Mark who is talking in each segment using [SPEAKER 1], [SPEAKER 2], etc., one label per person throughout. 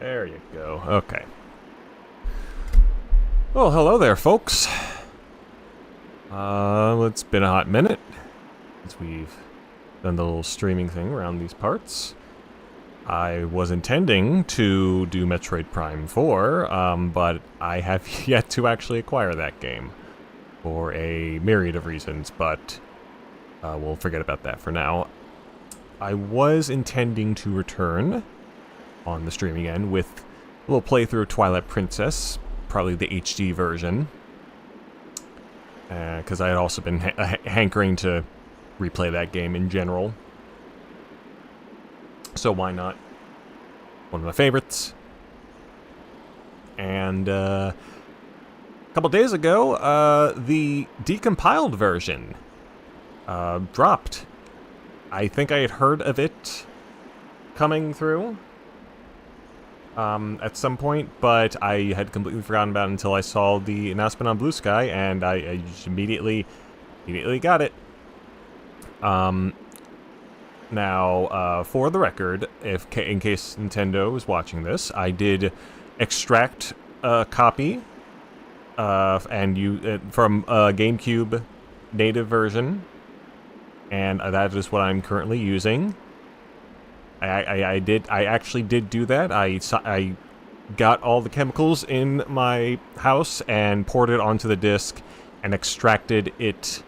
[SPEAKER 1] There you go. Okay. Well, hello there, folks. It's been a hot minute since we've done the little streaming thing around these parts. I was intending to do Metroid Prime 4, but I have yet to actually acquire that game for a myriad of reasons, but we'll forget about that for now. I was intending to return on the streaming end with a little playthrough of Twilight Princess, probably the HD version, because I had also been hankering to replay that game in general. So why not? One of my favorites. And a couple days ago, the decompiled version dropped. I think I had heard of it coming through at some point, but I had completely forgotten about it until I saw the announcement on Blue Sky, and I just immediately got it. Now, for the record, in case Nintendo is watching this, I did extract a copy from a GameCube native version, and that is what I'm currently using. I actually did do that. I got all the chemicals in my house and poured it onto the disc and extracted it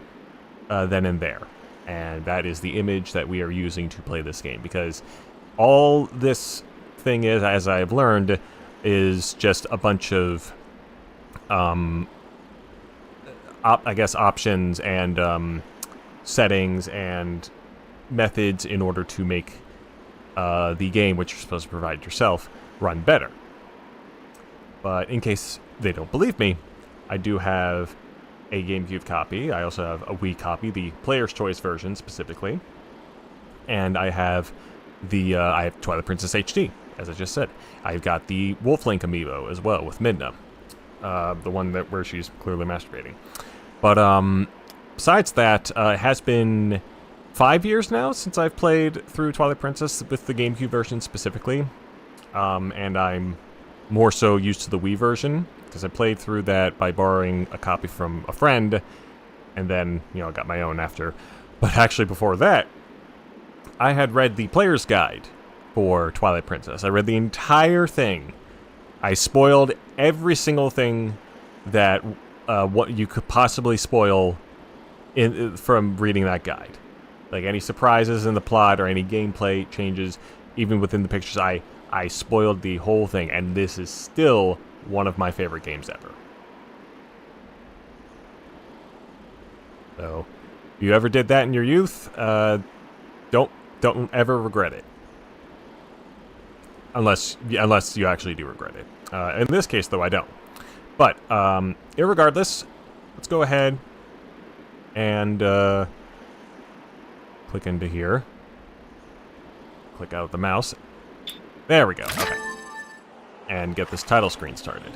[SPEAKER 1] then and there. And that is the image that we are using to play this game, because all this thing is, as I've learned, is just a bunch of, options and settings and methods in order to make the game, which you're supposed to provide yourself, run better. But in case they don't believe me, I do have a GameCube copy. I also have a Wii copy, the Player's Choice version specifically, and I have I have Twilight Princess HD, as I just said. I've got the Wolf Link amiibo as well with Midna, the one where she's clearly masturbating. But besides that, it has been 5 years now since I've played through Twilight Princess with the GameCube version specifically, and I'm more so used to the Wii version, because I played through that by borrowing a copy from a friend, and then, I got my own after. But actually before that, I had read the player's guide for Twilight Princess. I read the entire thing. I spoiled every single thing that what you could possibly spoil from reading that guide. Like any surprises in the plot or any gameplay changes, even within the pictures, I spoiled the whole thing, and this is still one of my favorite games ever. So, if you ever did that in your youth, don't ever regret it. Unless you actually do regret it. In this case, though, I don't. But, irregardless, let's go ahead and click into here. Click out the mouse. There we go. Okay. And get this title screen started.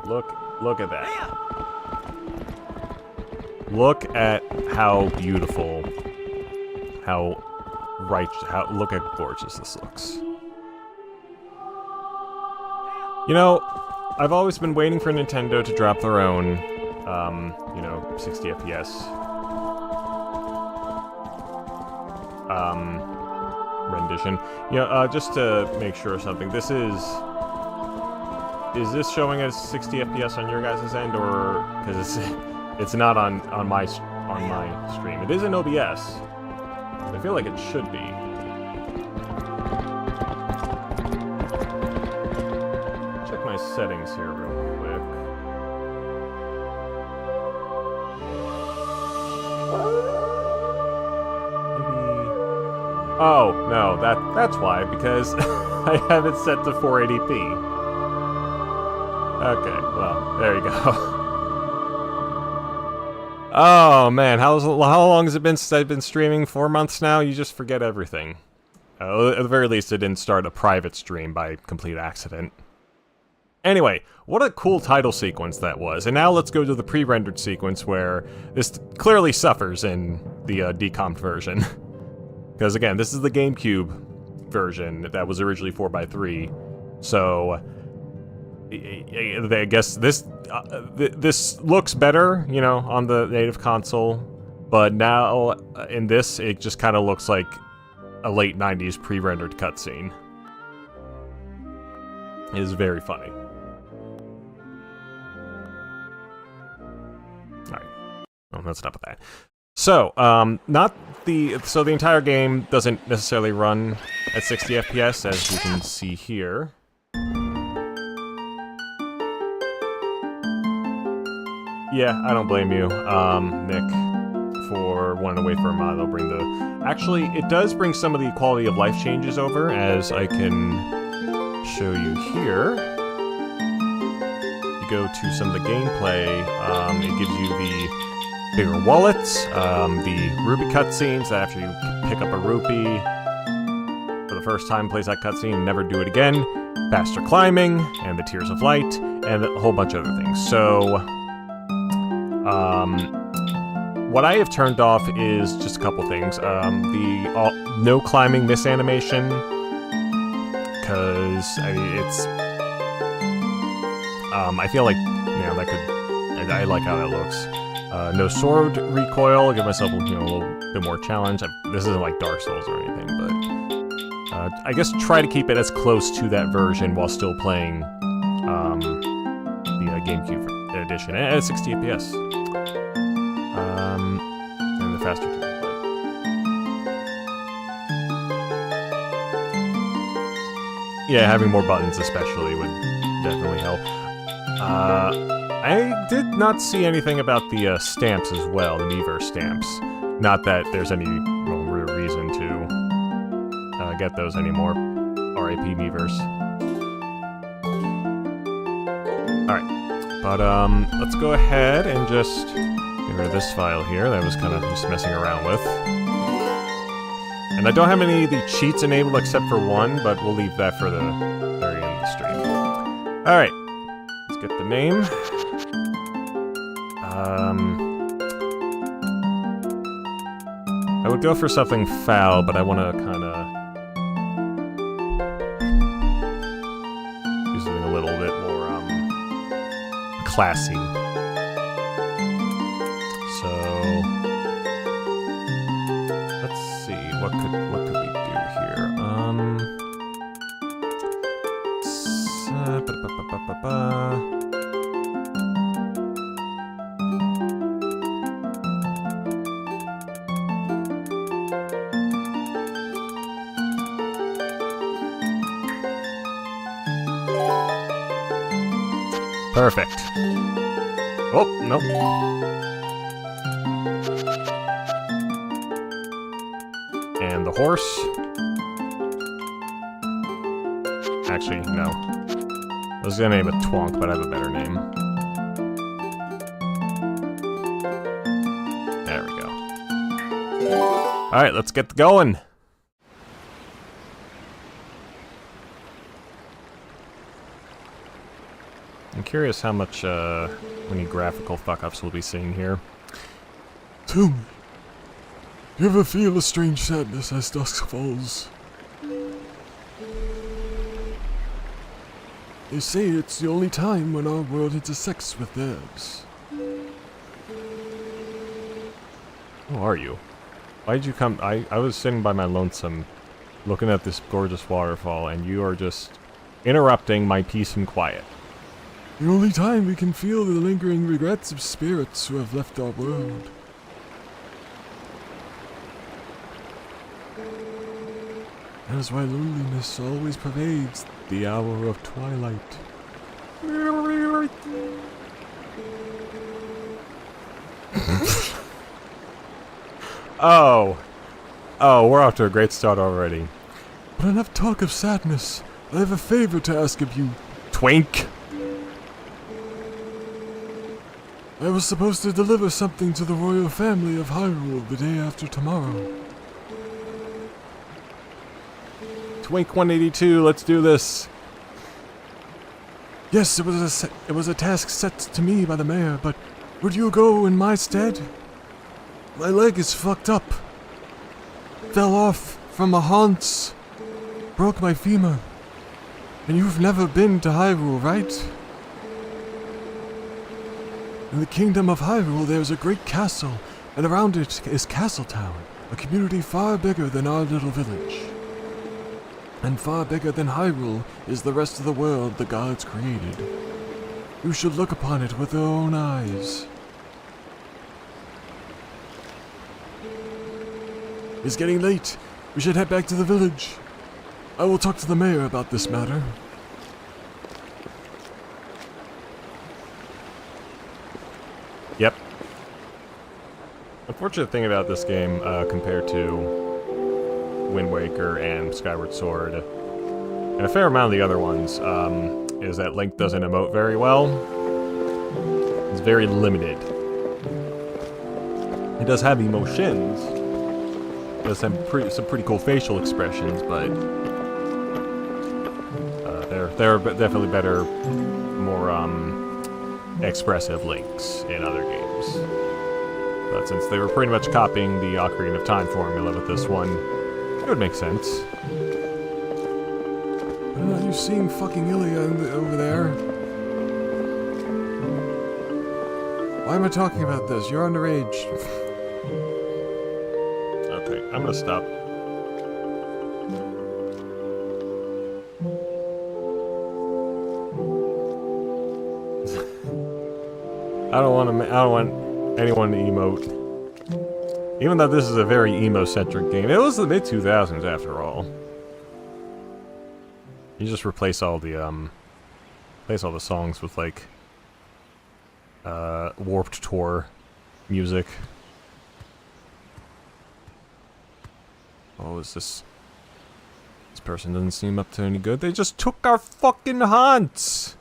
[SPEAKER 1] Look at that. Look at how beautiful, look how gorgeous this looks. I've always been waiting for Nintendo to drop their own, 60 FPS rendition. Just to make sure of something, is this showing as 60 FPS on your guys' end, or because it's not on my stream? It is in OBS. I feel like it should be. Check my settings here real quick. Oh, no, that's why, because I have it set to 480p. Okay, well, there you go. Oh, man, how long has it been since I've been streaming? 4 months now? You just forget everything. At the very least, I didn't start a private stream by complete accident. Anyway, what a cool title sequence that was. And now let's go to the pre-rendered sequence where this clearly suffers in the decomped version. Because again, this is the GameCube version that was originally 4x3. So I guess this this looks better, you know, on the native console. But now in this, it just kind of looks like a late 90s pre-rendered cutscene. It is very funny. Alright. Well, that's enough of that. So, the entire game doesn't necessarily run at 60 FPS, as you can see here. Yeah, I don't blame you, Nick, for wanting to wait for a mod. They'll bring the... Actually, it does bring some of the quality of life changes over, as I can show you here. You go to some of the gameplay, it gives you the bigger wallets, the rupee cutscenes, that after you pick up a rupee for the first time, plays that cutscene and never do it again, faster climbing, and the Tears of Light, and a whole bunch of other things. So, what I have turned off is just a couple things. The no climbing miss animation, because it's... I feel like, you know, that could... I like how that looks. No sword recoil, give myself, you know, a little bit more challenge. This isn't like Dark Souls or anything, but I guess try to keep it as close to that version while still playing the GameCube edition at 60 FPS. And the faster too. Yeah, having more buttons especially would definitely help. I did not see anything about the stamps as well, the Miiverse stamps. Not that there's any real reason to get those anymore. R.I.P. Miiverse. Alright, but let's go ahead and just get rid of this file here that I was kind of just messing around with. And I don't have any of the cheats enabled except for one, but we'll leave that for the very end of the stream. Alright, let's get the name. I would go for something foul, but I want to kind of do something a little bit more classy. So let's see, what could we do here? Perfect. Oh, nope. And the horse. Actually, no. I was gonna name it Twonk, but I have a better name. There we go. Alright, let's get going. I'm curious how much, many graphical fuck-ups we'll be seeing here.
[SPEAKER 2] Tell me, you ever feel a strange sadness as dusk falls? They say it's the only time when our world intersects with theirs.
[SPEAKER 1] Who are you? Why did you come? I was sitting by my lonesome, looking at this gorgeous waterfall, and you are just interrupting my peace and quiet.
[SPEAKER 2] The only time we can feel the lingering regrets of spirits who have left our world. That is why loneliness always pervades the hour of twilight.
[SPEAKER 1] Oh, we're off to a great start already.
[SPEAKER 2] But enough talk of sadness. I have a favor to ask of you.
[SPEAKER 1] Twink!
[SPEAKER 2] I was supposed to deliver something to the royal family of Hyrule the day after tomorrow.
[SPEAKER 1] Twink 182, let's do this.
[SPEAKER 2] Yes, it was a task set to me by the mayor, but would you go in my stead? My leg is fucked up. fell off from my haunts, broke my femur. And you've never been to Hyrule, right? In the kingdom of Hyrule, there's a great castle, and around it is Castletown, a community far bigger than our little village. And far bigger than Hyrule is the rest of the world the gods created. You should look upon it with your own eyes. It's getting late. We should head back to the village. I will talk to the mayor about this matter.
[SPEAKER 1] Yep. Unfortunate thing about this game, compared to Wind Waker and Skyward Sword, and a fair amount of the other ones, is that Link doesn't emote very well. It's very limited. He does have emotions. He does have some pretty cool facial expressions, but there are definitely better, more expressive Links in other games. But since they were pretty much copying the Ocarina of Time formula with this one, it would make sense.
[SPEAKER 2] Are you seeing fucking Ilya over there? Why am I talking about this? You're underage.
[SPEAKER 1] Okay, I'm gonna stop. I don't want anyone to emote. Even though this is a very emo-centric game. It was the mid-2000s after all. You just replace all the songs with like Warped Tour music. Oh, is this person doesn't seem up to any good. They just took our fucking haunts.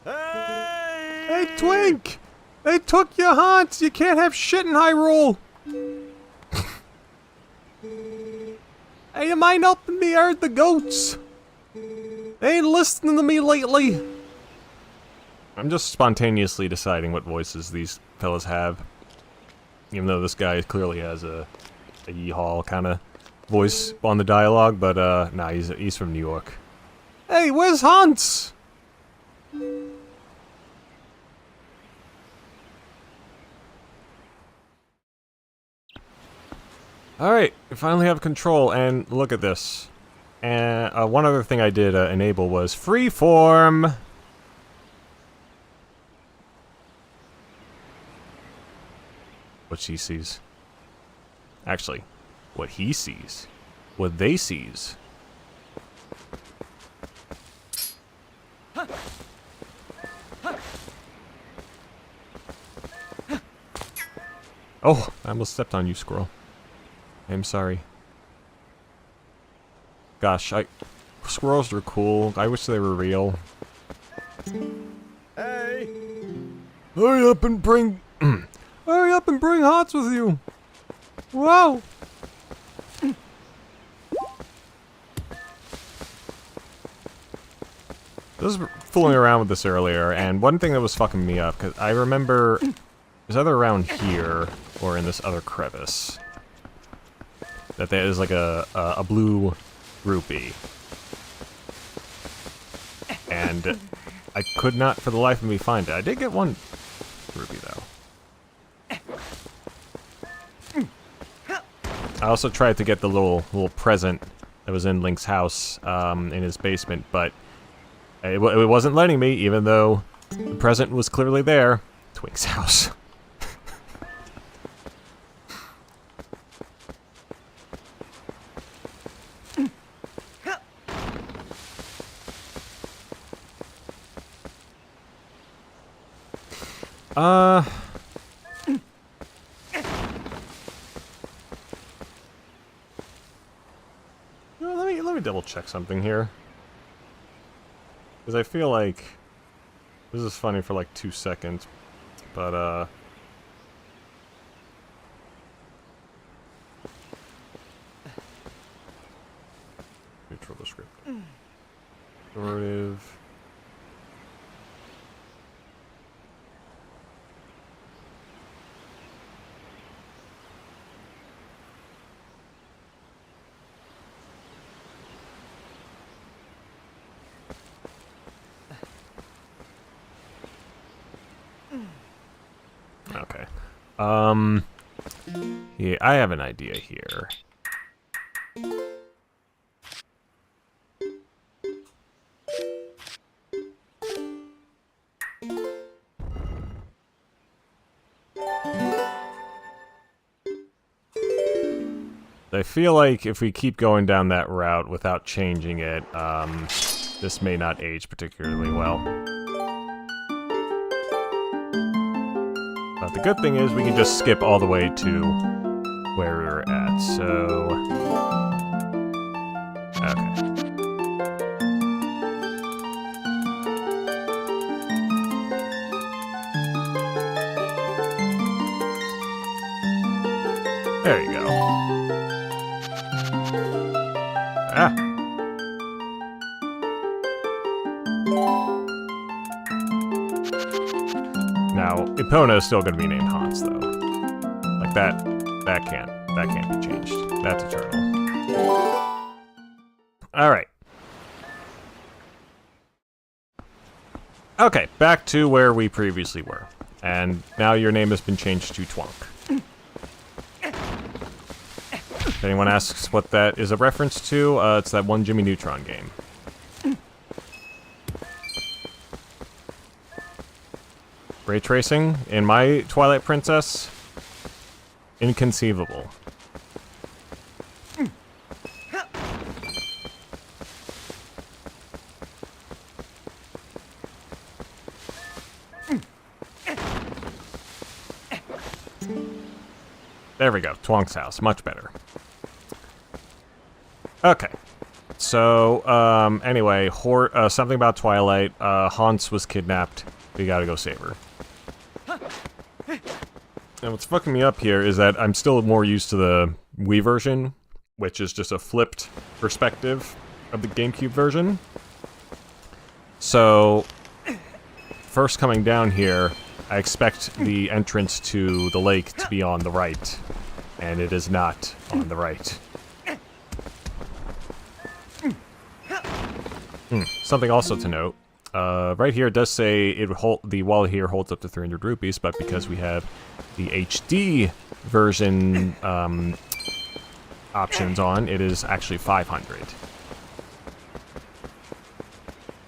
[SPEAKER 1] Hey, Twink! They took your haunts! You can't have shit in Hyrule! Hey, you mind helping me herd the goats? They ain't listening to me lately. I'm just spontaneously deciding what voices these fellas have. Even though this guy clearly has a yeehaw kind of voice on the dialogue, but nah, he's from New York. Hey, where's Hans? Alright, we finally have control, and look at this. And one other thing I did enable was freeform. What she sees. Actually, what he sees. What they sees. Oh, I almost stepped on you, squirrel. I'm sorry. Gosh, squirrels are cool. I wish they were real. Hey!
[SPEAKER 2] Hurry up and bring...
[SPEAKER 1] Hurry up and bring Hots with you! Wow! I was fooling around with this earlier, and one thing that was fucking me up, because I remember it was either around here or in this other crevice that there is like a blue rupee. And I could not for the life of me find it. I did get one rupee though. I also tried to get the little present that was in Link's house in his basement, but it wasn't letting me, even though the present was clearly there. Twink's house. Let me double check something here. Because I feel like this is funny for like 2 seconds, but neutral descriptor. Authoritative. Okay. Yeah, I have an idea here. I feel like if we keep going down that route without changing it, this may not age particularly well. But the good thing is we can just skip all the way to where we were at, so... Okay. There you go. Ah! Now, Epona is still going to be named Hans, though. Like that can't be changed. That's eternal. Alright. Okay, back to where we previously were. And now your name has been changed to Twonk. If anyone asks what that is a reference to, it's that one Jimmy Neutron game. Ray tracing in my Twilight Princess? Inconceivable. There we go, Twonk's house, much better. Okay. So, anyway, something about Twilight. Hans was kidnapped. We gotta go save her. And what's fucking me up here is that I'm still more used to the Wii version, which is just a flipped perspective of the GameCube version. So, first coming down here, I expect the entrance to the lake to be on the right, and it is not on the right. Something also to note, right here it does say the wall here holds up to 300 rupees, but because we have the HD version options on, it is actually 500.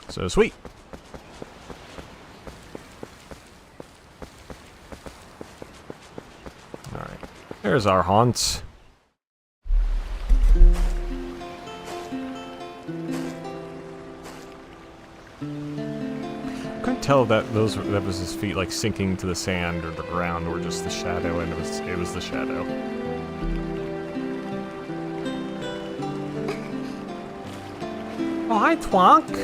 [SPEAKER 1] So sweet. Alright, there's our haunts. Tell that that was his feet like sinking to the sand or the ground or just the shadow, and it was the shadow.
[SPEAKER 3] Oh, hi, Twonk.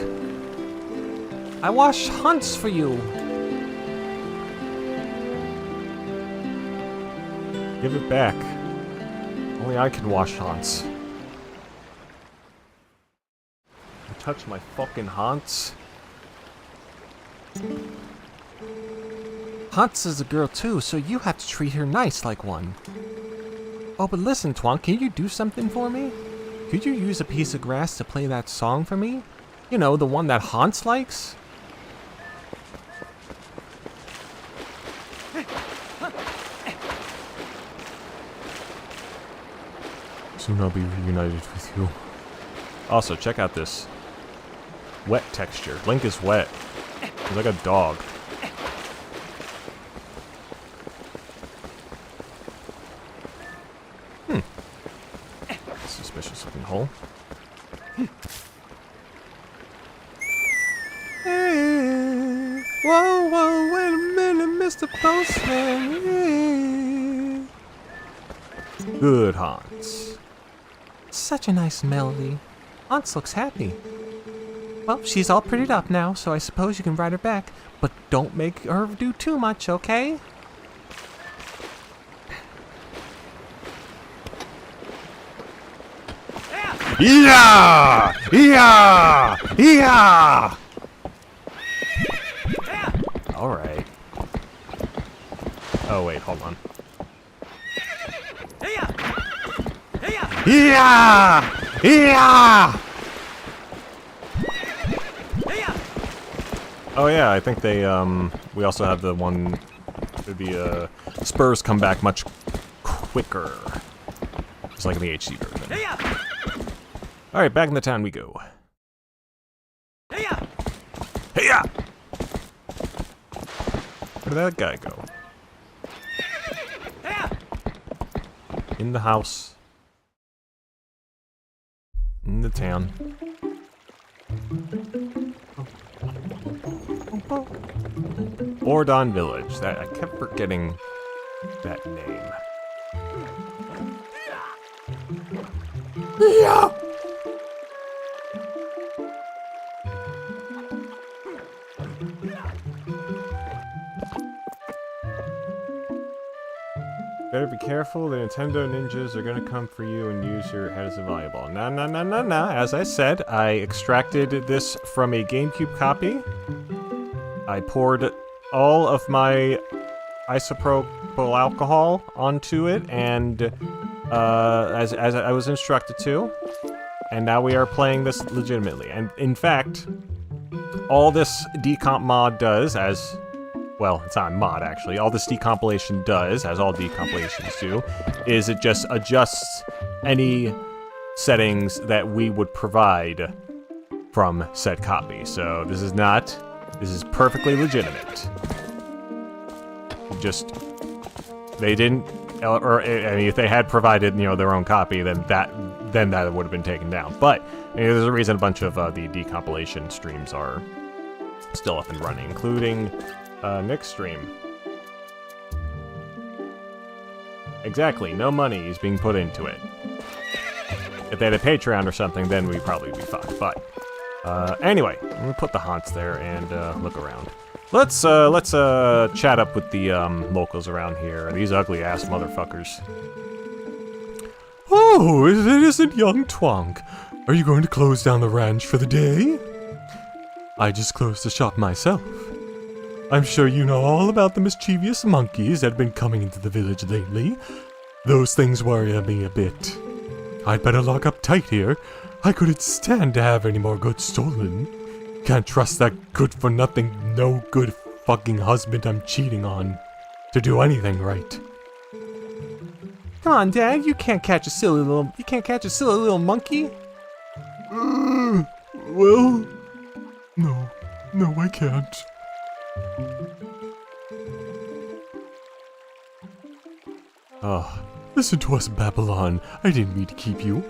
[SPEAKER 3] I wash hunts for you.
[SPEAKER 1] Give it back. Only I can wash Hans. You touch my fucking Hans.
[SPEAKER 3] Hans is a girl too, so you have to treat her nice like one. Oh, but listen, Twonk, can you do something for me? Could you use a piece of grass to play that song for me? You know, the one that Hans likes?
[SPEAKER 1] Soon I'll be reunited with you. Also, check out this wet texture. Link is wet. He's like a dog. Suspicious looking hole.
[SPEAKER 3] Hey, whoa, whoa, wait a minute, Mr. Postman.
[SPEAKER 1] Good Hans.
[SPEAKER 3] Such a nice melody. Hans looks happy. Well, she's all prettied up now, so I suppose you can ride her back. But don't make her do too much, okay?
[SPEAKER 1] Yeah! Yeah! Yeah! Alright. Oh, wait, hold on. Yeah! Yeah! Oh yeah, I think they, we also have the one, the spurs come back much quicker. Just like in the HD version. Alright, back in the town we go. Hey-ya! Where did that guy go? In the house. In the town. Ordon Village. That I kept forgetting that name. Yeah. Better be careful, the Nintendo ninjas are gonna come for you and use your head as a volleyball. Nah. As I said, I extracted this from a GameCube copy. I poured all of my isopropyl alcohol onto it, and as I was instructed to. And now we are playing this legitimately. And in fact, all this decomp mod does, well, it's not a mod, actually. All this decompilation does, as all decompilations do, is it just adjusts any settings that we would provide from said copy. So this is perfectly legitimate. They didn't, or I mean, if they had provided, their own copy, then that would have been taken down. But there's a reason a bunch of the decompilation streams are still up and running, including Nick's stream. Exactly, no money is being put into it. If they had a Patreon or something, then we'd probably be fucked. But anyway, I'm gonna put the haunts there and look around. Let's chat up with the locals around here. These ugly ass motherfuckers.
[SPEAKER 2] Oh, it isn't young Twonk. Are you going to close down the ranch for the day? I just closed the shop myself. I'm sure you know all about the mischievous monkeys that have been coming into the village lately. Those things worry me a bit. I'd better lock up tight here. I couldn't stand to have any more goods stolen. Can't trust that good-for-nothing, no-good fucking husband I'm cheating on to do anything right.
[SPEAKER 3] Come on, Dad, you can't catch a silly little monkey.
[SPEAKER 2] Well, no, I can't.
[SPEAKER 1] Oh,
[SPEAKER 2] Listen to us, Babylon. I didn't mean to keep you.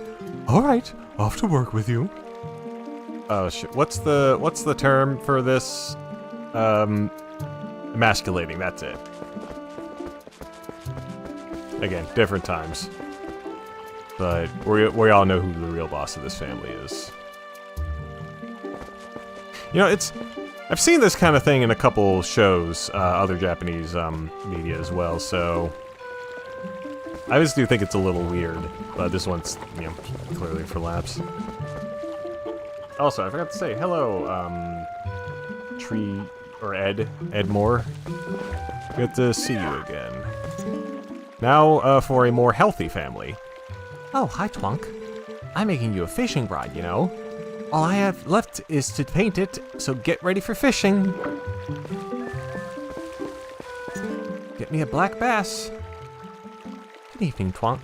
[SPEAKER 2] All right, off to work with you.
[SPEAKER 1] oh shit! What's the term for this? Emasculating. That's it. Again, different times. But we all know who the real boss of this family is. I've seen this kind of thing in a couple shows, other Japanese media as well, so I just do think it's a little weird, but this one's, clearly for laughs. Also, I forgot to say, hello, Tree, or Ed Moore. Good to see you again. Now, for a more healthy family.
[SPEAKER 3] Oh, hi, Twonk. I'm making you a fishing rod, All I have left is to paint it, so get ready for fishing. Get me a black bass. Good evening, Twonk.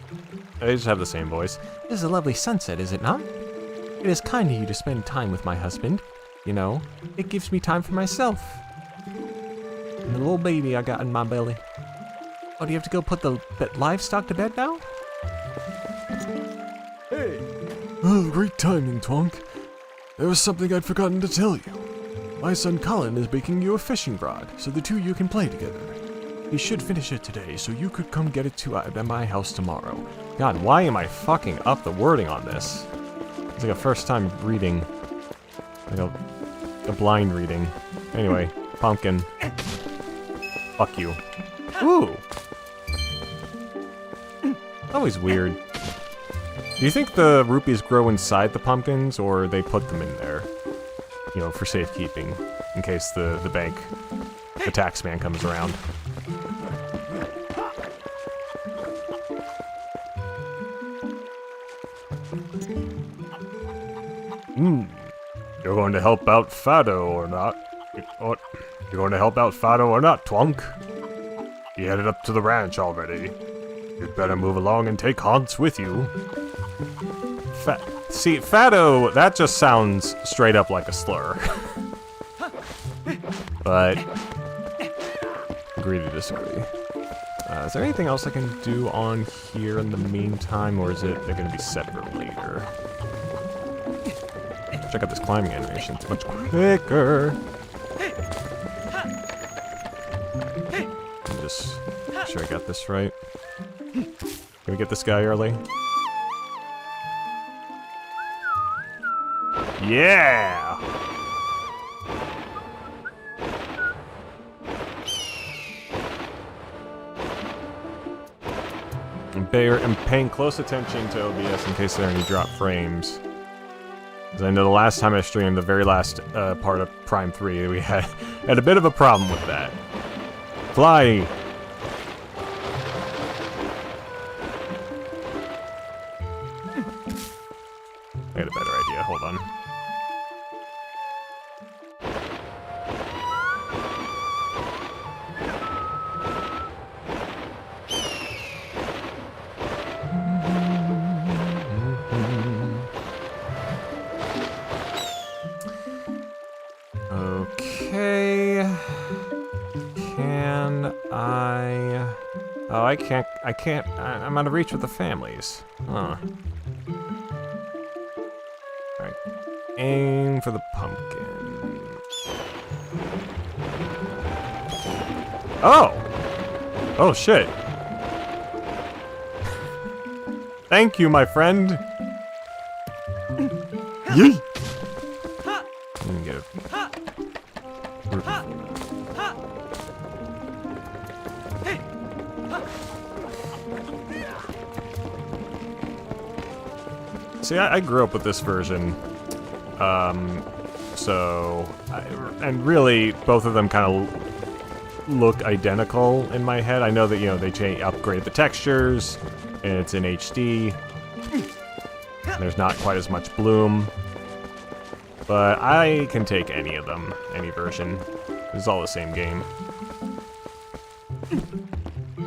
[SPEAKER 1] They just have the same voice.
[SPEAKER 3] This is a lovely sunset, is it not? It is kind of you to spend time with my husband. It gives me time for myself. And the little baby I got in my belly. Oh, do you have to go put the livestock to bed now?
[SPEAKER 2] Hey! Oh, great timing, Twonk. There was something I'd forgotten to tell you. My son Colin is making you a fishing rod, so the two of you can play together. He should finish it today, so you could come get it at my house tomorrow.
[SPEAKER 1] God, why am I fucking up the wording on this? It's like a first time reading. Like a blind reading. Anyway, pumpkin. Fuck you. Ooh! Always weird. Do you think the rupees grow inside the pumpkins, or they put them in there? For safekeeping, in case the bank, the tax man comes around. You're going to help out Fado or not? You're going to help out Fado or not, Twonk? You headed up to the ranch already. You'd better move along and take Hans with you. See, Fatto, that just sounds straight up like a slur. But, agree to disagree. Is there anything else I can do on here in the meantime, or is it they're going to be separate later? Check out this climbing animation, it's much quicker. Just make sure I got this right. Can we get this guy early? Yeah! I'm paying close attention to OBS in case there are any drop frames. Because I know the last time I streamed, the very last part of Prime 3, we had a bit of a problem with that. Fly! I had a better idea, hold on. Okay. Can I... Oh, I can't, I'm out of reach with the families. Huh. Alright. Aim for the pumpkin. Oh! Oh, shit. Thank you, my friend. Yee! Get it. See, I grew up with this version, and really, both of them kind of look identical in my head. I know that, you know, they upgraded the textures, and it's in HD. There's not quite as much bloom, but I can take any of them, any version. It's all the same game.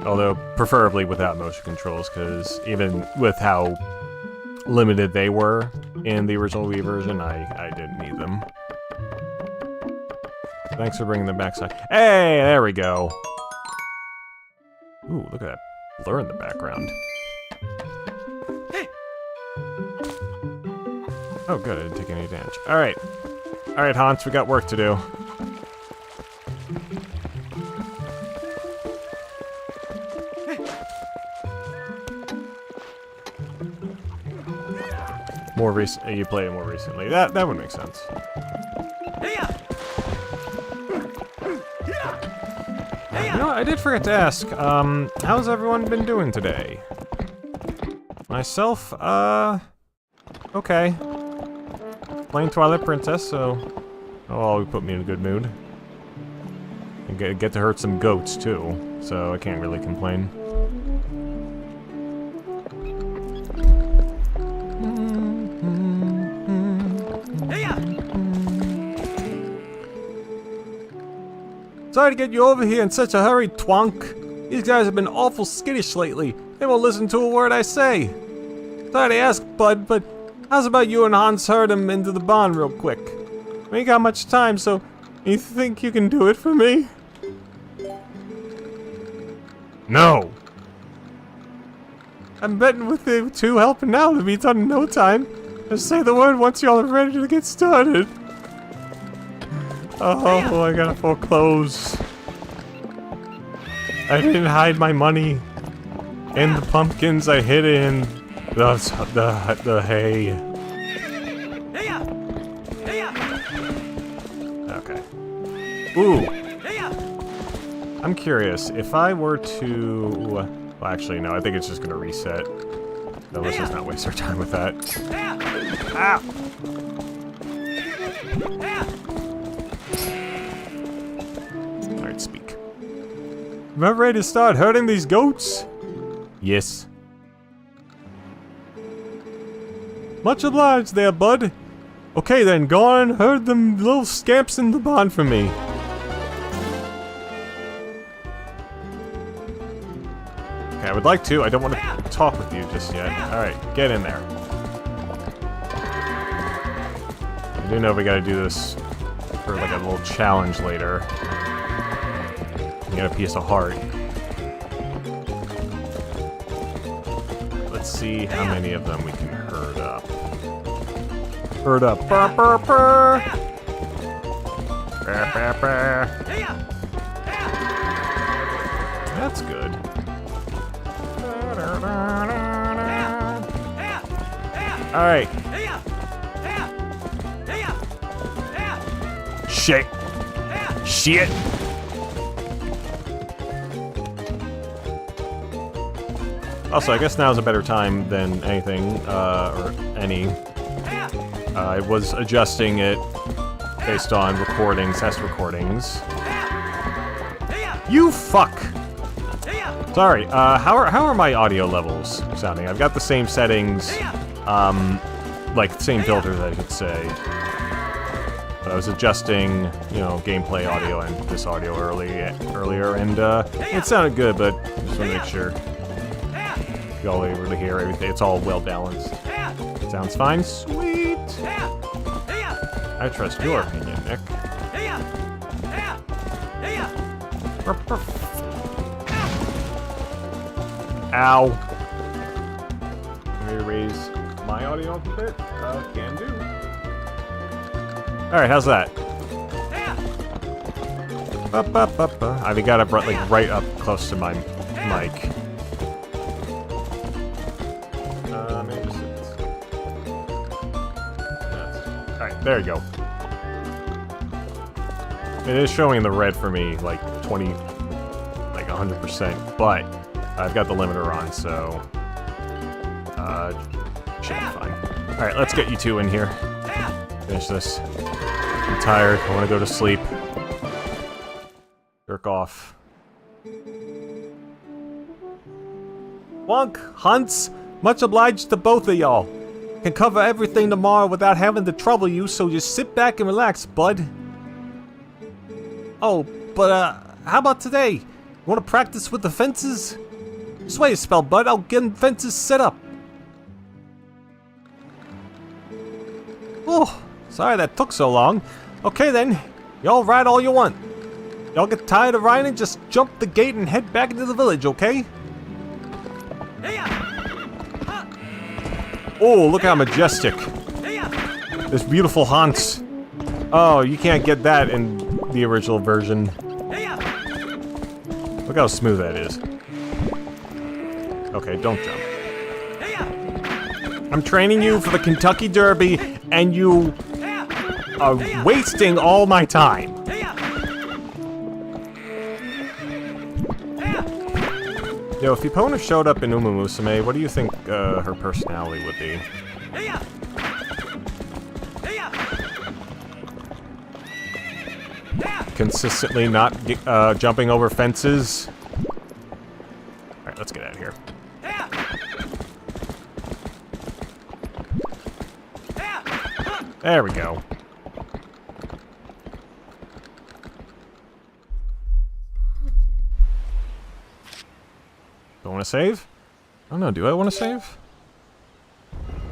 [SPEAKER 1] Although, preferably without motion controls, because even with how limited they were in the original Wii version, I didn't need them. Thanks for bringing them back. Hey, there we go. Ooh, look at that blur in the background. Oh, good, I didn't take any damage. Alright. Alright, Hans, we got work to do. More recent, you played it more recently. That would make sense. You know, I did forget to ask. How's everyone been doing today? Myself, okay. Playing Twilight Princess, so always put me in a good mood. And get to hurt some goats too, so I can't really complain. Sorry to get you over here in such a hurry, Twonk. These guys have been awful skittish lately. They won't listen to a word I say. Sorry to ask, bud, but how's about you and Hans herd him into the barn real quick? We ain't got much time, so you think you can do it for me? No. I'm betting with you two helping out, it'll be done in no time. Just say the word once y'all are ready to get started. Oh, I gotta foreclose. I didn't hide my money. And the pumpkins I hid in the hay. Okay. Ooh. I'm curious, if I were to... Well, actually, no, I think it's just gonna reset. So let's just not waste our time with that. Ah! Alright, speak. Am I ready to start herding these goats? Yes. Much obliged there, bud. Okay then, go on and herd them little scamps in the barn for me. Okay, I would like to. I don't want to talk with you just yet. Alright, get in there. I do know we gotta do this for like a little challenge later. Get a piece of heart. Let's see how many of them we can herd up. Herd up. Burr, burr, burr. Burr, burr, burr. That's good. Alright. Shit. Shit. Also, I guess now's a better time than anything, or any. I was adjusting it based on recordings, test recordings. You fuck! Sorry, how are my audio levels sounding? I've got the same settings, like, same filters, I should say. But I was adjusting, you know, gameplay audio and this audio earlier, and, it sounded good, but I just want to make sure you're all able to hear everything. It's all well balanced. Sounds fine. Sweet! I trust your opinion, Nick. Ow. Let me raise my audio up a bit. Can do. Alright, how's that? I've got it like right up close to my mic. Maybe just alright, there you go. It is showing the red for me, like 20, like 100%, but I've got the limiter on, so should be fine. Alright, let's get you two in here. Finish this. I'm tired. I want to go to sleep. Jerk off. Wonk, Hunts, much obliged to both of y'all. Can cover everything tomorrow without having to trouble you, so just sit back and relax, bud. Oh, but how about today? You want to practice with the fences? Just wait a spell, bud. I'll get fences set up. Oh, sorry that took so long. Okay then, y'all ride all you want. Y'all get tired of riding, just jump the gate and head back into the village, okay? Oh, look how majestic. This beautiful haunts. Oh, you can't get that in the original version. Look how smooth that is. Okay, don't jump. I'm training you for the Kentucky Derby, and you are wasting all my time. Yo, if Epona showed up in Uma Musume, what do you think her personality would be? Consistently not jumping over fences. Alright, let's get out of here. There we go. Don't want to save? I don't know, do I want to save?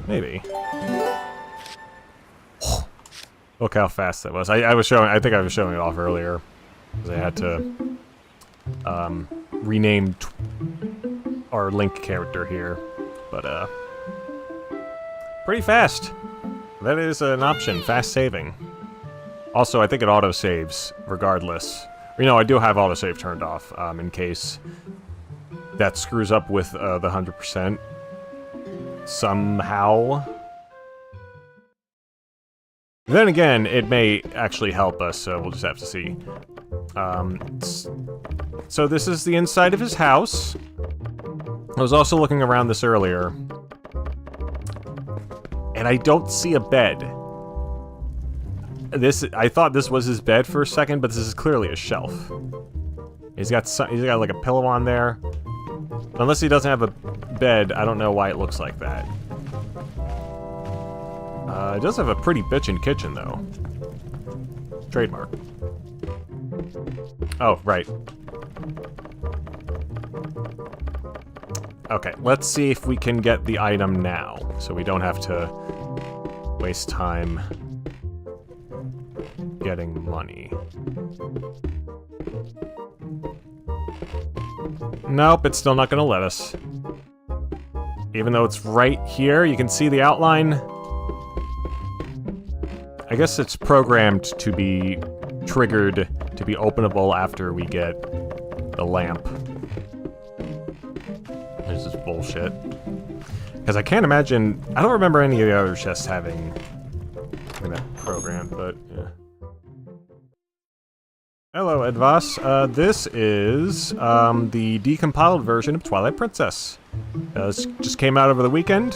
[SPEAKER 1] Maybe. Look how fast that was. I think I was showing it off earlier. Because I had to rename our Link character here. But pretty fast. That is an option, fast saving. Also, I think it auto-saves regardless. You know, I do have autosave turned off in case that screws up with the 100% somehow. Then again, it may actually help us, so we'll just have to see. So this is the inside of his house. I was also looking around this earlier, and I don't see a bed. I thought this was his bed for a second, but this is clearly a shelf. He's got like a pillow on there. Unless he doesn't have a bed, I don't know why it looks like that. It does have a pretty bitchin' kitchen, though. Trademark. Oh, right. Okay, let's see if we can get the item now, so we don't have to waste time getting money. Nope, it's still not gonna let us. Even though it's right here, you can see the outline. I guess it's programmed to be triggered to be openable after we get the lamp. This is bullshit. Because I can't imagine... I don't remember any of the other chests having that program, but yeah. Hello, Edvas. This is the decompiled version of Twilight Princess. This just came out over the weekend.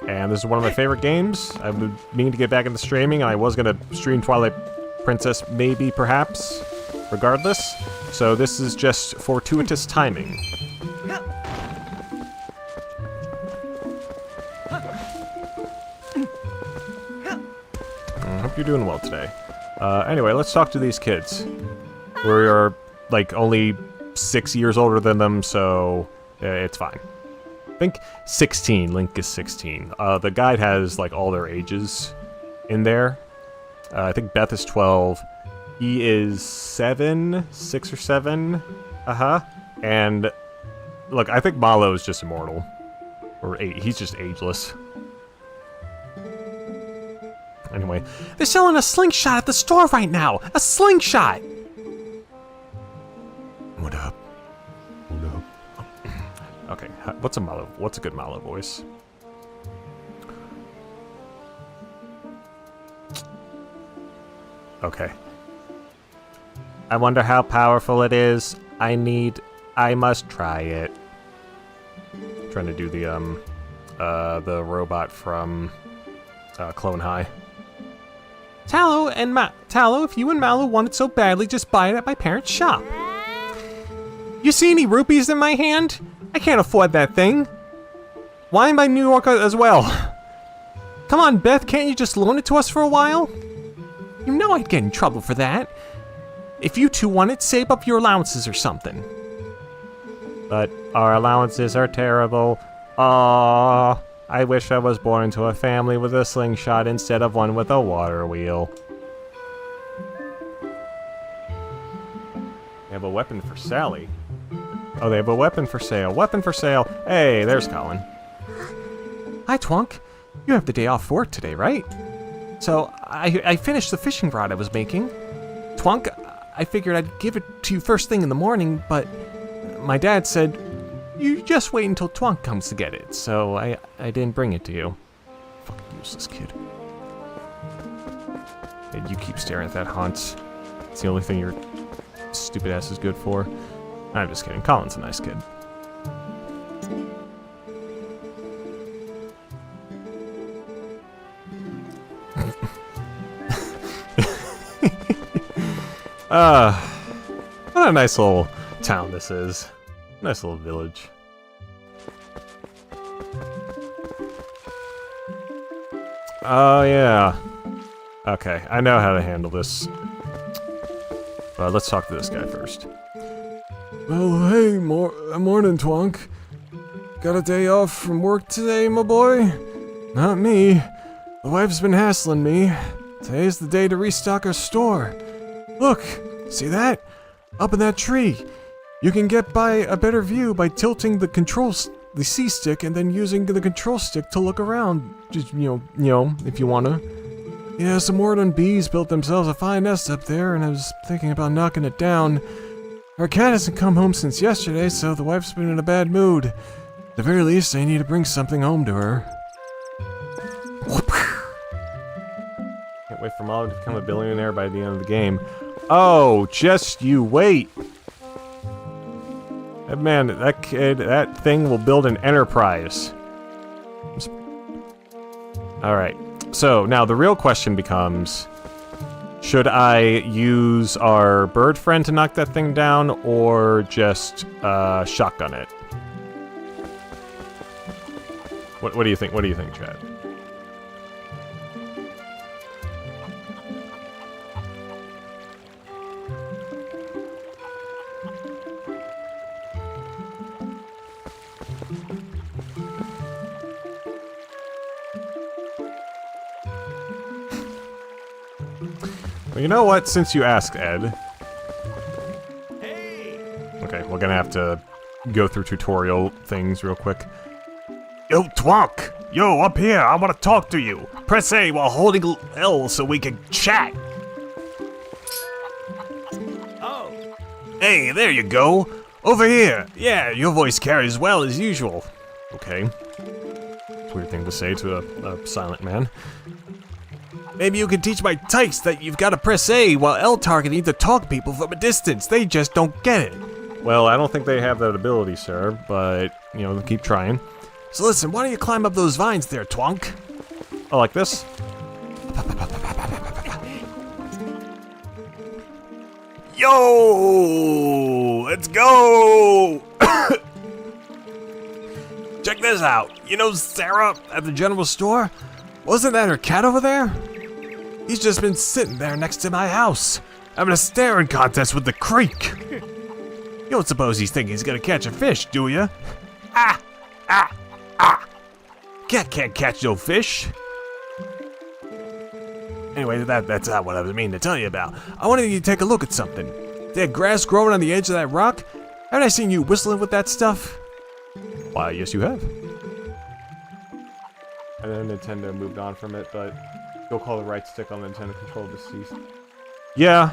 [SPEAKER 1] And this is one of my favorite games. I've been meaning to get back into streaming, and I was going to stream Twilight Princess maybe, perhaps, regardless. So this is just fortuitous timing. I hope you're doing well today. Anyway, let's talk to these kids. We're, like, only 6 years older than them, so it's fine. I think 16. Link is 16. The guide has, like, all their ages in there. I think Beth is 12. He is 6 or 7. And, look, I think Malo is just immortal. Or 8. He's just ageless. Anyway,
[SPEAKER 3] they're selling a slingshot at the store right now! A slingshot!
[SPEAKER 2] What up? What up?
[SPEAKER 1] okay, what's a good Malo voice? Okay. I wonder how powerful it is. I must try it. Trying to do the robot from Clone High.
[SPEAKER 3] Tallow, if you and Mallow want it so badly, just buy it at my parents' shop. You see any rupees in my hand? I can't afford that thing. Why am I New York as well? Come on, Beth, can't you just loan it to us for a while? You know I'd get in trouble for that. If you two want it, save up your allowances or something.
[SPEAKER 1] But our allowances are terrible. Aww. I wish I was born into a family with a slingshot instead of one with a water wheel. They have a weapon for Sally. Oh, they have a weapon for sale. Weapon for sale. Hey, there's Colin.
[SPEAKER 3] Hi, Twunk. You have the day off work today, right? So, I finished the fishing rod I was making. Twunk, I figured I'd give it to you first thing in the morning, but my dad said, you just wait until Twunk comes to get it, so I didn't bring it to you.
[SPEAKER 2] Fucking useless kid.
[SPEAKER 1] Hey, you keep staring at that Hans. It's the only thing your stupid ass is good for. I'm just kidding. Colin's a nice kid. What a nice little town this is. Nice little village. Oh, yeah. Okay, I know how to handle this. Let's talk to this guy first.
[SPEAKER 2] Well, hey, morning, Twunk. Got a day off from work today, my boy? Not me. The wife's been hassling me. Today's the day to restock our store. Look, see that? Up in that tree. You can get by a better view by tilting the C stick and then using the control stick to look around. Just, you know, if you wanna. Yeah, some Warden bees built themselves a fine nest up there, and I was thinking about knocking it down. Our cat hasn't come home since yesterday, so the wife's been in a bad mood. At the very least, I need to bring something home to her.
[SPEAKER 1] Can't wait for Molly to become a billionaire by the end of the game. Oh, just you wait. Man, that thing will build an enterprise. Alright, so now the real question becomes, should I use our bird friend to knock that thing down, or just shotgun it? What do you think? What do you think, Chad? Well, you know what? Since you asked, Ed. Okay, we're gonna have to go through tutorial things real quick. Yo, Twonk! Yo, up here, I wanna talk to you! Press A while holding L so we can chat! Oh! Hey, there you go! Over here! Yeah, your voice carries well as usual. Okay. It's a weird thing to say to a silent man. Maybe you can teach my tykes that you've gotta press A while L targeting to talk people from a distance. They just don't get it. Well, I don't think they have that ability, sir, but, you know, keep trying. So listen, why don't you climb up those vines there, Twonk? Oh, like this? Yo! Let's go! Check this out. You know Sarah at the general store? Wasn't that her cat over there? He's just been sitting there next to my house, having a staring contest with the creek. You don't suppose he's thinking he's gonna catch a fish, do ya? Ah! Ah! Ah! Cat can't catch no fish. Anyway, that's not what I was meaning to tell you about. I wanted you to take a look at something. That grass growing on the edge of that rock? Haven't I seen you whistling with that stuff? Why, yes you have. And then Nintendo moved on from it, but go call the right stick on the Nintendo controller deceased. Yeah.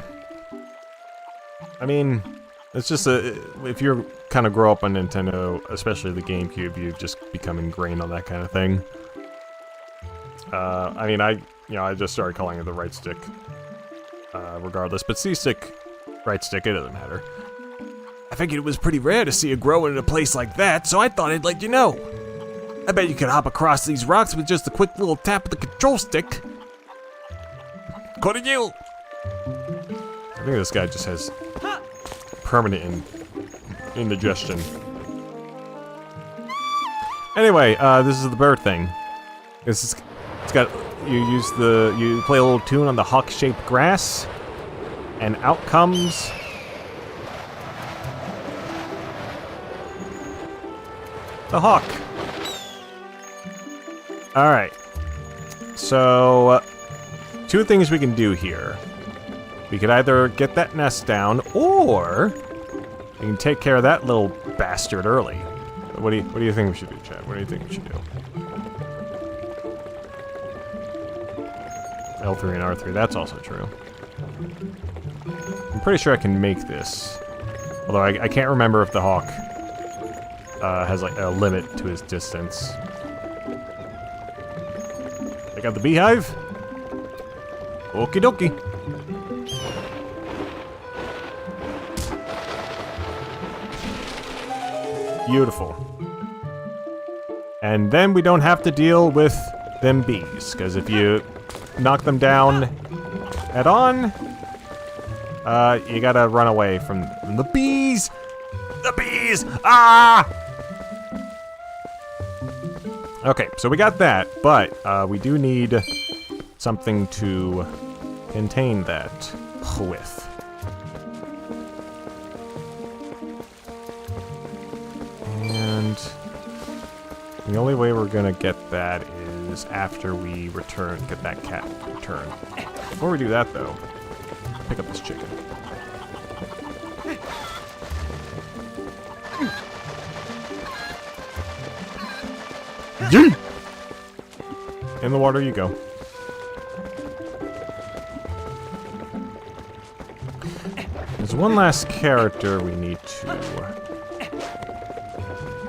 [SPEAKER 1] I mean, it's just if you kind of grow up on Nintendo, especially the GameCube, you just become ingrained on that kind of thing. I mean, I just started calling it the right stick, regardless. But C-stick, right stick, it doesn't matter. I figured it was pretty rare to see it grow in a place like that, so I thought I'd let you know. I bet you could hop across these rocks with just a quick little tap of the control stick. According to you. I think this guy just has permanent indigestion. Anyway, this is the bird thing. It's got, you play a little tune on the hawk-shaped grass, and out comes the hawk. Alright. So, two things we can do here. We could either get that nest down, or we can take care of that little bastard early. What do you think we should do, Chad? What do you think we should do? L3 and R3, that's also true. I'm pretty sure I can make this. Although I can't remember if the hawk has like a limit to his distance. Check out the beehive. Okie dokie. Beautiful. And then we don't have to deal with them bees, because if you knock them down head on, you gotta run away from the bees! The bees! Ah! Okay, so we got that, but we do need something to contain that with. And the only way we're gonna get that is after we get that cat returned. Before we do that, though, pick up this chicken. In the water you go. There's one last character we need to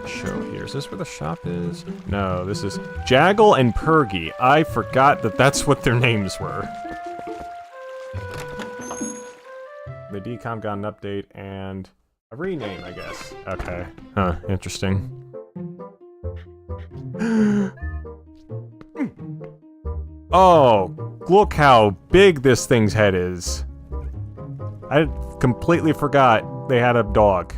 [SPEAKER 1] show here. Is this where the shop is? No, this is Jaggle and Pergy. I forgot that that's what their names were. The decom got an update and a rename, I guess. Okay. Huh, interesting. Oh, look how big this thing's head is. I completely forgot they had a dog.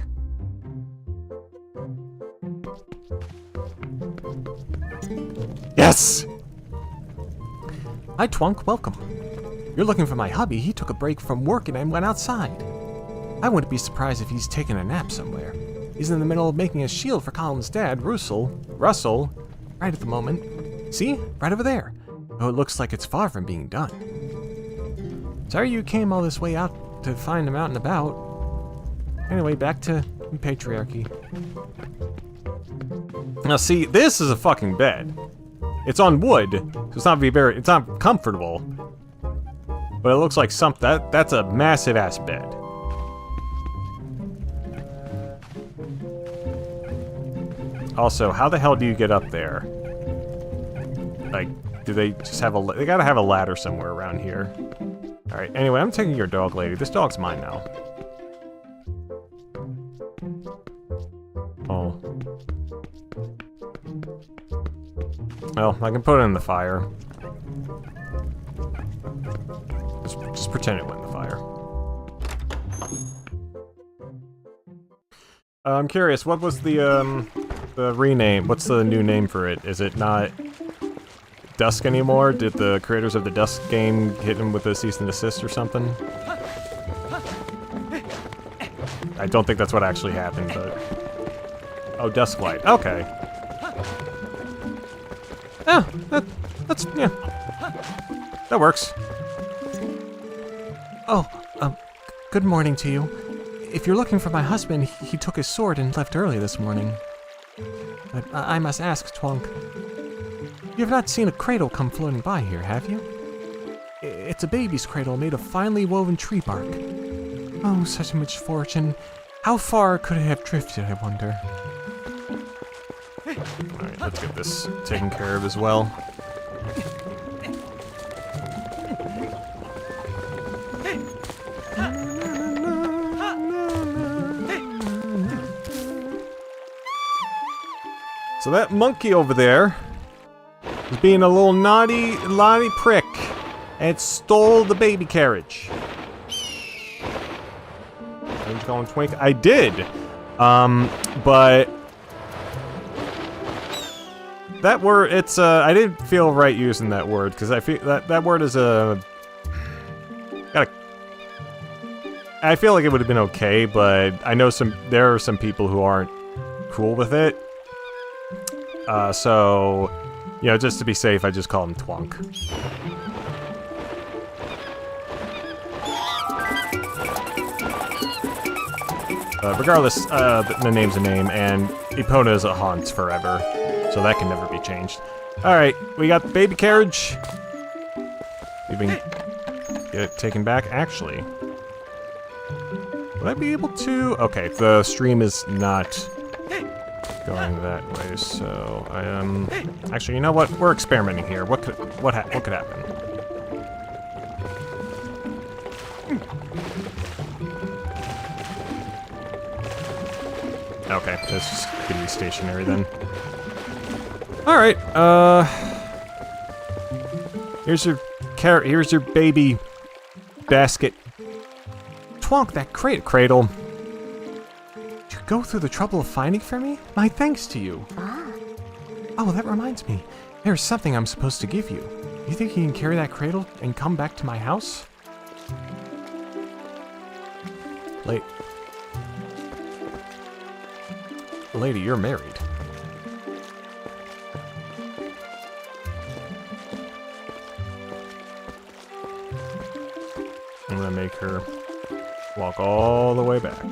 [SPEAKER 1] Yes!
[SPEAKER 3] Hi, Twonk, welcome. You're looking for my hubby. He took a break from work and went outside. I wouldn't be surprised if he's taking a nap somewhere. He's in the middle of making a shield for Colin's dad, Russell, right at the moment. See? Right over there. Oh, it looks like it's far from being done. Sorry you came all this way out to find him out and about. Anyway, back to patriarchy.
[SPEAKER 1] Now see, this is a fucking bed. It's on wood, so it's not comfortable. But it looks like that's a massive ass bed. Also, how the hell do you get up there? Like, do they just have they gotta have a ladder somewhere around here. Alright, anyway, I'm taking your dog, lady. This dog's mine now. Oh. Well, I can put it in the fire. Just pretend it went in the fire. I'm curious, what was the rename? What's the new name for it? Is it not Dusk anymore? Did the creators of the Dusk game hit him with a cease and desist or something? I don't think that's what actually happened, but... Oh, Dusklight. Okay. Yeah, yeah. That works.
[SPEAKER 3] Oh, good morning to you. If you're looking for my husband, he took his sword and left early this morning. But I must ask, Twonk, you have not seen a cradle come floating by here, have you? It's a baby's cradle made of finely woven tree bark. Oh, such a misfortune. How far could it have drifted, I wonder?
[SPEAKER 1] Alright, let's get this taken care of as well. So that monkey over there was being a little naughty prick and stole the baby carriage. Are you going twink? I did, but that word, it's I didn't feel right using that word because I feel that word is I feel like it would have been okay, but I know there are some people who aren't cool with it. So, you know, just to be safe, I just call him Twonk. Regardless, the name's a name, and Epona is a haunt forever, so that can never be changed. Alright, we got the baby carriage. We can get it taken back. Actually, would I be able to? Okay, the stream is not going that way, so I am... Actually, you know what? We're experimenting here. What could happen? Okay, that's just gonna be stationary then. Alright, here's your baby basket. Twonk, that cradle. Did you go through the trouble of finding for me? My thanks to you. Oh, that reminds me. There's something I'm supposed to give you. You think you can carry that cradle and come back to my house? Lady, you're married. I'm gonna make her walk all the way back.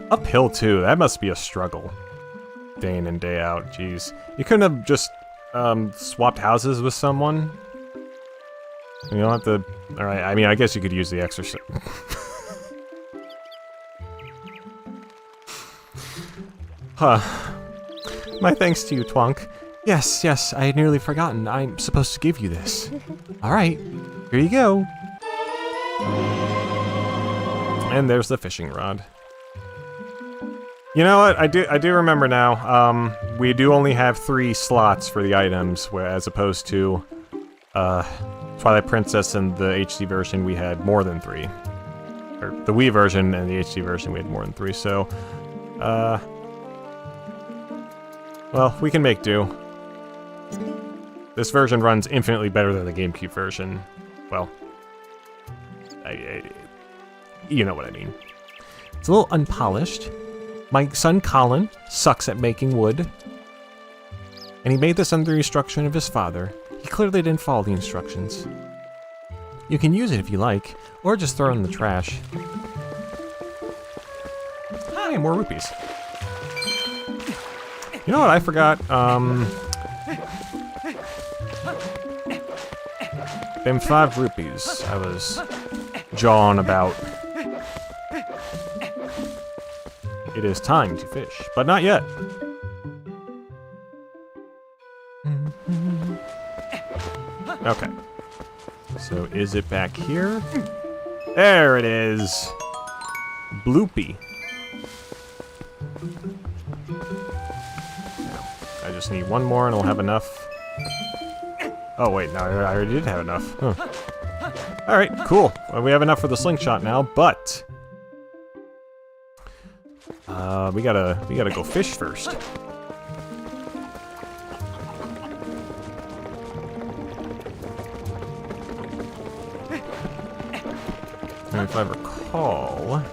[SPEAKER 1] Uphill too, that must be a struggle. Day in and day out, jeez. You couldn't have just swapped houses with someone? You don't have to... Alright, I mean, I guess you could use the exorcism. Huh. My thanks to you, Twonk. Yes, I had nearly forgotten. I'm supposed to give you this. Alright, here you go. And there's the fishing rod. You know what? I do remember now. We do only have 3 slots for the items, as opposed to Twilight Princess and the HD version we had more than 3. Or the Wii version and the HD version we had more than 3. So, Well, we can make do. This version runs infinitely better than the GameCube version. Well, you know what I mean.
[SPEAKER 3] It's a little unpolished. My son Colin sucks at making wood. And he made this under the instruction of his father. He clearly didn't follow the instructions. You can use it if you like, or just throw it in the trash.
[SPEAKER 1] Hey, more rupees. You know what I forgot? Them 5 rupees I was jawing about. It is time to fish, but not yet. Okay. So is it back here? There it is. Bloopy. Now, I just need one more and I'll have enough. Oh wait, no, I already did have enough. Huh. Alright, cool. Well, we have enough for the slingshot now, but we gotta go fish first. And if I recall,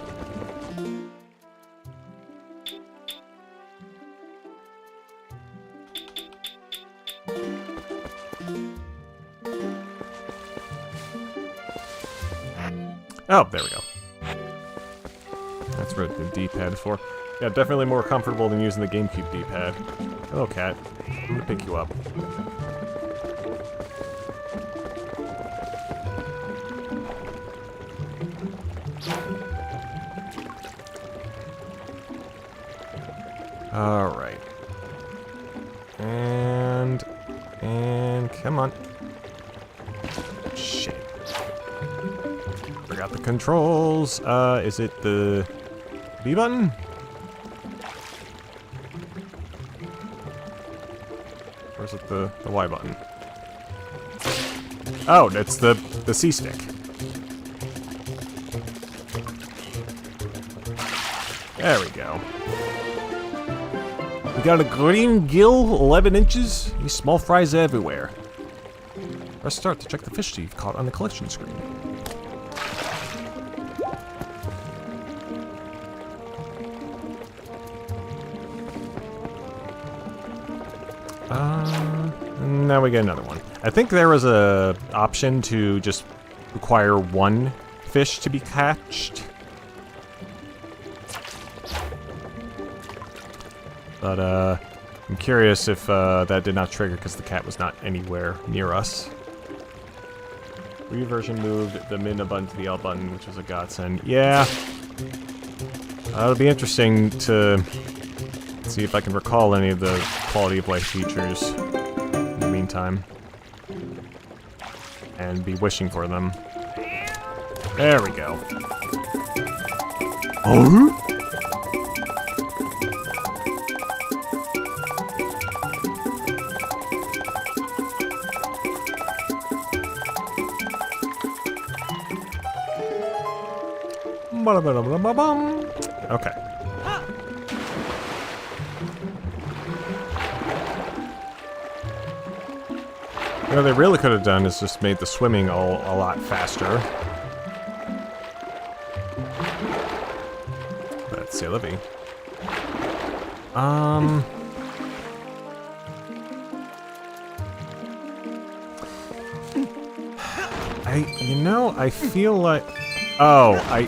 [SPEAKER 1] oh, there we go. That's what the D-pad is for. Yeah, definitely more comfortable than using the GameCube D-pad. Hello, cat. I'm gonna pick you up. Alright. And come on. Shit. Forgot the controls. Is it the B button? Or is it the Y button? Oh, it's the C stick. There we go. We got a green gill, 11 inches. These small fries everywhere. Press start to check the fish you've caught on the collection screen. Now we get another one. I think there was a option to just require one fish to be catched. But, I'm curious if, that did not trigger because the cat was not anywhere near us. Wii version moved the min button to the L button, which was a godsend. Yeah. It'll be interesting to see if I can recall any of the quality of life features in the meantime. And be wishing for them. There we go. Oh? Okay. What they really could have done is just made the swimming a lot faster. That's c'est la vie. I feel like... Oh, I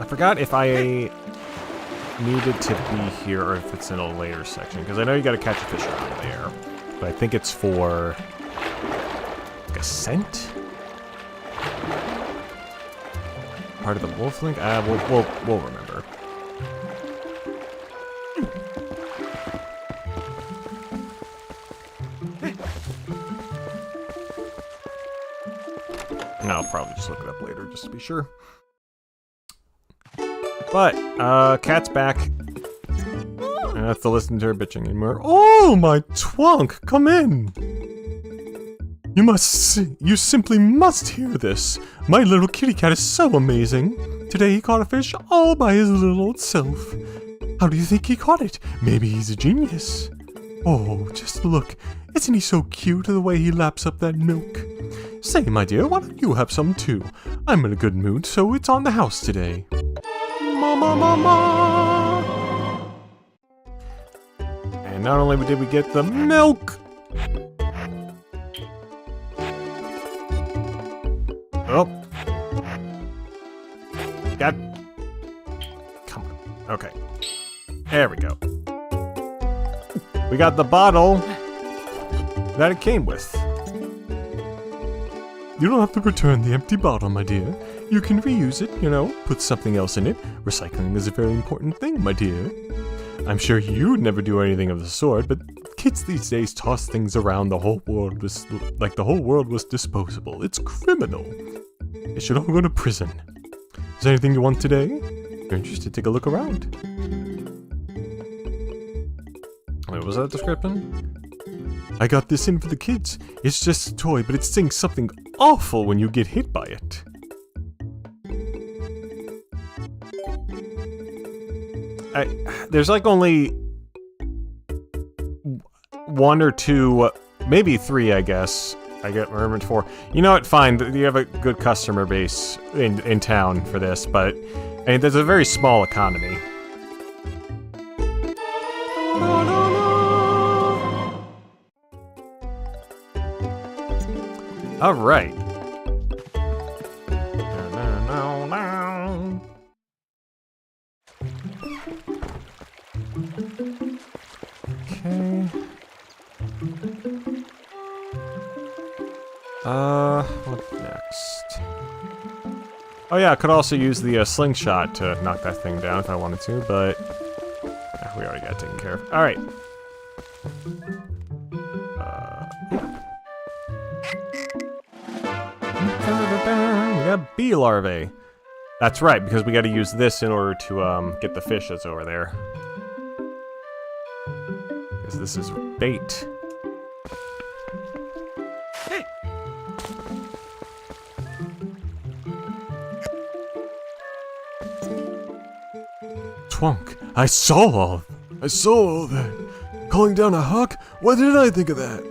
[SPEAKER 1] forgot if I needed to be here or if it's in a later section, because I know you gotta catch a fish around there, but I think it's for like a scent? Part of the wolf link? We'll remember. And I'll probably just look it up later just to be sure. But, cat's back. I have to listen to her bitching anymore. Oh, my twunk, come in. You simply must hear this. My little kitty cat is so amazing. Today he caught a fish all by his little old self. How do you think he caught it? Maybe he's a genius.
[SPEAKER 2] Oh, just look. Isn't he so cute the way he laps up that milk? Say, my dear, why don't you have some too? I'm in a good mood, so it's on the house today. Mama, mama!
[SPEAKER 1] And not only did we get the milk... Oh. God. Come on. Okay. There we go. We got the bottle that it came with.
[SPEAKER 2] You don't have to return the empty bottle, my dear. You can reuse it, you know, put something else in it. Recycling is a very important thing, my dear. I'm sure you'd never do anything of the sort, but kids these days toss things around the whole world like the whole world was disposable. It's criminal. They should all go to prison. Is there anything you want today? If you're interested, take a look around.
[SPEAKER 1] Wait, was that a description?
[SPEAKER 2] I got this in for the kids. It's just a toy, but it sings something awful when you get hit by it.
[SPEAKER 1] There's like only one or two, maybe three, I guess. I get remembered for. You know what? Fine. You have a good customer base in town for this, but there's a very small economy. All right. Okay. What next? Oh yeah, I could also use the slingshot to knock that thing down if I wanted to, but we already got it taken care of. All right. We got bee larvae. That's right, because we got to use this in order to get the fish that's over there. Because this is bait. Hey.
[SPEAKER 2] Twunk, I saw all that. Calling down a hawk? Why did I think of that?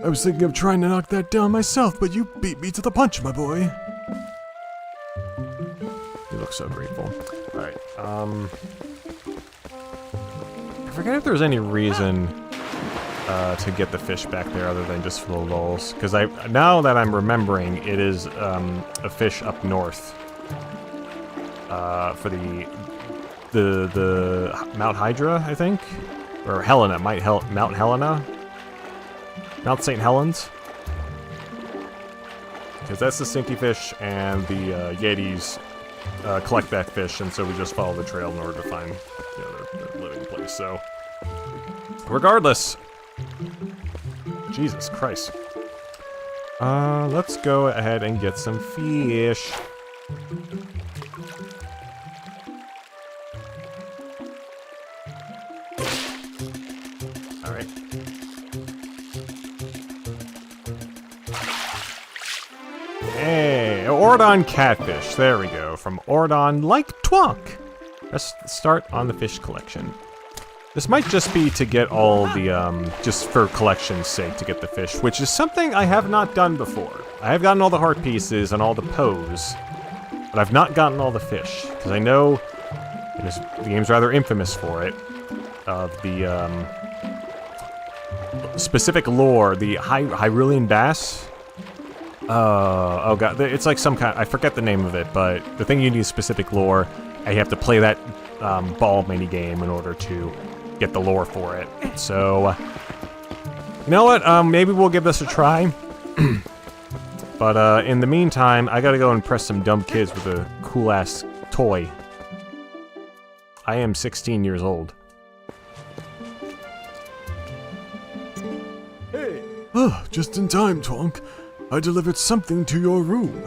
[SPEAKER 2] I was thinking of trying to knock that down myself, but you beat me to the punch, my boy.
[SPEAKER 1] You look so grateful. Alright, I forget if there's any reason to get the fish back there other than just for the lulz. Because now that I'm remembering, it is a fish up north. For the Mount Hydra, I think? Or Helena, Mount Helena? Mount St. Helens? Because that's the stinky fish, and the Yetis collect that fish, and so we just follow the trail in order to find their living place, so... Regardless! Jesus Christ. Let's go ahead and get some fish. Alright. Hey, Ordon catfish. There we go. From Ordon like Twonk. Let's start on the fish collection. This might just be to get all the, just for collection's sake to get the fish, which is something I have not done before. I have gotten all the heart pieces and all the pose, but I've not gotten all the fish, because I know the game's rather infamous for it, of the, specific lore, the Hyrulean bass. Oh god, it's like some kind, I forget the name of it, but the thing you need is specific lore, and you have to play that ball mini game in order to get the lore for it. So, you know what, maybe we'll give this a try. But in the meantime, I gotta go impress some dumb kids with a cool-ass toy. I am 16 years old.
[SPEAKER 2] Hey! Oh, just in time, Twonk. I delivered something to your room.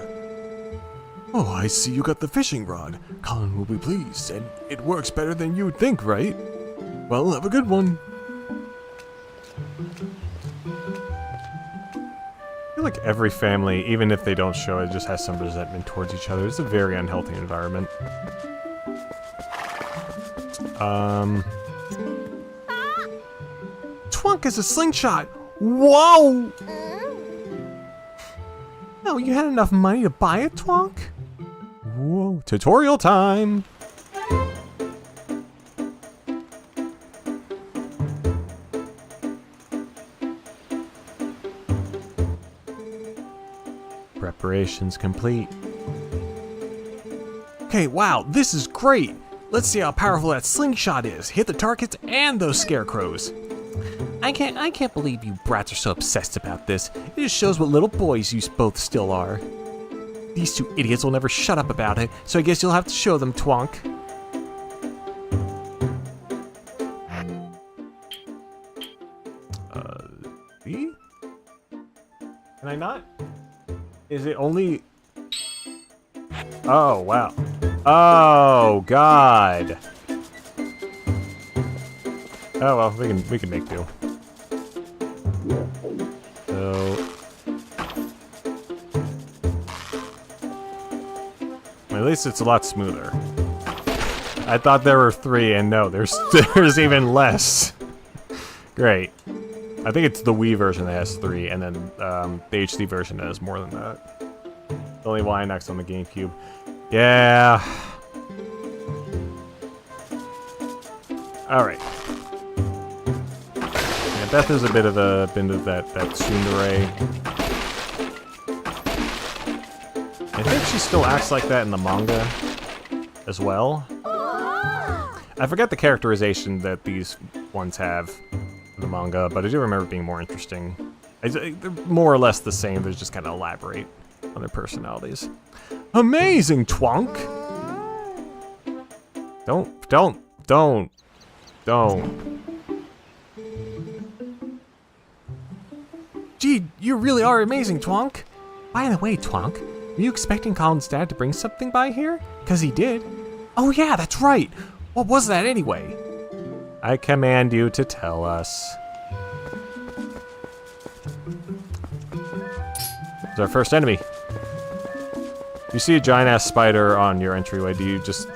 [SPEAKER 2] Oh, I see you got the fishing rod. Colin will be pleased, and it works better than you'd think, right? Well, have a good one.
[SPEAKER 1] I feel like every family, even if they don't show it, just has some resentment towards each other. It's a very unhealthy environment.
[SPEAKER 3] Twunk has a slingshot. Whoa! Oh, you had enough money to buy it, Twunk?
[SPEAKER 1] Whoa, tutorial time! Preparations complete.
[SPEAKER 3] Okay, wow, this is great. Let's see how powerful that slingshot is. Hit the targets and those scarecrows. I can't believe you brats are so obsessed about this. It just shows what little boys you both still are. These two idiots will never shut up about it, so I guess you'll have to show them, Twonk.
[SPEAKER 1] See? Can I not? Is it only... Oh, wow. Oh, God. Oh, well, we can make do. So... Well, at least it's a lot smoother. I thought there were 3, and no, there's even less. Great. I think it's the Wii version that has 3, and then the HD version has more than that. There's only Y next on the GameCube. Yeah. All right. Yeah, Beth is a bit of that tsundere. I think she still acts like that in the manga as well. I forget the characterization that these ones have in the manga, but I do remember it being more interesting. They're more or less the same, they just kind of elaborate on their personalities. Amazing, Twonk! Don't.
[SPEAKER 3] Gee, you really are amazing, Twonk. By the way, Twonk, were you expecting Colin's dad to bring something by here? 'Cause he did. Oh yeah, that's right. What was that anyway?
[SPEAKER 1] I command you to tell us. It's our first enemy. You see a giant ass spider on your entryway. Do you just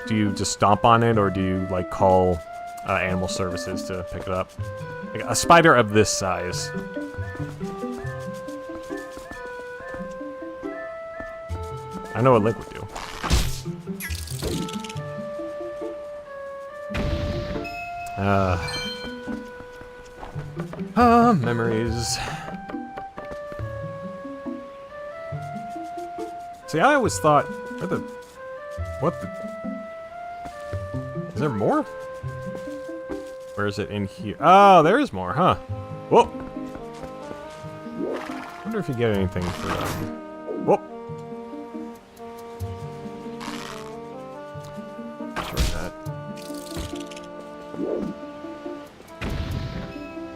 [SPEAKER 1] stomp on it, or do you like call animal services to pick it up? Like a spider of this size. I know what Link would do. Memories. See, I always thought, is there more? Where is it in here? Oh, there is more, huh? Whoa. Wonder if you get anything for, whoop.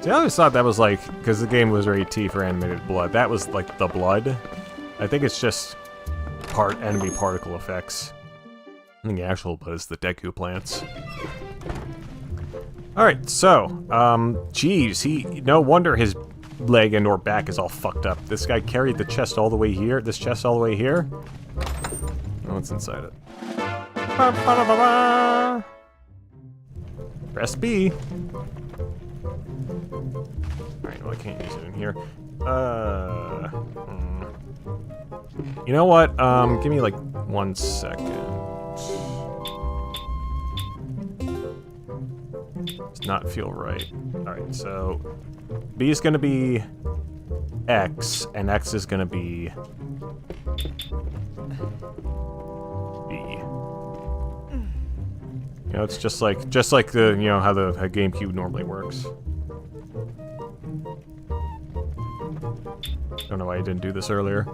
[SPEAKER 1] See, I always thought that was like, because the game was rated T for animated blood, that was like the blood. I think it's just enemy particle effects. I think the actual blood is the Deku plants. Alright, so, geez, no wonder his leg and or back is all fucked up. This guy carried the chest all the way here, this chest all the way here. Oh, what's inside it? Press B. Alright, well I can't use it in here. You know what? Give me like 1 second. Does not feel right. Alright, so B is gonna be X, and X is gonna be B. You know, it's just like the how the GameCube normally works. Don't know why I didn't do this earlier.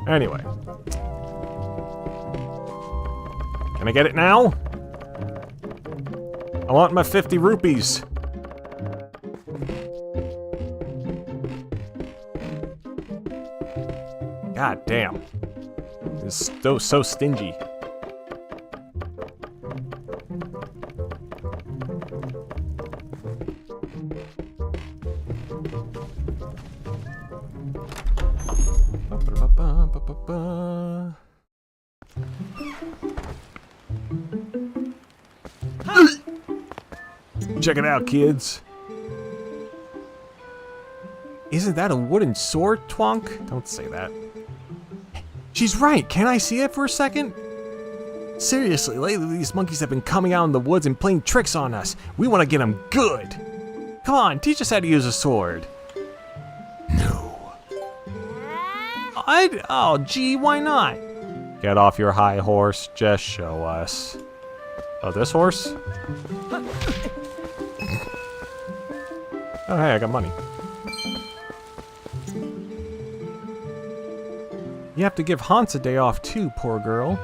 [SPEAKER 1] Anyway. Can I get it now? I want my 50 rupees. God damn. This is so stingy. Check it out, kids.
[SPEAKER 3] Isn't that a wooden sword, Twonk? Don't say that. She's right. Can I see it for a second? Seriously, lately these monkeys have been coming out in the woods and playing tricks on us. We want to get them good. Come on, teach us how to use a sword.
[SPEAKER 2] No.
[SPEAKER 3] Oh, gee, why not?
[SPEAKER 1] Get off your high horse, just show us. Oh, this horse? Oh, hey, I got money.
[SPEAKER 3] You have to give Hans a day off too, poor girl.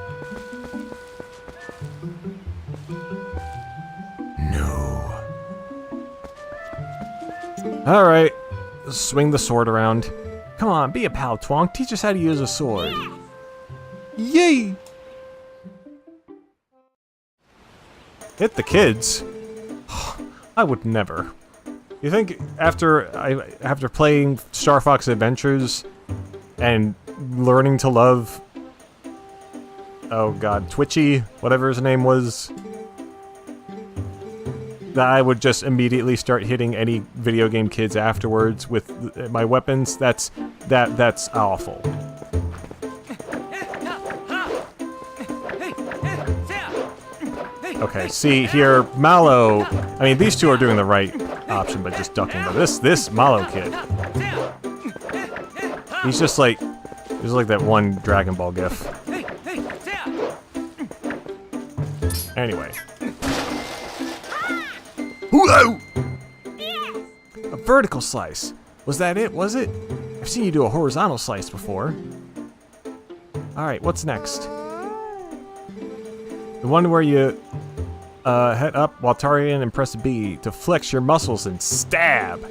[SPEAKER 2] No.
[SPEAKER 3] Alright, swing the sword around. Come on, be a pal, Twonk. Teach us how to use a sword. Yay!
[SPEAKER 1] Hit the kids? I would never. You think after playing Star Fox Adventures and learning to love, oh god, Twitchy, whatever his name was, that I would just immediately start hitting any video game kids afterwards with my weapons? That's awful. Okay, see here, Mallow. I mean, these two are doing the right option, but just ducking. But this Mallow kid, he's just like that one Dragon Ball gif. Anyway.
[SPEAKER 3] A vertical slice. Was that it? Was it? I've seen you do a horizontal slice before. Alright, what's next? The one where you head up while targeting and press B to flex your muscles and stab.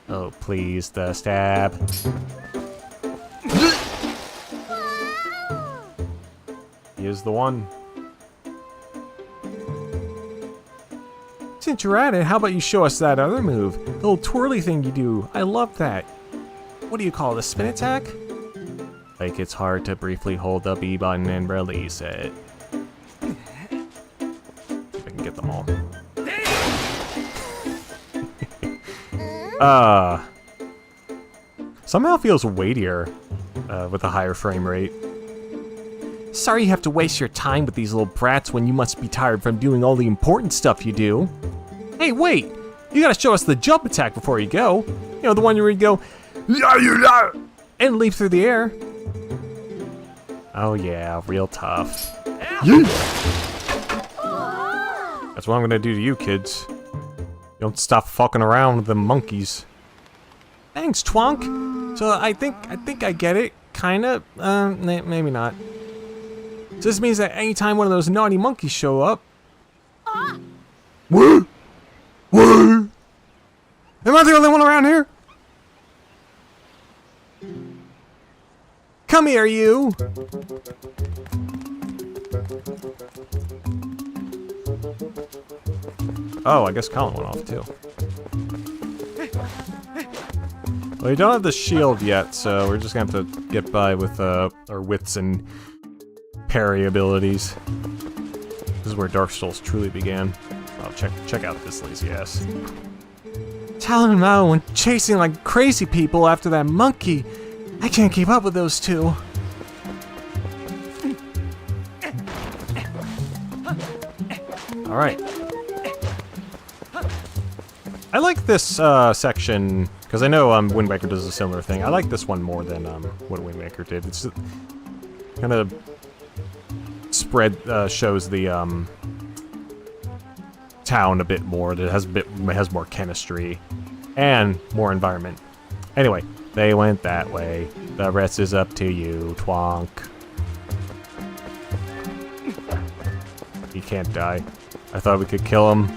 [SPEAKER 3] Oh, please, the stab.
[SPEAKER 1] Here's the one.
[SPEAKER 3] Since you're at it, how about you show us that other move? The little twirly thing you do. I love that. What do you call it, a spin attack?
[SPEAKER 1] Like it's hard to briefly hold the B button and release it. If I can get them all. Somehow feels weightier with a higher frame rate.
[SPEAKER 3] Sorry you have to waste your time with these little brats when you must be tired from doing all the important stuff you do. Hey, wait! You gotta show us the jump attack before you go. You know, the one where you go, and leap through the air.
[SPEAKER 1] Oh yeah, real tough.
[SPEAKER 2] Yeet.
[SPEAKER 1] That's what I'm gonna do to you kids. Don't stop fucking around with the monkeys.
[SPEAKER 3] Thanks, Twonk. So I think I get it, kinda. Maybe not. So this means that anytime one of those naughty monkeys show up.
[SPEAKER 2] What? What?
[SPEAKER 3] Am I the only one around here? Come here, you!
[SPEAKER 1] Oh, I guess Colin went off too. Well, we don't have the shield yet, so we're just gonna have to get by with our wits and parry abilities. This is where Dark Souls truly began. Oh, check out this lazy ass.
[SPEAKER 3] Talon and Mao went chasing like crazy people after that monkey. I can't keep up with those two.
[SPEAKER 1] Alright. I like this section, because I know Wind Waker does a similar thing. I like this one more than what Wind Waker did. It's kind of shows the town a bit more. That has more chemistry and more environment. Anyway, they went that way. The rest is up to you, Twonk. He can't die. I thought we could kill him.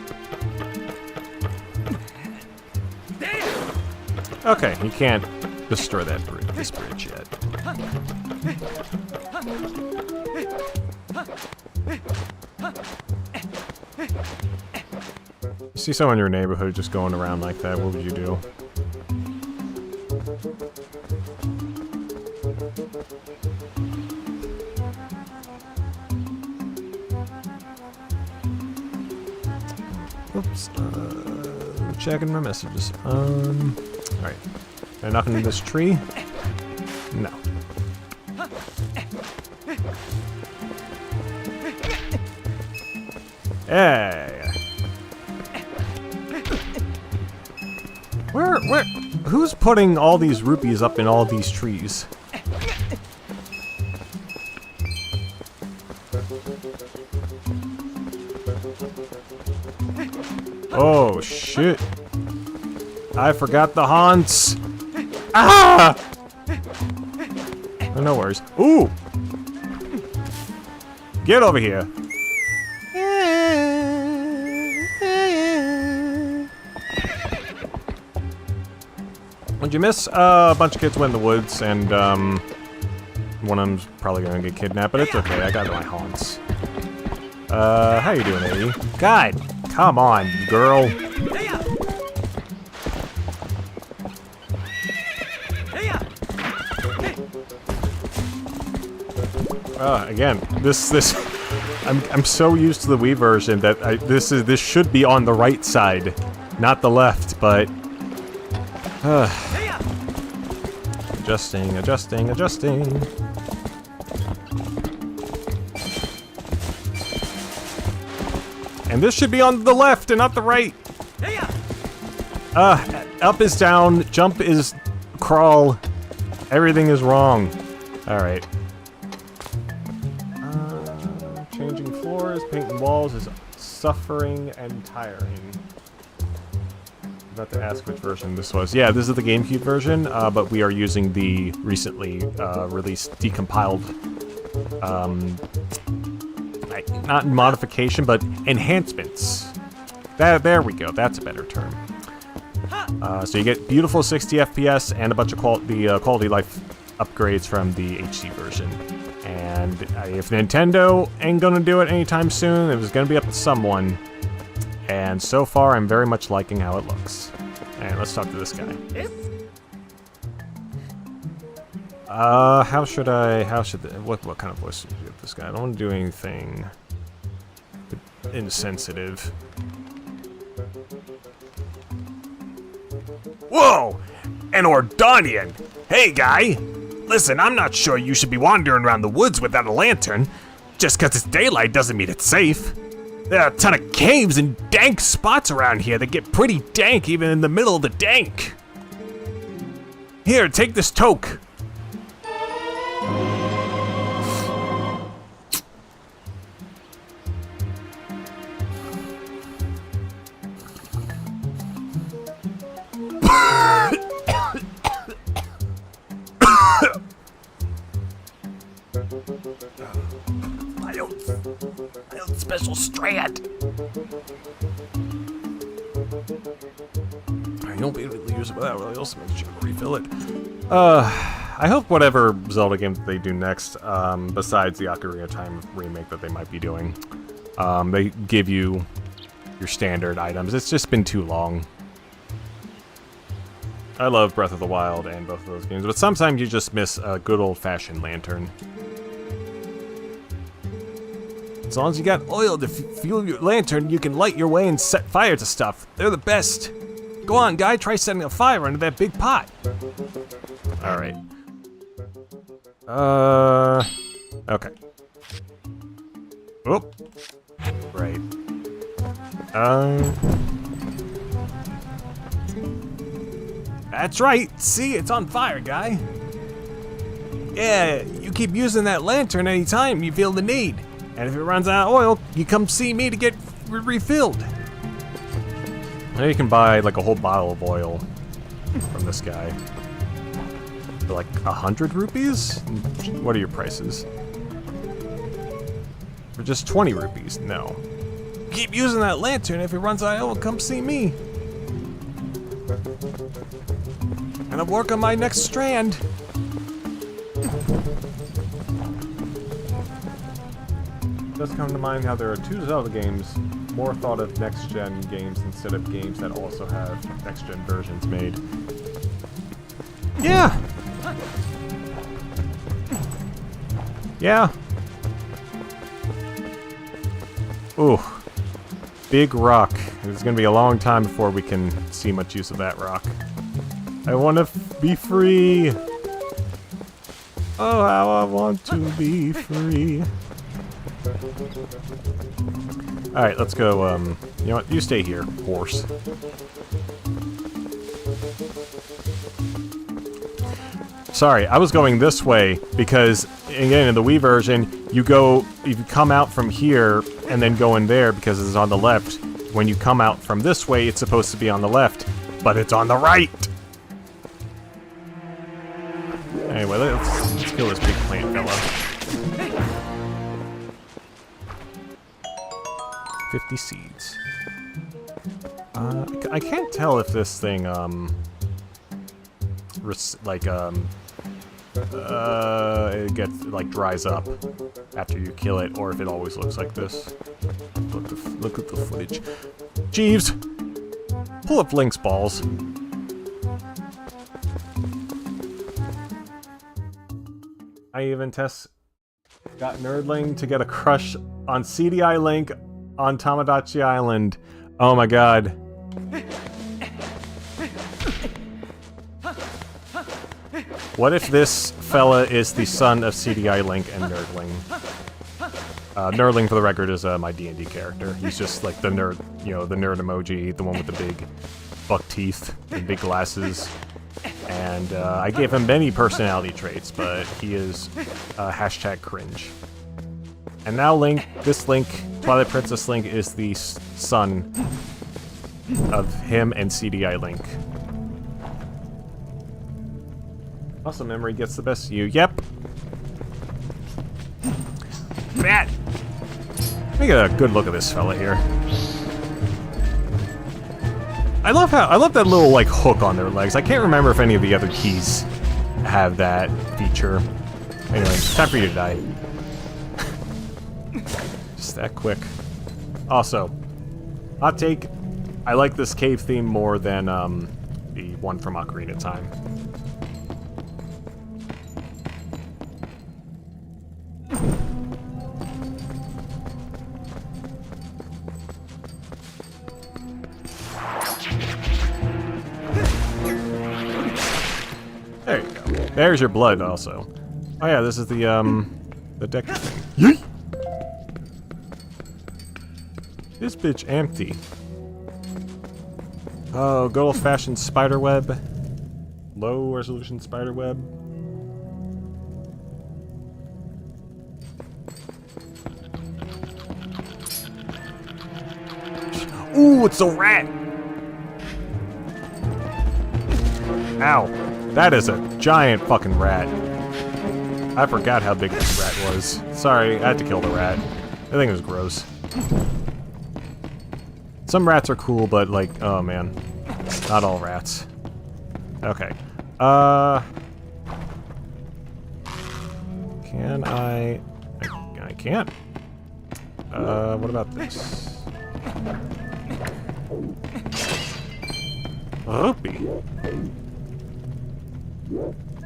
[SPEAKER 1] Okay, he can't destroy this bridge yet. You see someone in your neighborhood just going around like that, what would you do? Oops, checking my messages. Alright. Can I knock into this tree? No. Hey! Where, who's putting all these rupees up in all these trees? Oh, shit. I forgot the haunts. Ah! Oh, no worries. Ooh! Get over here. What'd you miss? A bunch of kids went in the woods, and one of them's probably gonna get kidnapped, but it's okay. I got my haunts. How you doing, Eddie? God, come on, girl. Again, this I'm so used to the Wii version that this should be on the right side, not the left, but adjusting. And this should be on the left and not the right. Up is down, jump is crawl. Everything is wrong. All right. Changing floors, painting walls is suffering and tiring. About to ask which version this was. Yeah, this is the GameCube version, but we are using the recently released decompiled, not modification, but enhancements. There we go. That's a better term. So you get beautiful 60 FPS and a bunch of quality life upgrades from the HD version. And if Nintendo ain't gonna do it anytime soon, it was gonna be up to someone. And so far, I'm very much liking how it looks. And let's talk to this guy. What kind of voice should we give this guy? I don't want to do anything insensitive.
[SPEAKER 4] Whoa! An Ordonian! Hey, guy! Listen, I'm not sure you should be wandering around the woods without a lantern. Just 'cause it's daylight doesn't mean it's safe. There are a ton of caves and dank spots around here that get pretty dank even in the middle of the dank. Here, take this toke. My own special strand.
[SPEAKER 1] You don't be able to use it without really else makes you refill it. I hope whatever Zelda game they do next, besides the Ocarina of Time remake that they might be doing, they give you your standard items. It's just been too long. I love Breath of the Wild and both of those games, but sometimes you just miss a good old-fashioned lantern. As long as you got oil to fuel your lantern, you can light your way and set fire to stuff. They're the best. Go on, guy, try setting a fire under that big pot. Alright. Okay. Oh. Right. That's right. See, it's on fire, guy. Yeah, you keep using that lantern anytime you feel the need. And if it runs out of oil, you come see me to get refilled. Now you can buy like a whole bottle of oil from this guy for like 100 rupees? What are your prices? For just 20 rupees? No. Keep using that lantern. If it runs out of oil, come see me. And I'll work on my next strand. It does come to mind how there are two Zelda games more thought of next-gen games instead of games that also have next-gen versions made. Yeah! Yeah. Ooh. Big rock. It's gonna be a long time before we can see much use of that rock. I want to be free. Oh, how I want to be free. Alright, let's go, you know what? You stay here, horse. Sorry, I was going this way because, again, in the Wii version, you come out from here and then go in there because it's on the left. When you come out from this way, it's supposed to be on the left, but it's on the right! Anyway, let's kill this big plant fella. 50 seeds. I can't tell if this thing, it gets, like, dries up after you kill it, or if it always looks like this. Look at the footage. Jeeves! Pull up Link's balls. I even got Nerdling to get a crush on CDI Link on Tamagotchi Island. Oh my god. What if this fella is the son of CDI Link and Nerdling? Nerdling, for the record, is my D&D character. He's just like the nerd, you know, the nerd emoji, the one with the big buck teeth and big glasses. And I gave him many personality traits, but he is hashtag cringe. And now Link, this Link, Twilight Princess Link, is the son of him and CDI Link. Also, memory gets the best of you. Yep. Bat. Let me get a good look at this fella here. I love that little like hook on their legs. I can't remember if any of the other keys have that feature. Anyway, time for you to die. Just that quick. Also, hot take. I like this cave theme more than the one from Ocarina of Time. There you go. There's your blood, also. Oh yeah, this is the deck thing. Yeet! This bitch empty. Oh, good old-fashioned spider web. Low-resolution spider web. Ooh, it's a rat! Ow. That is a giant fucking rat. I forgot how big this rat was. Sorry, I had to kill the rat. I think it was gross. Some rats are cool, but like, oh man. Not all rats. Okay. Can I can't. What about this? Whoopee.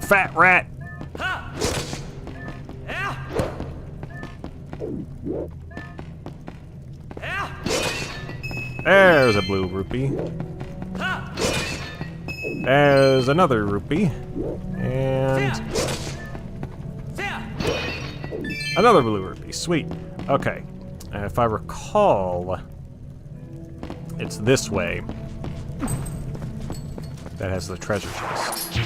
[SPEAKER 1] Fat rat! There's a blue rupee. There's another rupee. And another blue rupee. Sweet. Okay. And if I recall, it's this way that has the treasure chest.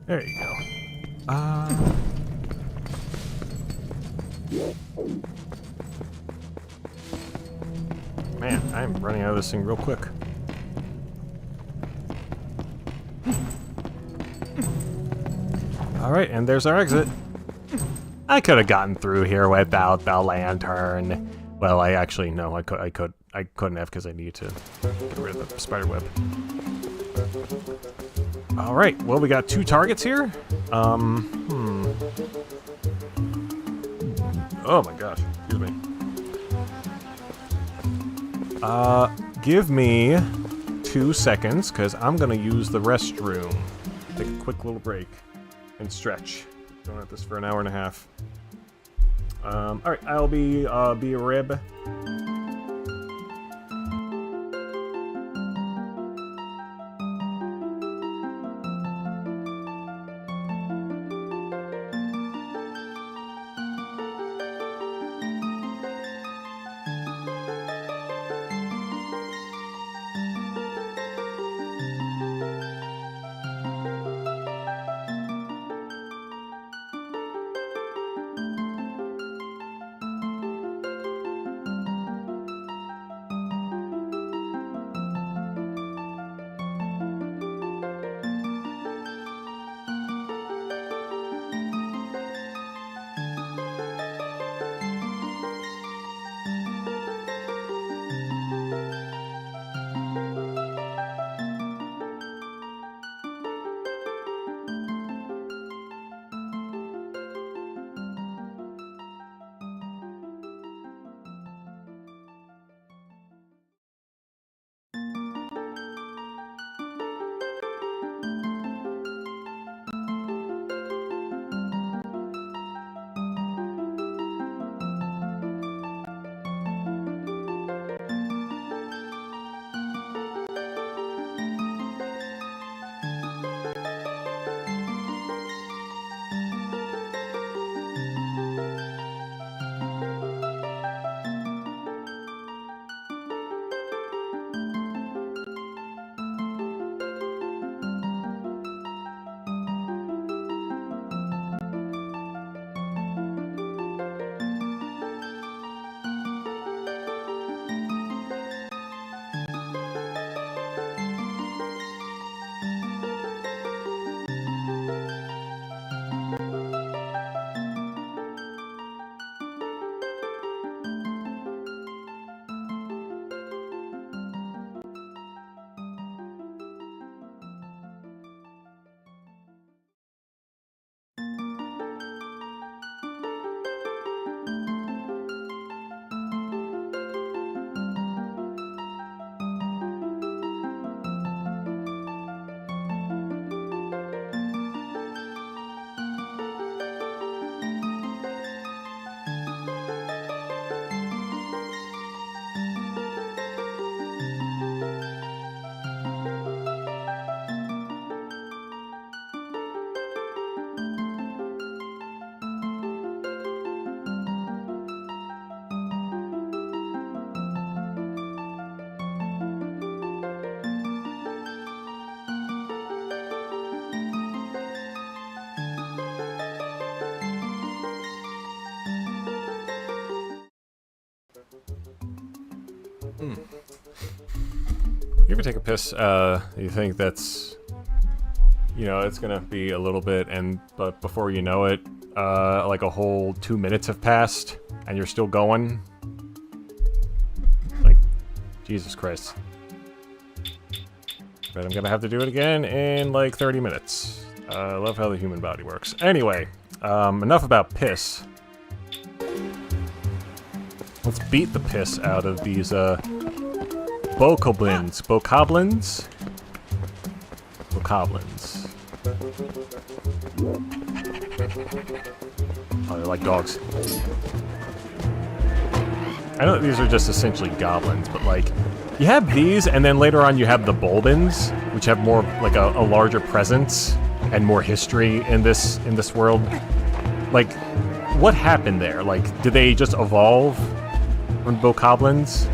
[SPEAKER 1] There you go. Man, I'm running out of this thing real quick. Alright, and there's our exit. I could have gotten through here without the lantern. Well, I actually, no, I couldn't have because I needed to get rid of the spider web. Alright, well, we got 2 targets here. Oh my gosh, excuse me. Give me 2 seconds, because I'm gonna use the restroom. Take a quick little break and stretch. Going at this for an hour and a half. Alright, I'll be a rib. You ever take a piss, you think that's, you know, it's gonna be a little bit, but before you know it, like a whole 2 minutes have passed, and you're still going? Like, Jesus Christ. But I'm gonna have to do it again in, like, 30 minutes. I love how the human body works. Anyway, enough about piss. Let's beat the piss out of these, bokoblins. Bokoblins? Bokoblins. Oh, they're like dogs. I know that these are just essentially goblins, but like, you have these, and then later on you have the Bulbins, which have more, like, a larger presence and more history in this world. Like, what happened there? Like, did they just evolve from bokoblins?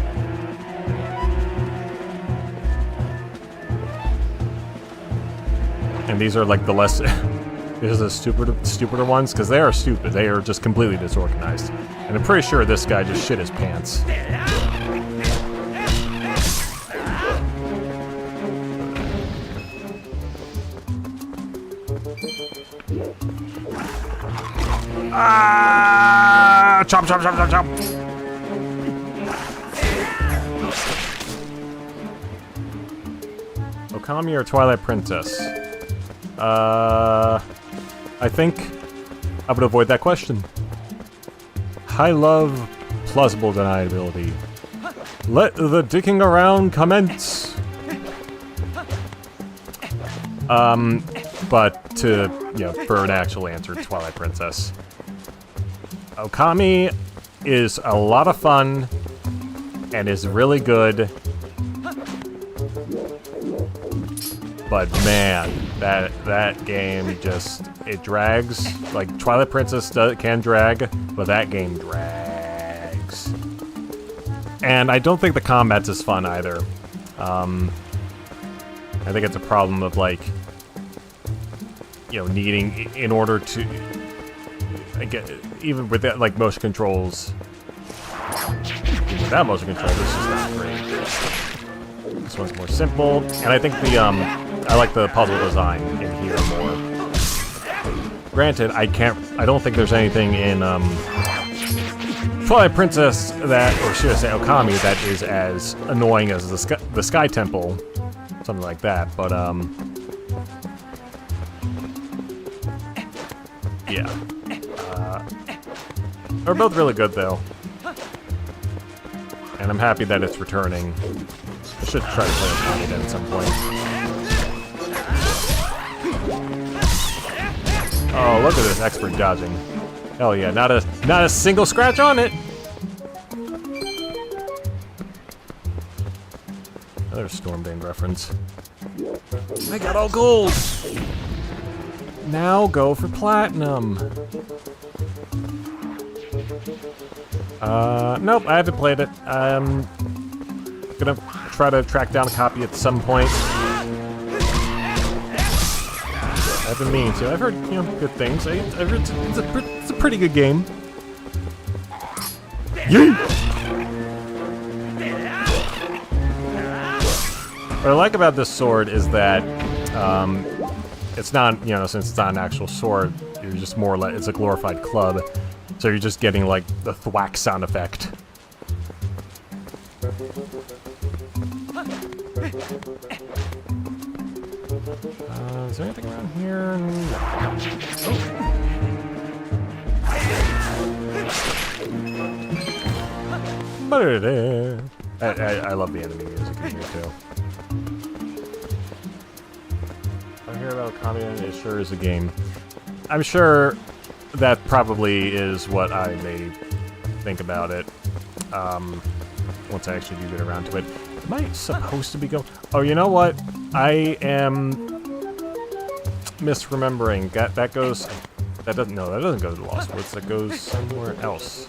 [SPEAKER 1] And these are like the less, these are the stupider ones, because they are stupid. They are just completely disorganized. And I'm pretty sure this guy just shit his pants.
[SPEAKER 4] Ah! Chomp, chomp, chomp, chomp, chomp.
[SPEAKER 1] Okami or Twilight Princess? I think I would avoid that question. High love, plausible deniability. Let the dicking around commence. But to for an actual answer to Twilight Princess. Okami is a lot of fun and is really good. But man, that game just, it drags. Like Twilight Princess can drag, but that game drags. And I don't think the combat's as fun either. I think it's a problem of like, needing in order to even with that, like motion controls. Even without motion controls, this is not great. This one's more simple, and I think I like the puzzle design in here more. Granted, I don't think there's anything in Twilight Princess or should I say Okami, that is as annoying as the Sky Temple, something like that. But yeah, they're both really good though, and I'm happy that it's returning. I should try to play Okami then at some point. Oh, look at this expert dodging. Hell yeah, not a single scratch on it. Another Stormbane reference. I got all gold. Now go for platinum. Nope, I haven't played it. I'm gonna try to track down a copy at some point. I've been meaning to. I've heard, good things. I've heard it's a pretty good game. Yeet! What I like about this sword is that it's not, since it's not an actual sword, you're just more like, it's a glorified club. So you're just getting like the thwack sound effect. Is there anything around here? No. I love the enemy music in here too. I hear about Okami, and it sure is a game. I'm sure that probably is what I may think about it. Once I actually do get around to it. Am I supposed to be going? Oh, you know what? I am misremembering. That goes. That doesn't. No, that doesn't go to the Lost Woods. That goes somewhere else.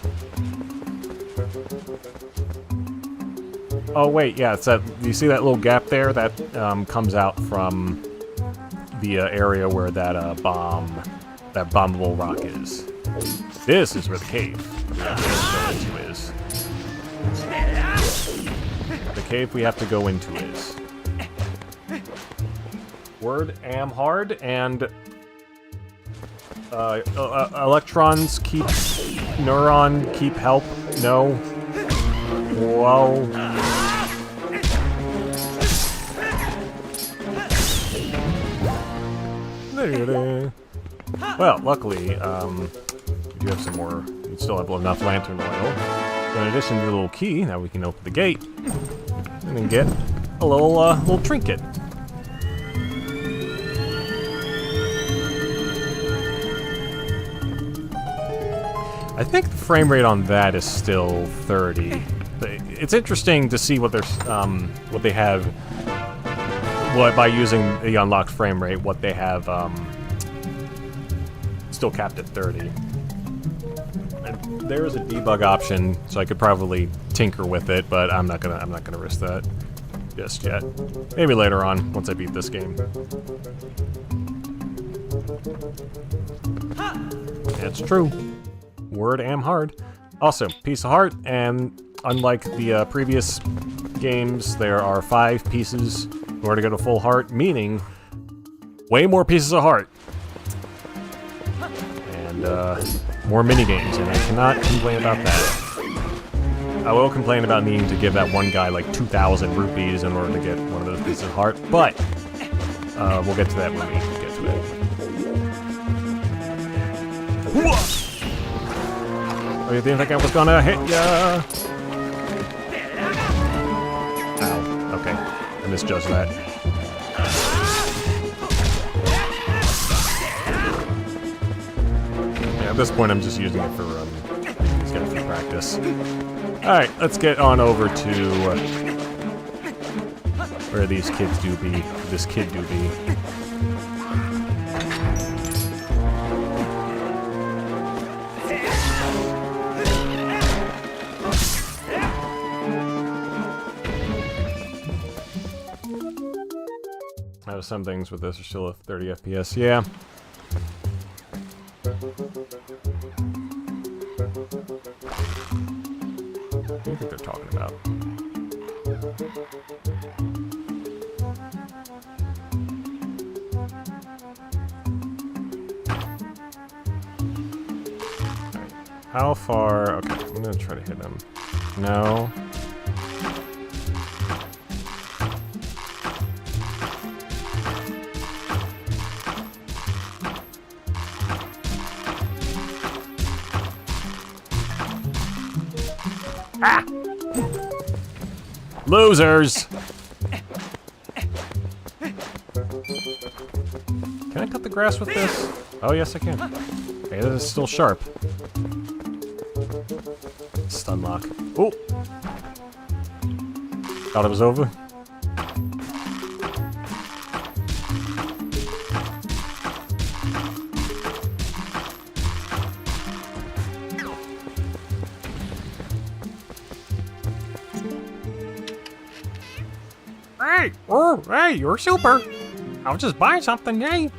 [SPEAKER 1] Oh wait, yeah. It's that. You see that little gap there? That comes out from the area where that that bombable rock is. This is where the cave we have to go into is. The cave we have to go into is. Word am hard, and electrons keep neuron keep help. No. Whoa. Well, luckily, we do have some more. We still have enough lantern oil. So in addition to the little key, now we can open the gate and then get a little trinket. I think the frame rate on that is still 30. It's interesting to see what they have. By using the unlocked frame rate, what they have still capped at 30. And there is a debug option, so I could probably tinker with it, but I'm not gonna risk that just yet. Maybe later on, once I beat this game. It's true. Word am hard. Also, piece of heart, and unlike the previous games, there are 5 pieces in order to get a full heart, meaning way more pieces of heart. And more mini-games, and I cannot complain about that. I will complain about needing to give that one guy like 2,000 rupees in order to get one of those pieces of heart, but we'll get to that when we get to it. Oh, you didn't think I was gonna hit ya? Ow, okay. I misjudged that. at this point, I'm just using it for these guys for practice. All right, let's get on over to where these kids do be. This kid do be. Some things with this are still at 30 FPS. Yeah. What do you think they're talking about? Alright. How far? Okay, I'm gonna try to hit him. No. Ah! Losers! Can I cut the grass with this? Oh, yes, I can. Okay, this is still sharp. Stun lock. Oh! Thought it was over.
[SPEAKER 3] Hey! Oh, hey, you're super! I was just buying something, yay!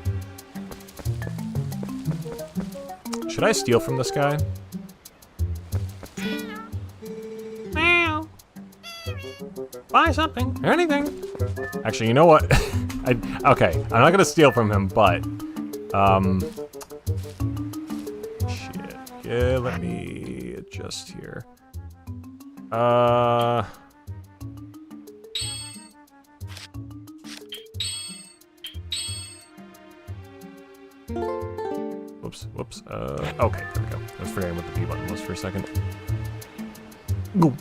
[SPEAKER 1] Should I steal from this guy?
[SPEAKER 3] Meow. Buy something, anything.
[SPEAKER 1] Actually, you know what? Okay, I'm not gonna steal from him, but shit. Yeah, let me adjust here. Whoops. Okay, there we go. I was forgetting what the B button was for a second. Go.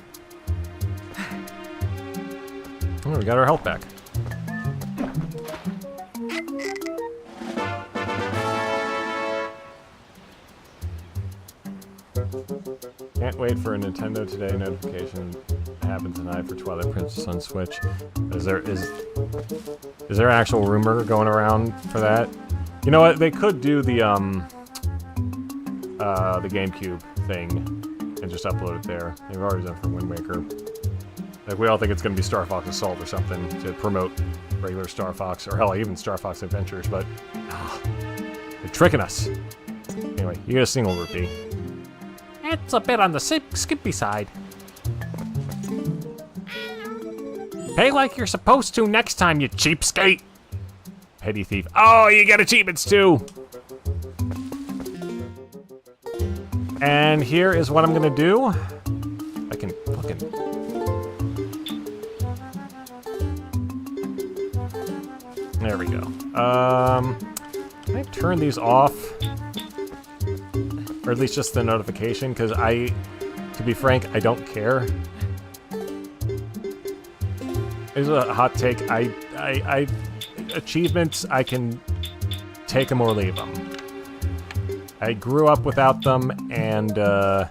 [SPEAKER 1] Oh, we got our health back. Can't wait for a Nintendo Today notification to happen tonight for Twilight Princess on Switch. Is there an actual rumor going around for that? You know what? They could do the GameCube thing and just upload it there. They've already done it for Wind Waker. Like, we all think it's going to be Star Fox Assault or something to promote regular Star Fox, or hell, even Star Fox Adventures, but they're tricking us. Anyway, you get a single rupee.
[SPEAKER 3] It's a bit on the skippy side. Pay like you're supposed to next time, you cheapskate.
[SPEAKER 1] Petty thief. Oh, you get achievements too! And here is what I'm gonna do. I can fucking... There we go. Can I turn these off? Or at least just the notification, because to be frank, I don't care. This is a hot take. Achievements, I can take them or leave them. I grew up without them, and I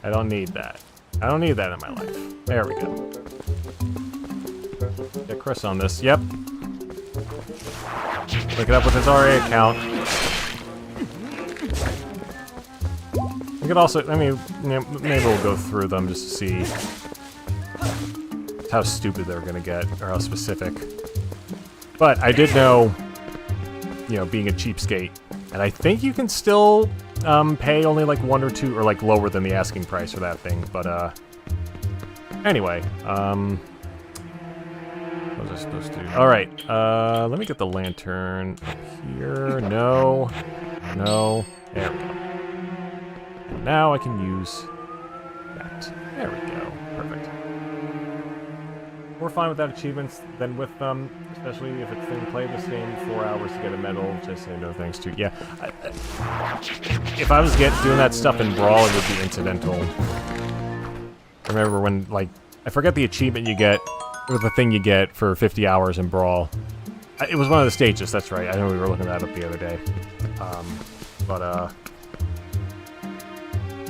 [SPEAKER 1] don't need that. I don't need that in my life. There we go. Get Chris on this. Yep. Look it up with his RA account. We could also, I mean, maybe we'll go through them just to see how stupid they're gonna get, or how specific. But I did know, you know, being a cheapskate, and I think you can still pay only like 1 or 2, or like lower than the asking price for that thing. But anyway, what was I supposed to do? All right, let me get the lantern up here. No, there we go. And now I can use that. There we go. Perfect. We're fine without achievements than with them, especially if it's thing play this game 4 hours to get a medal, which I say no thanks to. Yeah, if I was doing that stuff in Brawl, it would be incidental. I remember when, like, I forget the achievement you get, or the thing you get for 50 hours in Brawl. It was one of the stages, that's right. I know we were looking that up the other day.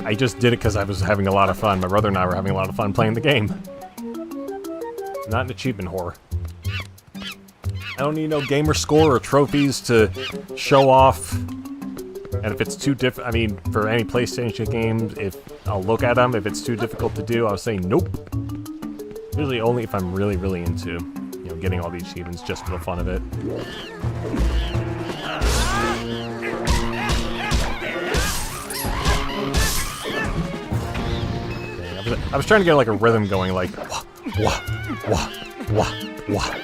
[SPEAKER 1] I just did it because I was having a lot of fun. My brother and I were having a lot of fun playing the game. Not an achievement whore. I don't need no gamer score or trophies to show off. And if it's too I mean, for any PlayStation games, if I'll look at them, if it's too difficult to do, I'll say nope. Usually only if I'm really, really into, you know, getting all the achievements just for the fun of it. Dang, I was trying to get like a rhythm going, like wah, wah, wah, wah, wah.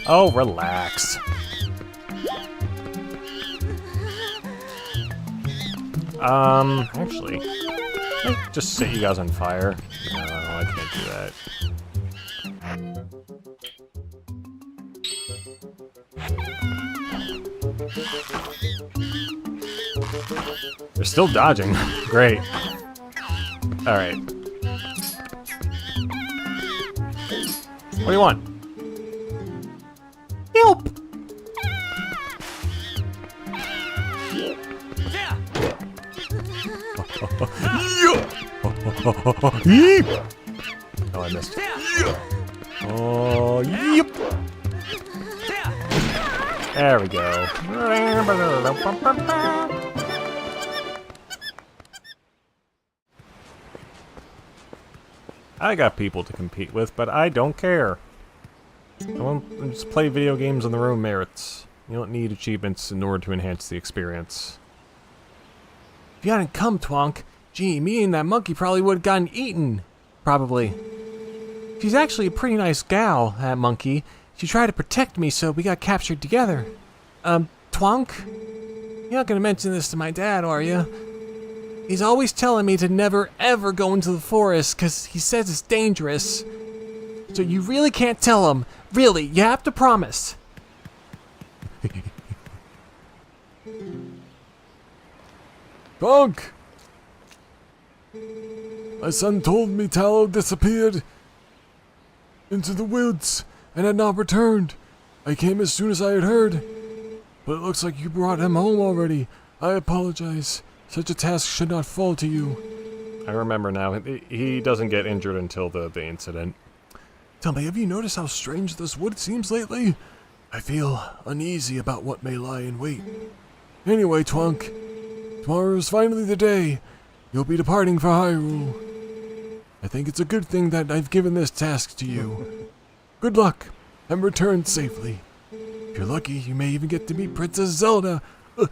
[SPEAKER 1] Oh, relax. Actually, I just set you guys on fire. No, I can't do that. They're still dodging. Great. Alright. What do you want? Help! Oh, I missed. Oh, yep. There we go. I got people to compete with, but I don't care. I won't just play video games on their own merits. You don't need achievements in order to enhance the experience.
[SPEAKER 3] If you hadn't come, Twonk, gee, me and that monkey probably would have gotten eaten. Probably. She's actually a pretty nice gal, that monkey. She tried to protect me, so we got captured together. Twonk? You're not gonna mention this to my dad, are you? He's always telling me to never, ever go into the forest, because he says it's dangerous. So you really can't tell him. Really, you have to promise.
[SPEAKER 2] Twonk! My son told me Tallow disappeared into the woods and had not returned. I came as soon as I had heard, but it looks like you brought him home already. I apologize. Such a task should not fall to you.
[SPEAKER 1] I remember now. He doesn't get injured until the incident.
[SPEAKER 2] Tell me, have you noticed how strange this wood seems lately? I feel uneasy about what may lie in wait. Anyway, Twonk, tomorrow is finally the day. You'll be departing for Hyrule. I think it's a good thing that I've given this task to you. Good luck, and return safely. If you're lucky, you may even get to meet Princess Zelda.
[SPEAKER 1] Oh,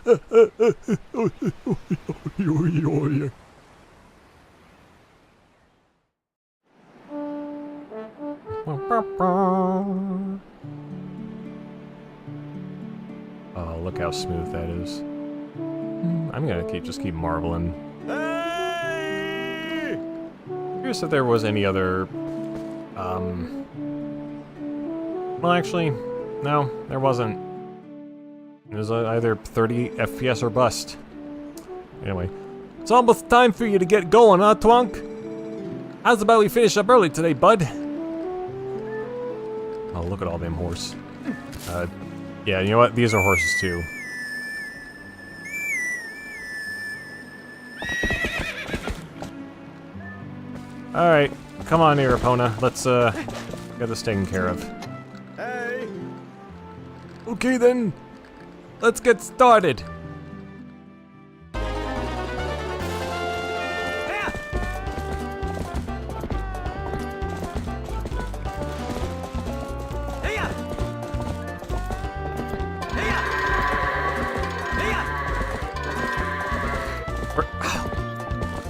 [SPEAKER 1] look how smooth that is. I'm gonna just keep marveling. Hey! Curious if there was any other. Well, actually, no, there wasn't. It was either 30 FPS or bust. Anyway, it's almost time for you to get going, huh, Twonk? How's about we finish up early today, bud? Oh, look at all them horse. Yeah, you know what? These are horses too. Alright, come on here, Epona. Let's, get this taken care of.
[SPEAKER 2] Hey! Okay then, let's get started.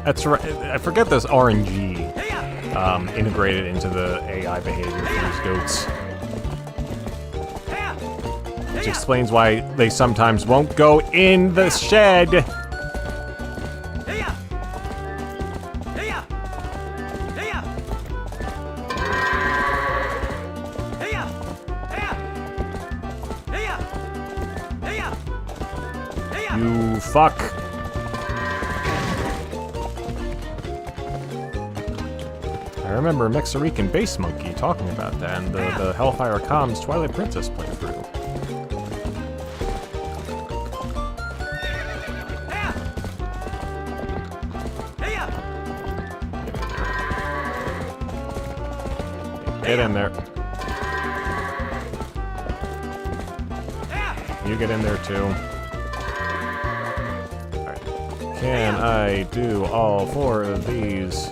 [SPEAKER 1] That's right. I forget there's RNG integrated into the AI behavior for these goats. Which explains why they sometimes won't go in the shed. You fuck. I remember Mexican Bass Monkey talking about that in the Hellfire Comms Twilight Princess playthrough. Get in there. You get in there too. Alright. Can I do all 4 of these?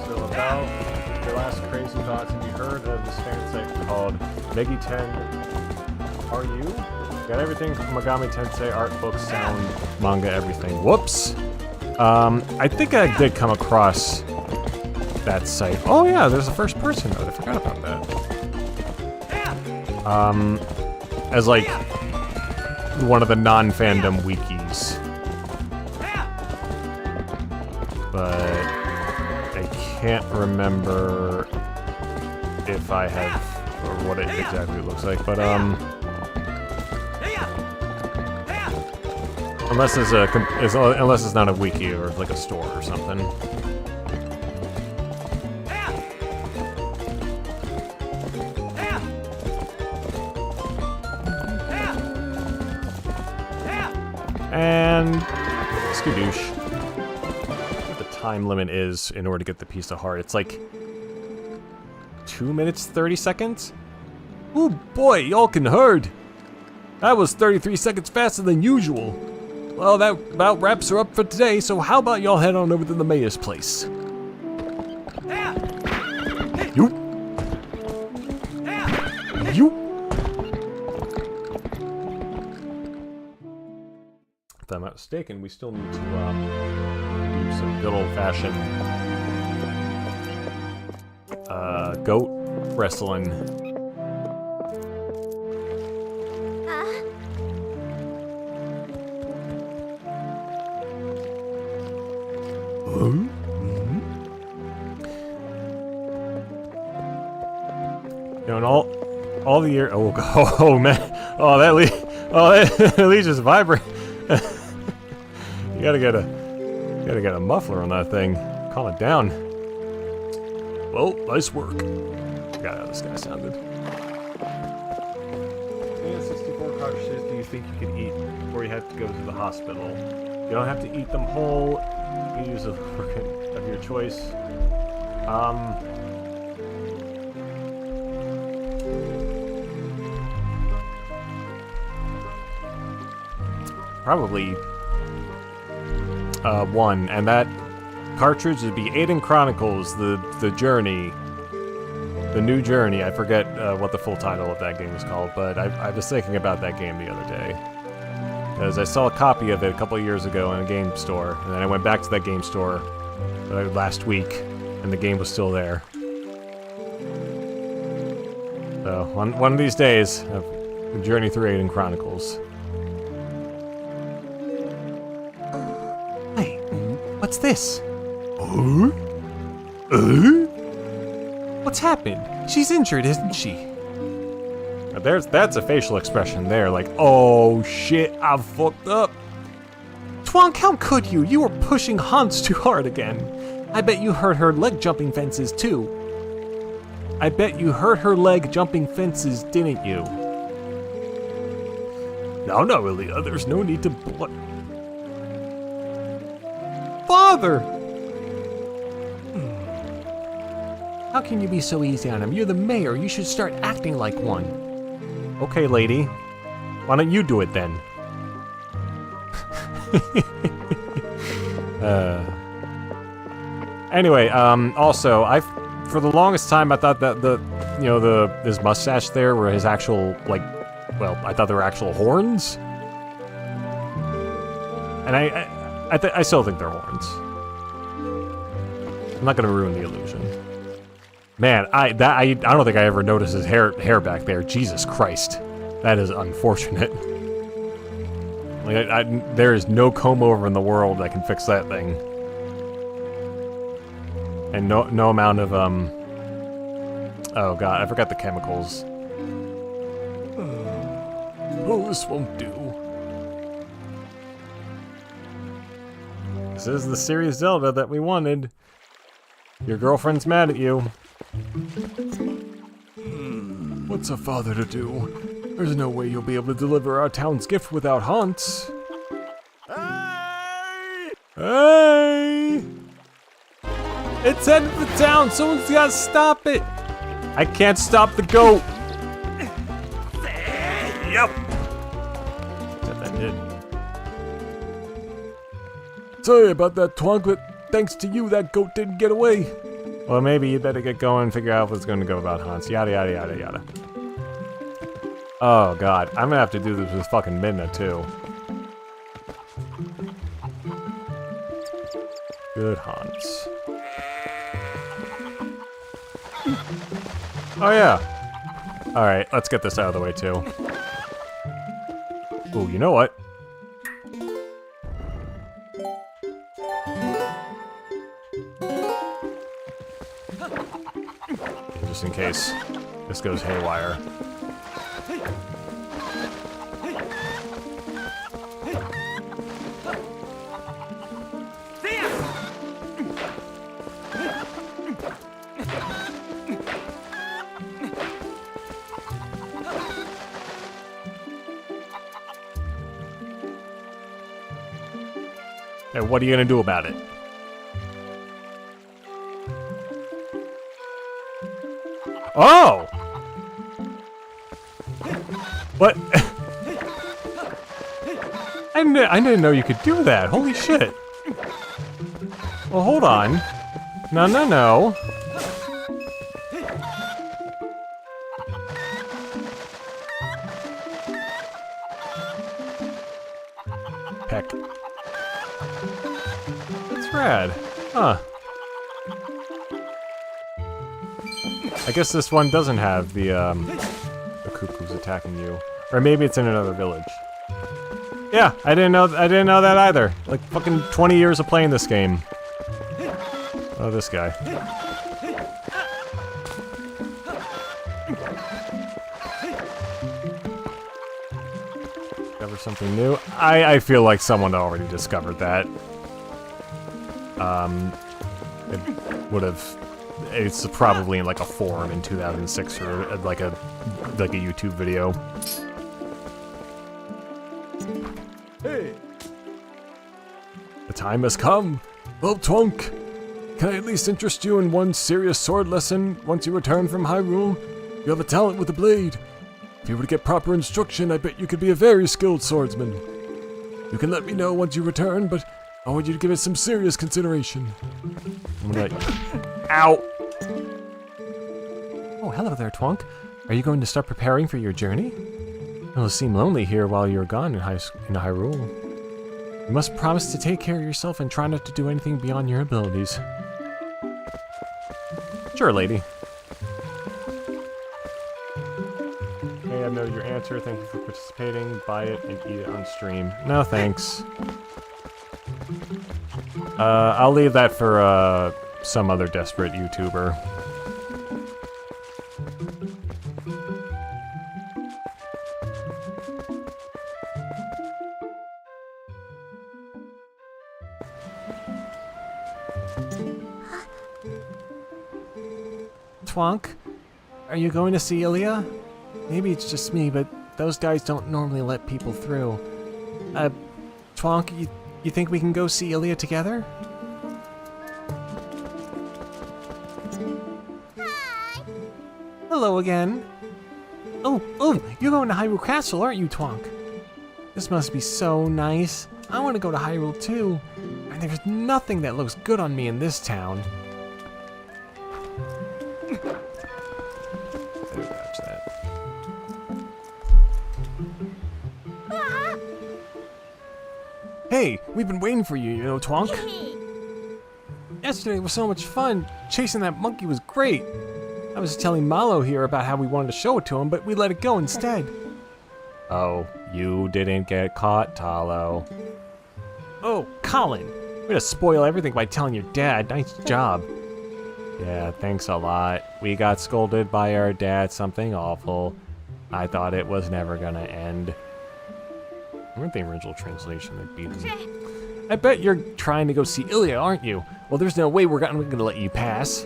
[SPEAKER 1] So about your last crazy thoughts, have you heard of this fan site called Megi 10? Are you? Got everything from Megami Tensei, art, books, sound, manga, everything. Whoops! I think I did come across that site. Oh yeah, there's a first person mode. I forgot about that. As like one of the non-fandom wikis. But I can't remember if I have, or what it exactly looks like, but unless it's unless it's not a wiki or like a store or something. And skadoosh. What the time limit is in order to get the piece of heart? It's like 2 minutes 30 seconds. Oh boy, y'all can herd. That was 33 seconds faster than usual. Well, that about wraps her up for today, so how about y'all head on over to the mayor's place? You. If I'm not mistaken, we still need to do some good old-fashioned goat wrestling. You know, and all the year. Oh man. Oh that leash is vibrant. You gotta get a muffler on that thing. Calm it down. Well, nice work. Forgot how this guy sounded. 64 cartridges do you think you could eat before you have to go to the hospital? You don't have to eat them whole. You can use a lubricant of your choice. Probably 1, and that cartridge would be Aiden Chronicles, the journey, the new journey. I forget what the full title of that game is called, but I was thinking about that game the other day because I saw a copy of it a couple of years ago in a game store, and then I went back to that game store last week, and the game was still there. So one of these days, a journey through Aiden Chronicles.
[SPEAKER 3] What's this? What's happened? She's injured, isn't she?
[SPEAKER 1] That's a facial expression there, like, oh shit, I fucked up.
[SPEAKER 3] Twonk, how could you? You were pushing Hans too hard again. I bet you hurt her leg jumping fences too. I bet you hurt her leg jumping fences, didn't you?
[SPEAKER 1] No, Ilya, there's no need to
[SPEAKER 3] Father! How can you be so easy on him? You're the mayor. You should start acting like one.
[SPEAKER 1] Okay, lady. Why don't you do it then? Anyway, also, for the longest time I thought that his mustache there were his actual, like, well, I thought they were actual horns. And I still think they're horns. I'm not gonna ruin the illusion. Man, I don't think I ever noticed his hair back there. Jesus Christ, that is unfortunate. Like, there is no comb over in the world that can fix that thing. And no amount of oh god, I forgot the chemicals.
[SPEAKER 2] Oh, this won't do.
[SPEAKER 1] This is the serious Zelda that we wanted. Your girlfriend's mad at you.
[SPEAKER 2] What's a father to do? There's no way you'll be able to deliver our town's gift without Hans.
[SPEAKER 1] Hey! It's headed for town. Someone's got to stop it. I can't stop the goat.
[SPEAKER 4] Yep.
[SPEAKER 1] Except I did.
[SPEAKER 2] Sorry about that, Twonk, but thanks to you, that goat didn't get away.
[SPEAKER 1] Well, maybe you better get going and figure out what's going to go about Hans. Yada, yada, yada, yada. Oh, God. I'm going to have to do this with fucking Midna, too. Good Hans. Oh, yeah. Alright, let's get this out of the way, too. Ooh, you know what? Just in case this goes haywire. Hey, what are you gonna do about it? Oh! What? I didn't know you could do that. Holy shit. Well, hold on. No, no, no. Peck. That's rad. Huh. I guess this one doesn't have the cuckoos attacking you. Or maybe it's in another village. Yeah, I didn't know that either. Like fucking 20 years of playing this game. Oh, this guy. Discover something new. I feel like someone already discovered that. It would have. It's probably in like a forum in 2006 or like a YouTube video.
[SPEAKER 2] Hey! The time has come. Well, Twonk, can I at least interest you in one serious sword lesson once you return from Hyrule? You have a talent with a blade. If you were to get proper instruction, I bet you could be a very skilled swordsman. You can let me know once you return, but I want you to give it some serious consideration.
[SPEAKER 1] I'm gonna. Ow!
[SPEAKER 3] Oh, hello there, Twonk. Are you going to start preparing for your journey? It will seem lonely here while you're gone in Hyrule. You must promise to take care of yourself and try not to do anything beyond your abilities.
[SPEAKER 1] Sure, lady. Hey, I know your answer. Thank you for participating. Buy it and eat it on stream. No, thanks. I'll leave that for some other desperate YouTuber.
[SPEAKER 3] Twonk, are you going to see Ilya? Maybe it's just me, but those guys don't normally let people through. Twonk, you think we can go see Ilya together? Hi! Hello again. Oh, you're going to Hyrule Castle, aren't you, Twonk? This must be so nice. I want to go to Hyrule too. And there's nothing that looks good on me in this town. Hey, we've been waiting for you, Twonk. Yesterday was so much fun. Chasing that monkey was great. I was telling Malo here about how we wanted to show it to him, but we let it go instead.
[SPEAKER 1] Oh, you didn't get caught, Talo.
[SPEAKER 3] Oh, Colin. We're gonna spoil everything by telling your dad. Nice job.
[SPEAKER 1] Yeah, thanks a lot. We got scolded by our dad, something awful. I thought it was never gonna end. Weren't the original translation that beat him?
[SPEAKER 3] I bet you're trying to go see Ilya, aren't you? Well, there's no way we're gonna let you pass.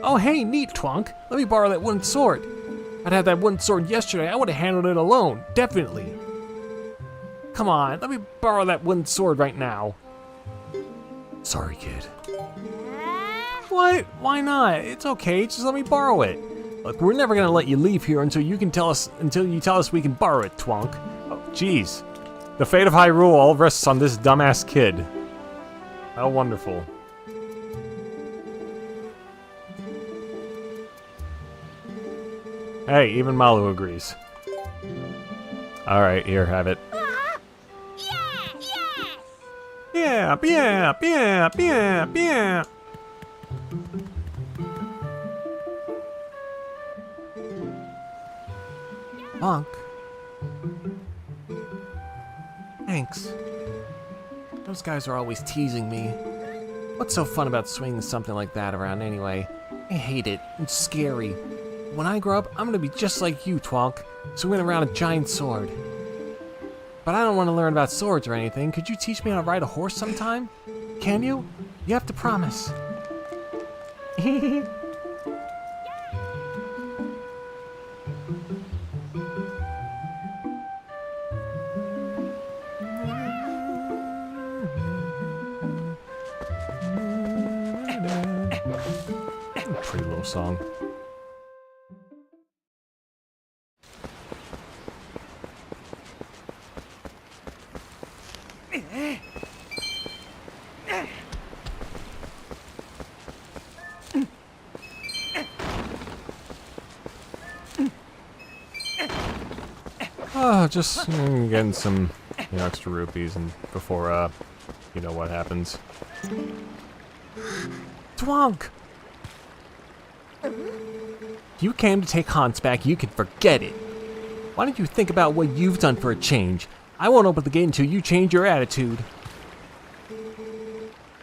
[SPEAKER 3] Oh, hey, neat, Twonk. Let me borrow that wooden sword. I'd had that wooden sword yesterday, I would have handled it alone, definitely. Come on, let me borrow that wooden sword right now.
[SPEAKER 2] Sorry, kid.
[SPEAKER 3] What? Why not? It's okay, just let me borrow it. Look, we're never gonna let you leave here until you tell us we can borrow it, Twonk. Oh, jeez. The fate of Hyrule all rests on this dumbass kid. How wonderful. Hey, even Malu agrees. Alright, here, have it. Yeah, yeah, yeah, yeah, yeah. Monk. Thanks. Those guys are always teasing me. What's so fun about swinging something like that around anyway? I hate it. It's scary. When I grow up, I'm gonna be just like you, Twonk, swinging around a giant sword. But I don't want to learn about swords or anything. Could you teach me how to ride a horse sometime? Can you? You have to promise. Pretty little song. Just getting some extra rupees and before you know what happens. Twonk! You came to take Hans back, you can forget it. Why don't you think about what you've done for a change? I won't open the gate until you change your attitude.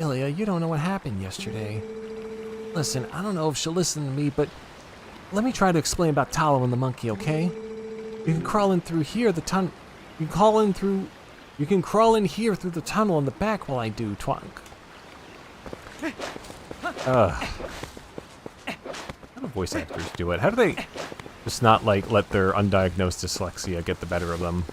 [SPEAKER 3] Ilya, you don't know what happened yesterday. Listen, I don't know if she'll listen to me, but let me try to explain about Talo and the monkey, okay? You can crawl in through here, the tunnel. You can crawl in here through the tunnel in the back while I do, Twonk. How do voice actors do it? How do they just not, like, let their undiagnosed dyslexia get the better of them?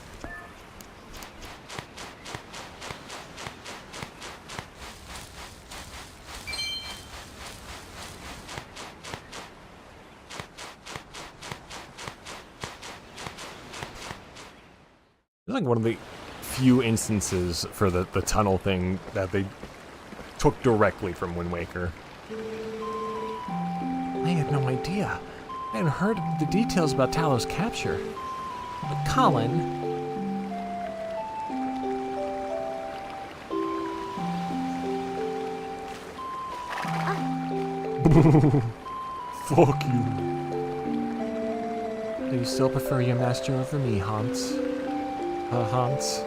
[SPEAKER 3] It's like one of the few instances for the tunnel thing that they took directly from Wind Waker. I had no idea. I hadn't heard the details about Talo's capture. But Colin...
[SPEAKER 2] Fuck you.
[SPEAKER 3] Do you still prefer your master over me, Hans? Hans?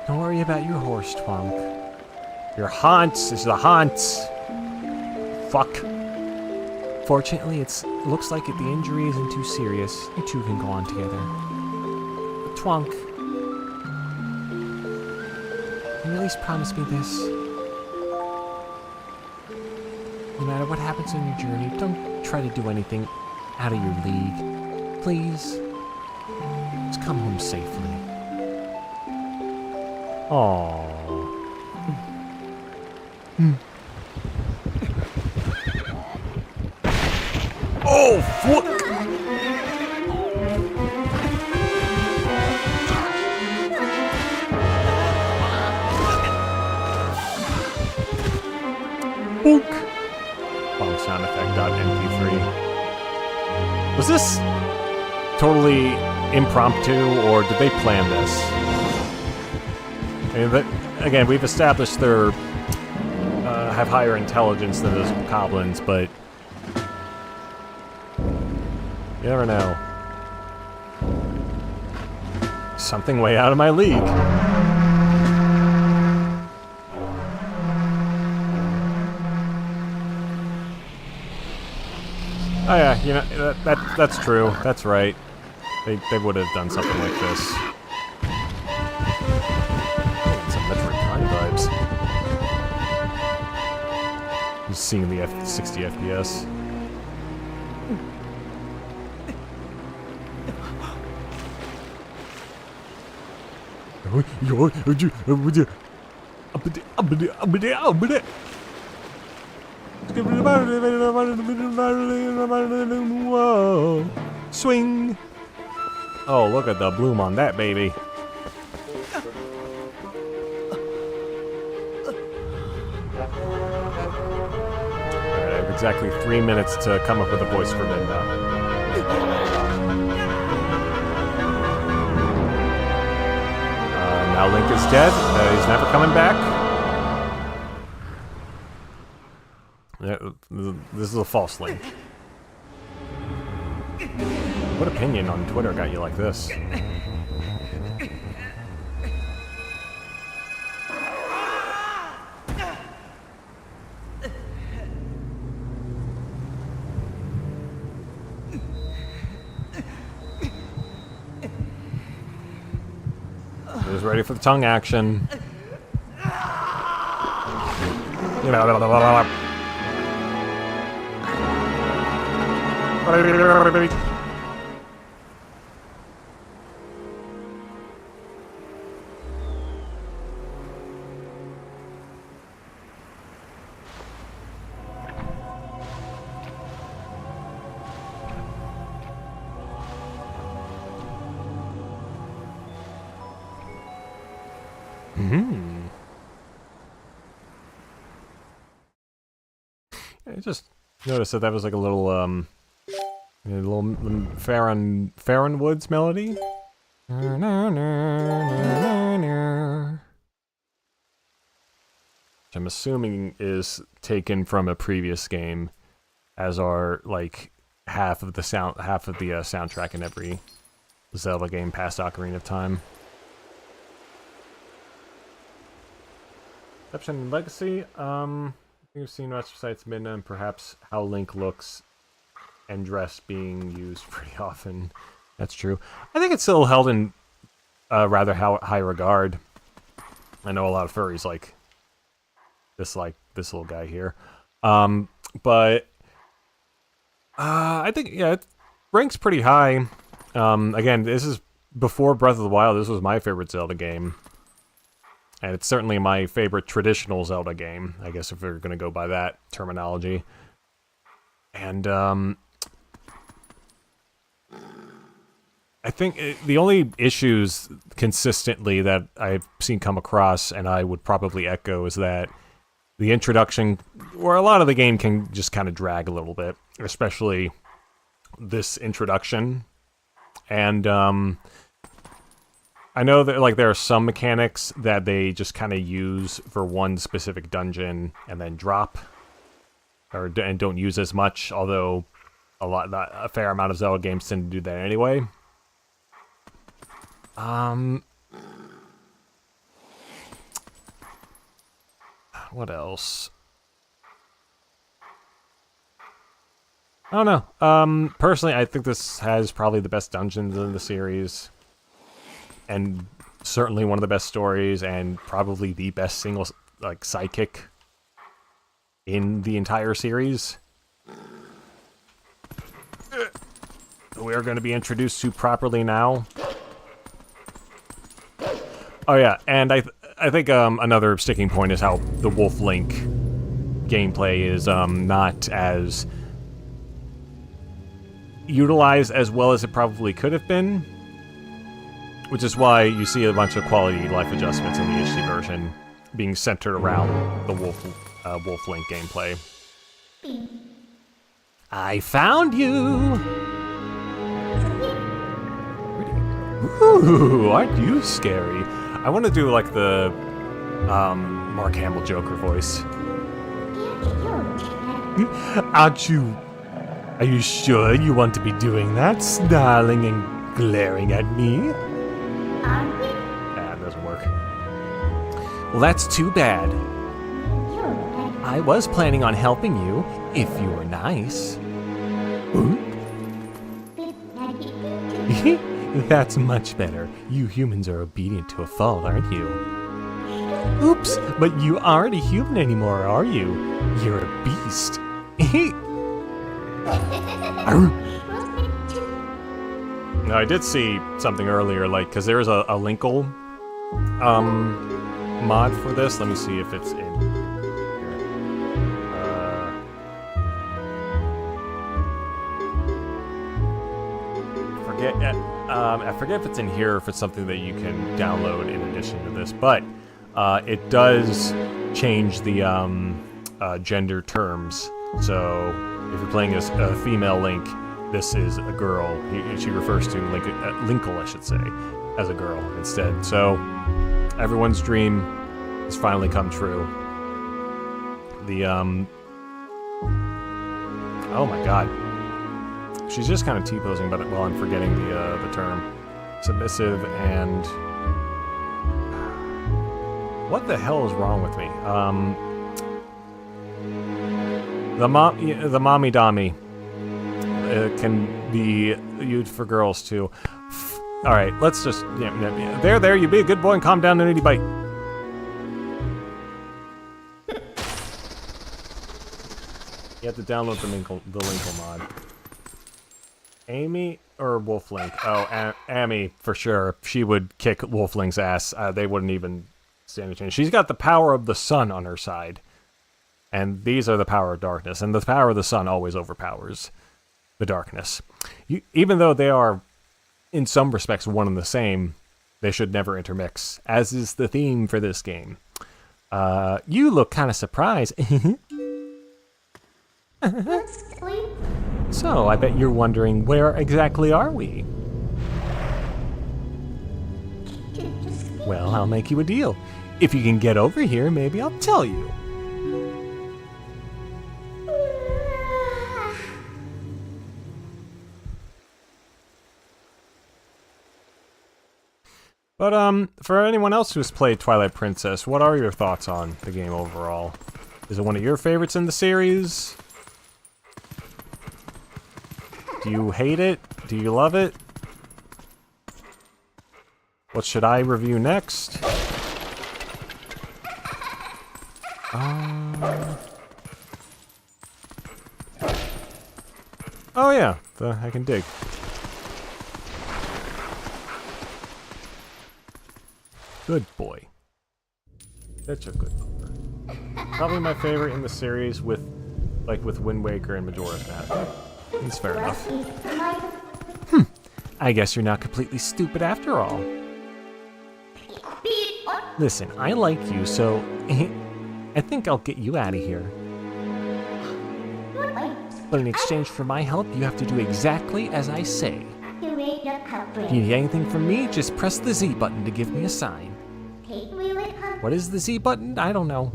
[SPEAKER 3] Don't worry about your horse, Twonk. Your Hans is the Hans! Fuck. Fortunately, it looks like the injury isn't too serious. You two can go on together. But Twonk, can you at least promise me this? No matter what happens on your journey, don't try to do anything out of your league. Please, just come home safely. Aww.
[SPEAKER 2] Oh, fuck!
[SPEAKER 3] Book. Bonk sound effect .mp3. Was this totally impromptu, or did they plan this? I mean, again, we've established they're have higher intelligence than those goblins, but you never know. Something way out of my league. Oh yeah, you know that's true. That's right. They would have done something like this. Some Metroid Prime vibes. Just seeing the 60 FPS.
[SPEAKER 1] Whoa. Swing. Oh, look at the bloom on that baby. Alright, I have exactly 3 minutes to come up with a voice for Linda. Now Link is dead. He's never coming back. This is a false Link. What opinion on Twitter got you like this? Who's ready for the tongue action? I just noticed that was like a little Farron Woods melody. Which I'm assuming is taken from a previous game, as are like half of the soundtrack in every Zelda game past Ocarina of Time. Exception and Legacy. We've seen much besides Midna and perhaps how Link looks and dress being used pretty often. That's true. I think it's still held in rather high regard. I know a lot of furries like this little guy here. But I think, yeah, it ranks pretty high. Again, this is before Breath of the Wild. This was my favorite Zelda game. And it's certainly my favorite traditional Zelda game, I guess, if we're going to go by that terminology. And I think the only issues consistently that I've seen come across, and I would probably echo, is that the introduction, or a lot of the game, can just kind of drag a little bit, especially this introduction. And I know that there are some mechanics that they just kind of use for one specific dungeon and then drop, and don't use as much. Although a fair amount of Zelda games tend to do that anyway. What else? I don't know. Personally, I think this has probably the best dungeons in the series. And certainly one of the best stories, and probably the best single sidekick in the entire series. We are going to be introduced to properly now. Oh yeah, and I think another sticking point is how the Wolf Link gameplay is not as utilized as well as it probably could have been. Which is why you see a bunch of quality life adjustments in the HD version being centered around the Wolf Link gameplay. I found you! Ooh, aren't you scary? I want to do like the Mark Hamill Joker voice. Aren't you? Are you sure you want to be doing that? Snarling and glaring at me? That doesn't work. Well, that's too bad. I was planning on helping you, if you were nice. That's much better. You humans are obedient to a fault, aren't you? Oops, but you aren't a human anymore, are you? You're a beast. No, I did see something earlier, because there was a Linkle mod for this. Let me see if it's in here. I forget if it's in here or if it's something that you can download in addition to this, but it does change the gender terms. So if you're playing as a female Link, this is a girl. She refers to Linkle, I should say, as a girl instead. So everyone's dream has finally come true. The oh my god. She's just kind of T-posing, but well, I'm forgetting the term. Submissive and... What the hell is wrong with me? The mommy dommy can be used for girls too. Alright, let's just... Yeah, there, you be a good boy and calm down, nitty bite. You have to download the Linkle mod. Amy or Wolflink? Oh, Amy, for sure. She would kick Wolflink's ass. They wouldn't even stand a chance. She's got the power of the sun on her side. And these are the power of darkness. And the power of the sun always overpowers the darkness. Even though they are, in some respects, one and the same, they should never intermix, as is the theme for this game. You look kind of surprised. So, I bet you're wondering, where exactly are we? Well, I'll make you a deal. If you can get over here, maybe I'll tell you. But, for anyone else who's played Twilight Princess, what are your thoughts on the game overall? Is it one of your favorites in the series? Do you hate it? Do you love it? What should I review next? Oh yeah, I can dig. Good boy. Such a good number. Probably my favorite in the series with Wind Waker and Majora's Mask. It's fair enough. I guess you're not completely stupid after all. Listen, I like you, so I think I'll get you out of here. But in exchange for my help, you have to do exactly as I say. If you need anything from me, just press the Z button to give me a sign. What is the Z button? I don't know.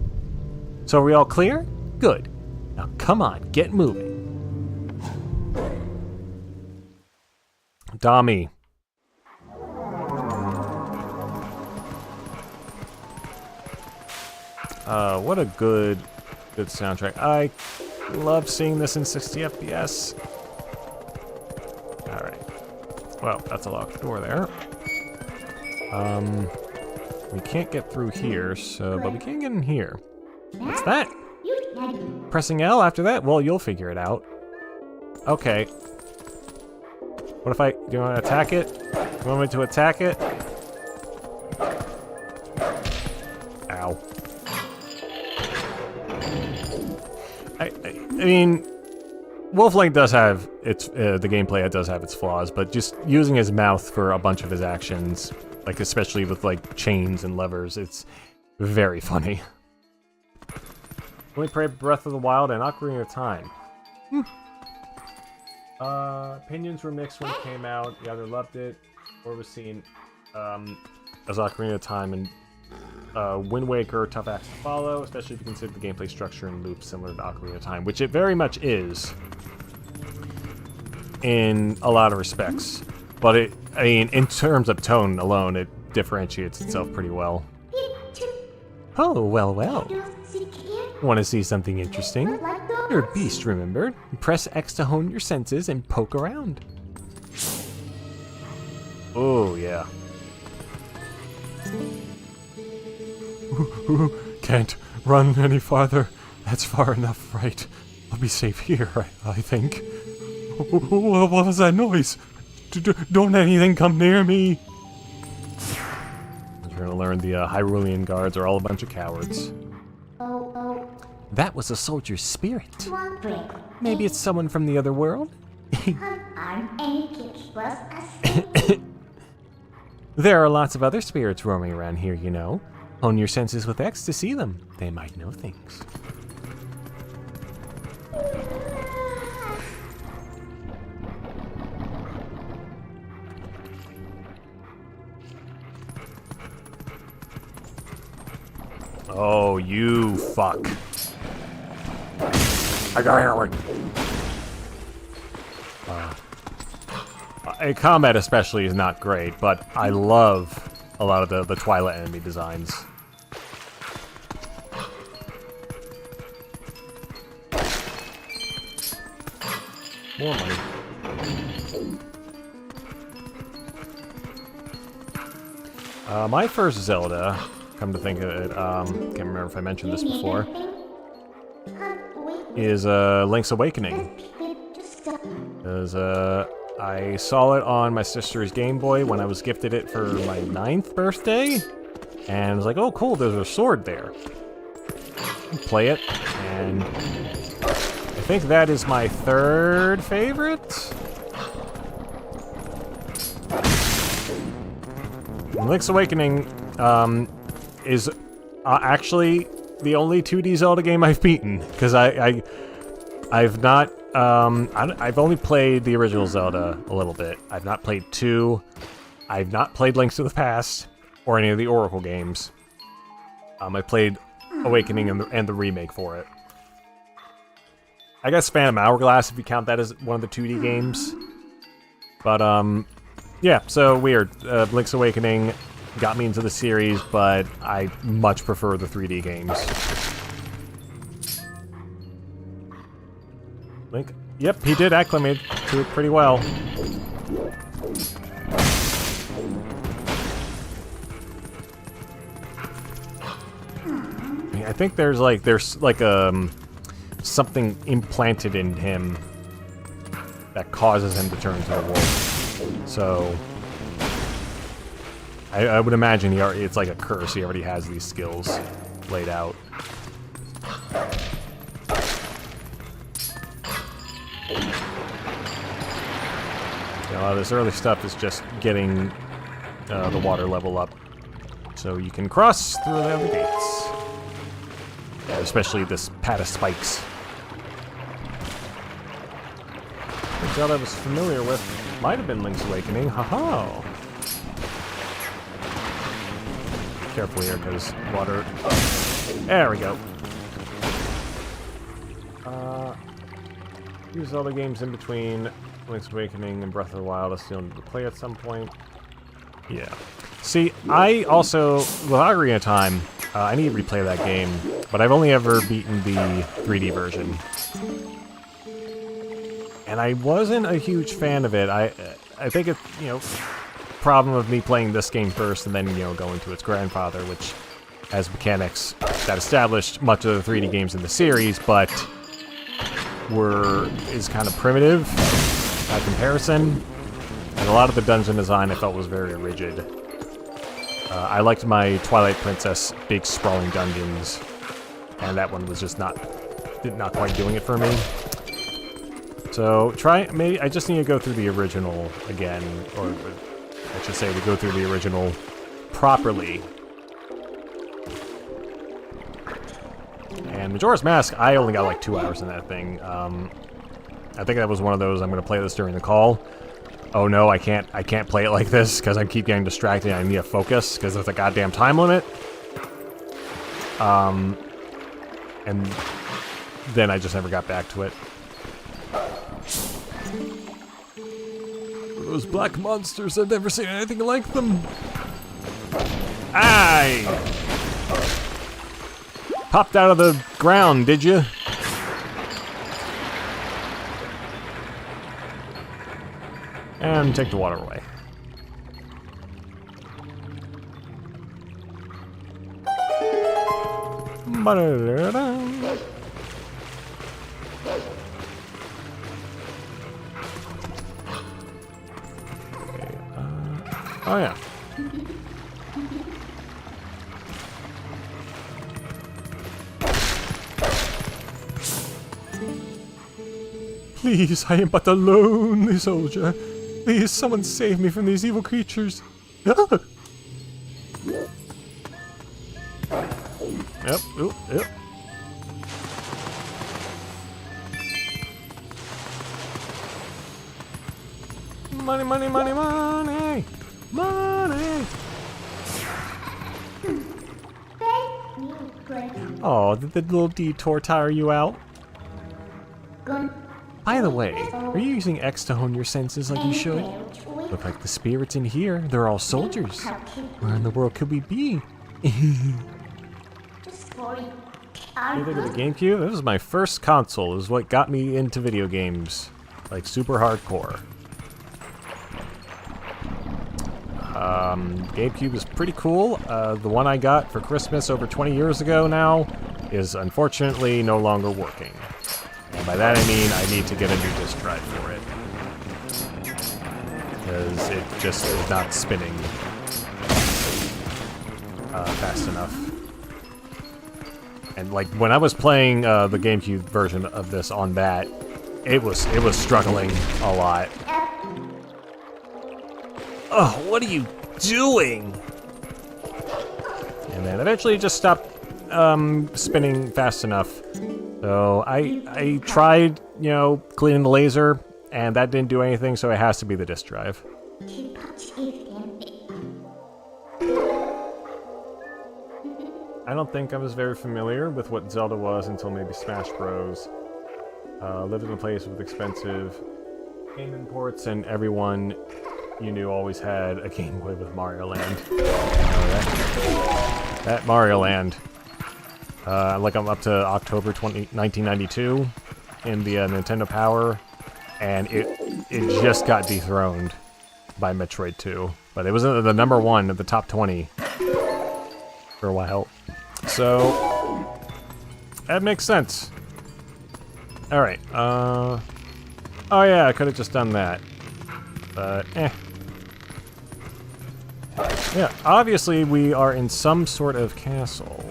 [SPEAKER 1] So are we all clear? Good. Now come on, get moving. Dami. What a good soundtrack. I love seeing this in 60 FPS. Alright. Well, that's a locked door there. We can't get through here, but we can get in here. What's that? Pressing L after that? Well, you'll figure it out. Okay. What if do you want to attack it? You want me to attack it? Ow. I mean, Wolflink does have the gameplay does have its flaws, but just using his mouth for a bunch of his actions, like especially with like chains and levers, it's very funny. Only played Breath of the Wild and Ocarina of Time. Opinions were mixed when it came out. You either loved it or was seen as Ocarina of Time and Wind Waker, tough acts to follow, especially if you consider the gameplay structure and loops similar to Ocarina of Time, which it very much is in a lot of respects. But I mean, in terms of tone alone, it differentiates itself pretty well. Oh, well. Want to see something interesting? You're a beast, remember? Press X to hone your senses and poke around. Oh, yeah.
[SPEAKER 2] Can't run any farther. That's far enough, right? I'll be safe here, I think. What was that noise? Don't anything come near me.
[SPEAKER 1] Is there gonna learn the Hyrulean guards are all a bunch of cowards.
[SPEAKER 3] That was a soldier's spirit. Maybe it's someone from the other world? There are lots of other spirits roaming around here, you know. Hone your senses with X to see them. They might know things.
[SPEAKER 1] Oh, you fuck. I got Heroin. Combat especially is not great, but I love a lot of the Twilight enemy designs. More money. My first Zelda, come to think of it, can't remember if I mentioned this before, is Link's Awakening. Because I saw it on my sister's Game Boy when I was gifted it for my 9th birthday, and I was like, oh cool, there's a sword there. Play it, and I think that is my 3rd favorite. Link's Awakening is actually the only 2D Zelda game I've beaten, because I've not I've only played the original Zelda a little bit. I've not played 2. I've not played Links to the Past or any of the Oracle games. I played Awakening and the remake for it. I guess Phantom Hourglass, if you count that as one of the 2D games. But yeah, so weird. Link's Awakening got me into the series, but I much prefer the 3D games. Link? Yep, he did acclimate to it pretty well. I think there's like something implanted in him that causes him to turn into a wolf. So I would imagine it's like a curse. He already has these skills laid out. A lot of this early stuff is just getting the water level up so you can cross through the other gates. Yeah, especially this pad of spikes. The Zelda I was familiar with might have been Link's Awakening. Haha! Careful here, because water... There we go. Few Zelda games in between Link's Awakening and Breath of the Wild I still need to play at some point. Yeah. See, I also, with Ocarina of Time, I need to replay that game, but I've only ever beaten the 3D version. And I wasn't a huge fan of it. I think it's, problem of me playing this game first and then, going to its grandfather, which has mechanics that established much of the 3D games in the series, but is kind of primitive by comparison. And a lot of the dungeon design I felt was very rigid. I liked my Twilight Princess big sprawling dungeons, and that one was just not quite doing it for me. So maybe I just need to go through the original again, or I should say to go through the original properly. And Majora's Mask, I only got like 2 hours in that thing. I think that was one of those, I'm going to play this during the call. Oh no, I can't play it like this because I keep getting distracted and I need to focus because there's a goddamn time limit. And then I just never got back to it.
[SPEAKER 2] Those black monsters, I've never seen anything like them.
[SPEAKER 1] Aye! Popped out of the ground, did you? And take the water away. Oh yeah.
[SPEAKER 3] Please, I am but a lonely soldier. Please, someone save me from these evil creatures.
[SPEAKER 1] Yep. Ooh, yep.
[SPEAKER 3] Money, money, money, money! Money! Oh, did the little detour tire you out? By the way, are you using X to hone your senses like you should? Look like the spirits in here, they're all soldiers. Where in the world could we be?
[SPEAKER 1] You think of the GameCube? This was my first console. It was what got me into video games. Like, super hardcore. GameCube is pretty cool. The one I got for Christmas over 20 years ago now is unfortunately no longer working. And by that I mean I need to get a new disk drive for it. Because it just is not spinning fast enough. And like when I was playing the GameCube version of this on that, it was struggling a lot. Oh, what are you doing? And then eventually it just stopped spinning fast enough. So I tried, you know, cleaning the laser, and that didn't do anything, so it has to be the disk drive. I don't think I was very familiar with what Zelda was until maybe Smash Bros. Lived in a place with expensive game imports, and everyone you knew always had a Game Boy with Mario Land. That Mario Land. Like I'm up to October 1992 in the Nintendo Power, and it just got dethroned by Metroid 2. But it was the number one of the top 20 for a while. So, that makes sense. Alright, oh yeah, I could have just done that. But, yeah, obviously we are in some sort of castle.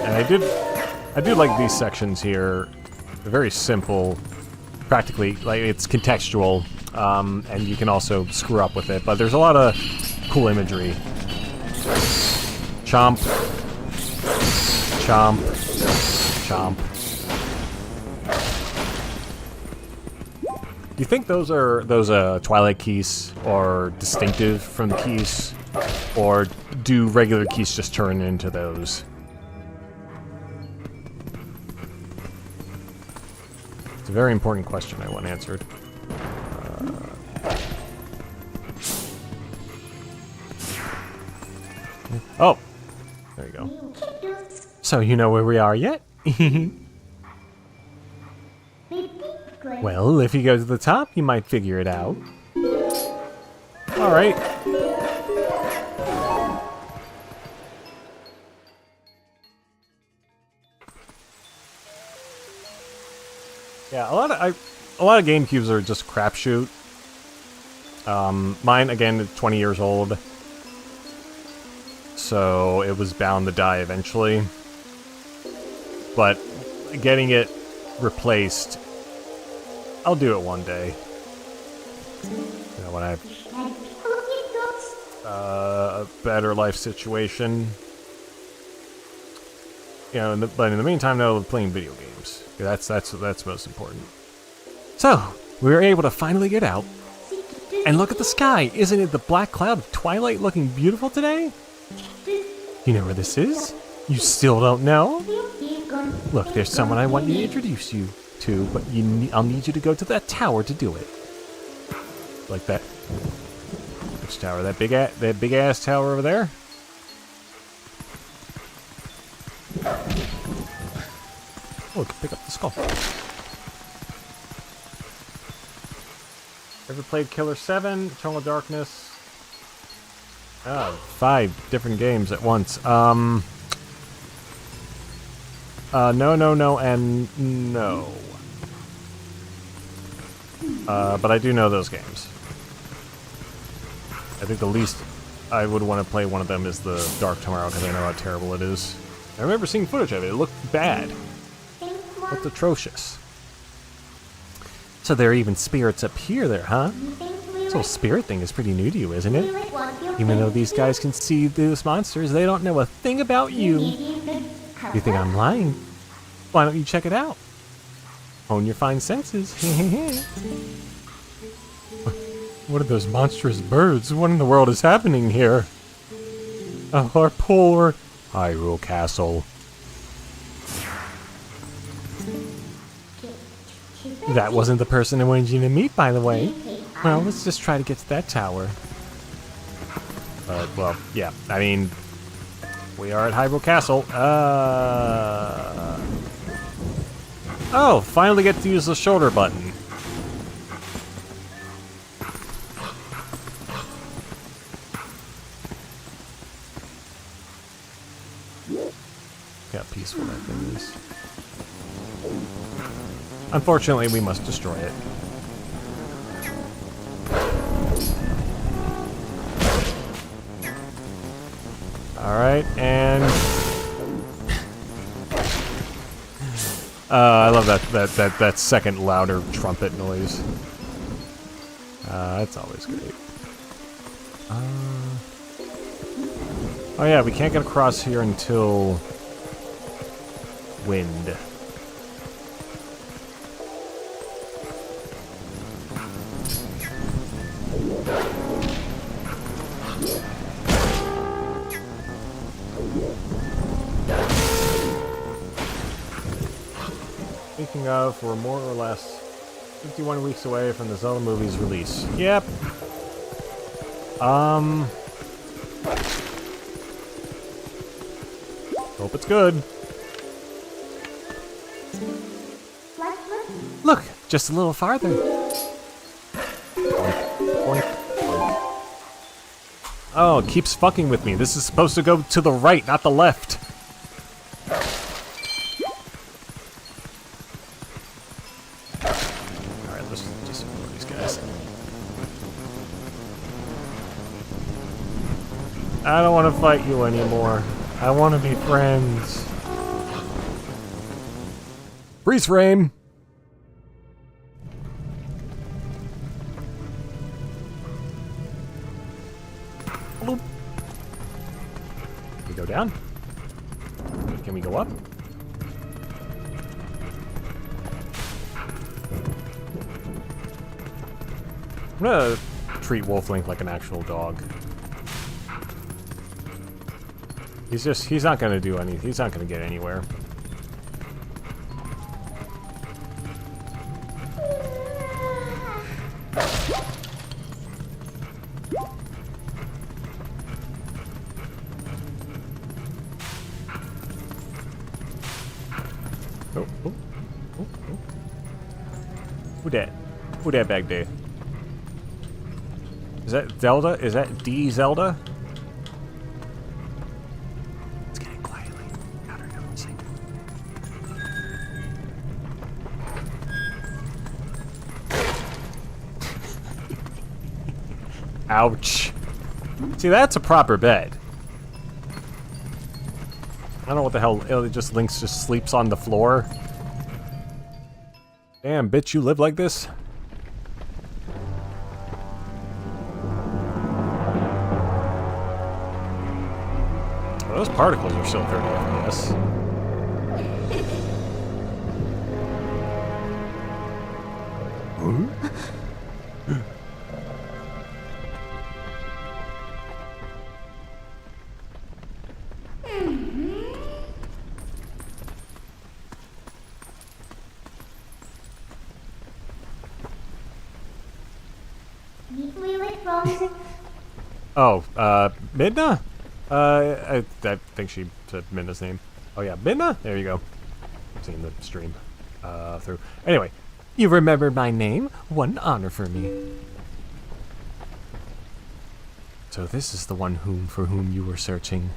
[SPEAKER 1] And I do like these sections here. They're very simple, practically, like it's contextual, and you can also screw up with it, but there's a lot of cool imagery. Chomp. Chomp. Chomp. Do you think those Twilight keys are distinctive from the keys? Or do regular keys just turn into those? It's a very important question I want answered. Oh! There you go. So you know where we are yet? Well, if you go to the top, you might figure it out. Alright. Yeah, a lot of GameCubes are just crapshoot. Mine again is 20 years old, so it was bound to die eventually. But getting it replaced, I'll do it one day. You know, when I have a better life situation. You know, but in the meantime, though, I'm playing video games. That's most important. So, we were able to finally get out. And look at the sky! Isn't it the black cloud of Twilight looking beautiful today? You know where this is? You still don't know? Look, there's someone I want to introduce you to, but I'll need you to go to that tower to do it. Like that. Which tower? That big ass tower over there? Oh, pick up the skull. Ever played Killer 7, Eternal Darkness? Oh, 5 different games at once. No, and no. But I do know those games. I think the least I would want to play one of them is the Dark Tomorrow, because I know how terrible it is. I remember seeing footage of it. It looked bad. It looked atrocious.
[SPEAKER 3] So there are even spirits up here there, huh? This whole spirit thing is pretty new to you, isn't it? Even though these guys can see those monsters, they don't know a thing about you. You think I'm lying? Why don't you check it out? Hone your fine senses. What are those monstrous birds? What in the world is happening here? Our poor Hyrule Castle. That wasn't the person I wanted you to meet, by the way. Well, let's just try to get to that tower.
[SPEAKER 1] Well, yeah. I mean, we are at Hyrule Castle. Oh, finally get to use the shoulder button. Look how peaceful that thing is. Unfortunately, we must destroy it. Alright, and... I love that second louder trumpet noise. That's always great. Oh yeah, we can't get across here until... wind. Speaking of, we're more or less 51 weeks away from the Zelda movie's release. Yep. Hope it's good.
[SPEAKER 3] Look, just a little farther.
[SPEAKER 1] Oh, it keeps fucking with me. This is supposed to go to the right, not the left. Alright, let's just ignore these guys. I don't want to fight you anymore. I want to be friends. Freeze frame! Can we go down? Can we go up? I'm gonna treat Wolf Link like an actual dog. He's not gonna do anything. He's not gonna get anywhere. Who that back there? Is that Zelda? Is that D Zelda? It's getting quietly. Louder, don't sing. Ouch. See, that's a proper bed. I don't know what the hell. It just Link just sleeps on the floor. Damn, bitch, you live like this? Well, those particles are still 30 FPS. Oh, Midna? I think she said Midna's name. Oh yeah, Midna? There you go. I've seen the stream through. Anyway,
[SPEAKER 3] You remembered my name? What an honor for me. So this is the one for whom you were searching.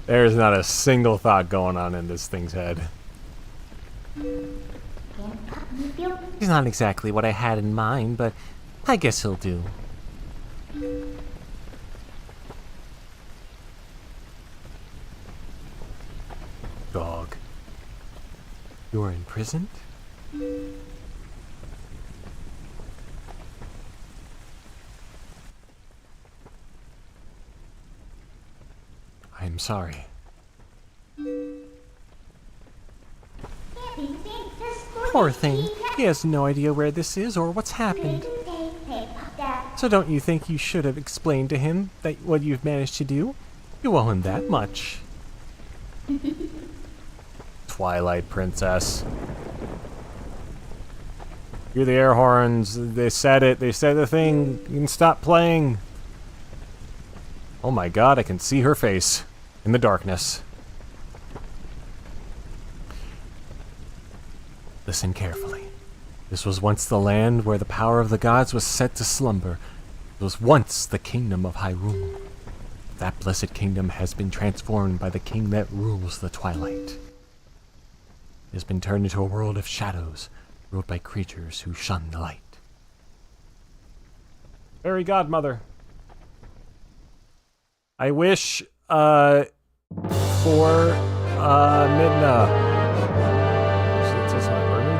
[SPEAKER 1] There's not a single thought going on in this thing's head.
[SPEAKER 3] He's not exactly what I had in mind, but I guess he'll do.
[SPEAKER 1] Dog.
[SPEAKER 3] You're imprisoned?
[SPEAKER 1] I'm sorry.
[SPEAKER 3] Poor thing. He has no idea where this is or what's happened. So don't you think you should have explained to him that what you've managed to do? You owe him that much.
[SPEAKER 1] Twilight Princess. Hear the air horns. They said it. They said the thing. You can stop playing. Oh my god, I can see her face in the darkness.
[SPEAKER 3] Listen carefully. This was once the land where the power of the gods was set to slumber. It was once the kingdom of Hyrule. That blessed kingdom has been transformed by the king that rules the Twilight. It has been turned into a world of shadows, ruled by creatures who shun the light.
[SPEAKER 1] Fairy godmother. I wish, for, Midna. Is this not burning?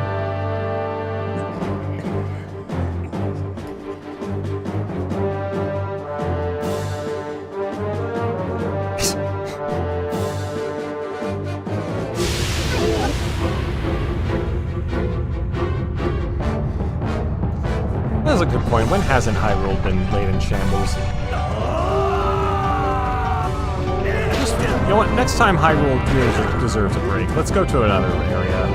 [SPEAKER 1] That's a good point. When hasn't Hyrule been laid in shambles? You know what? Next time Hyrule deserves a break. Let's go to another area.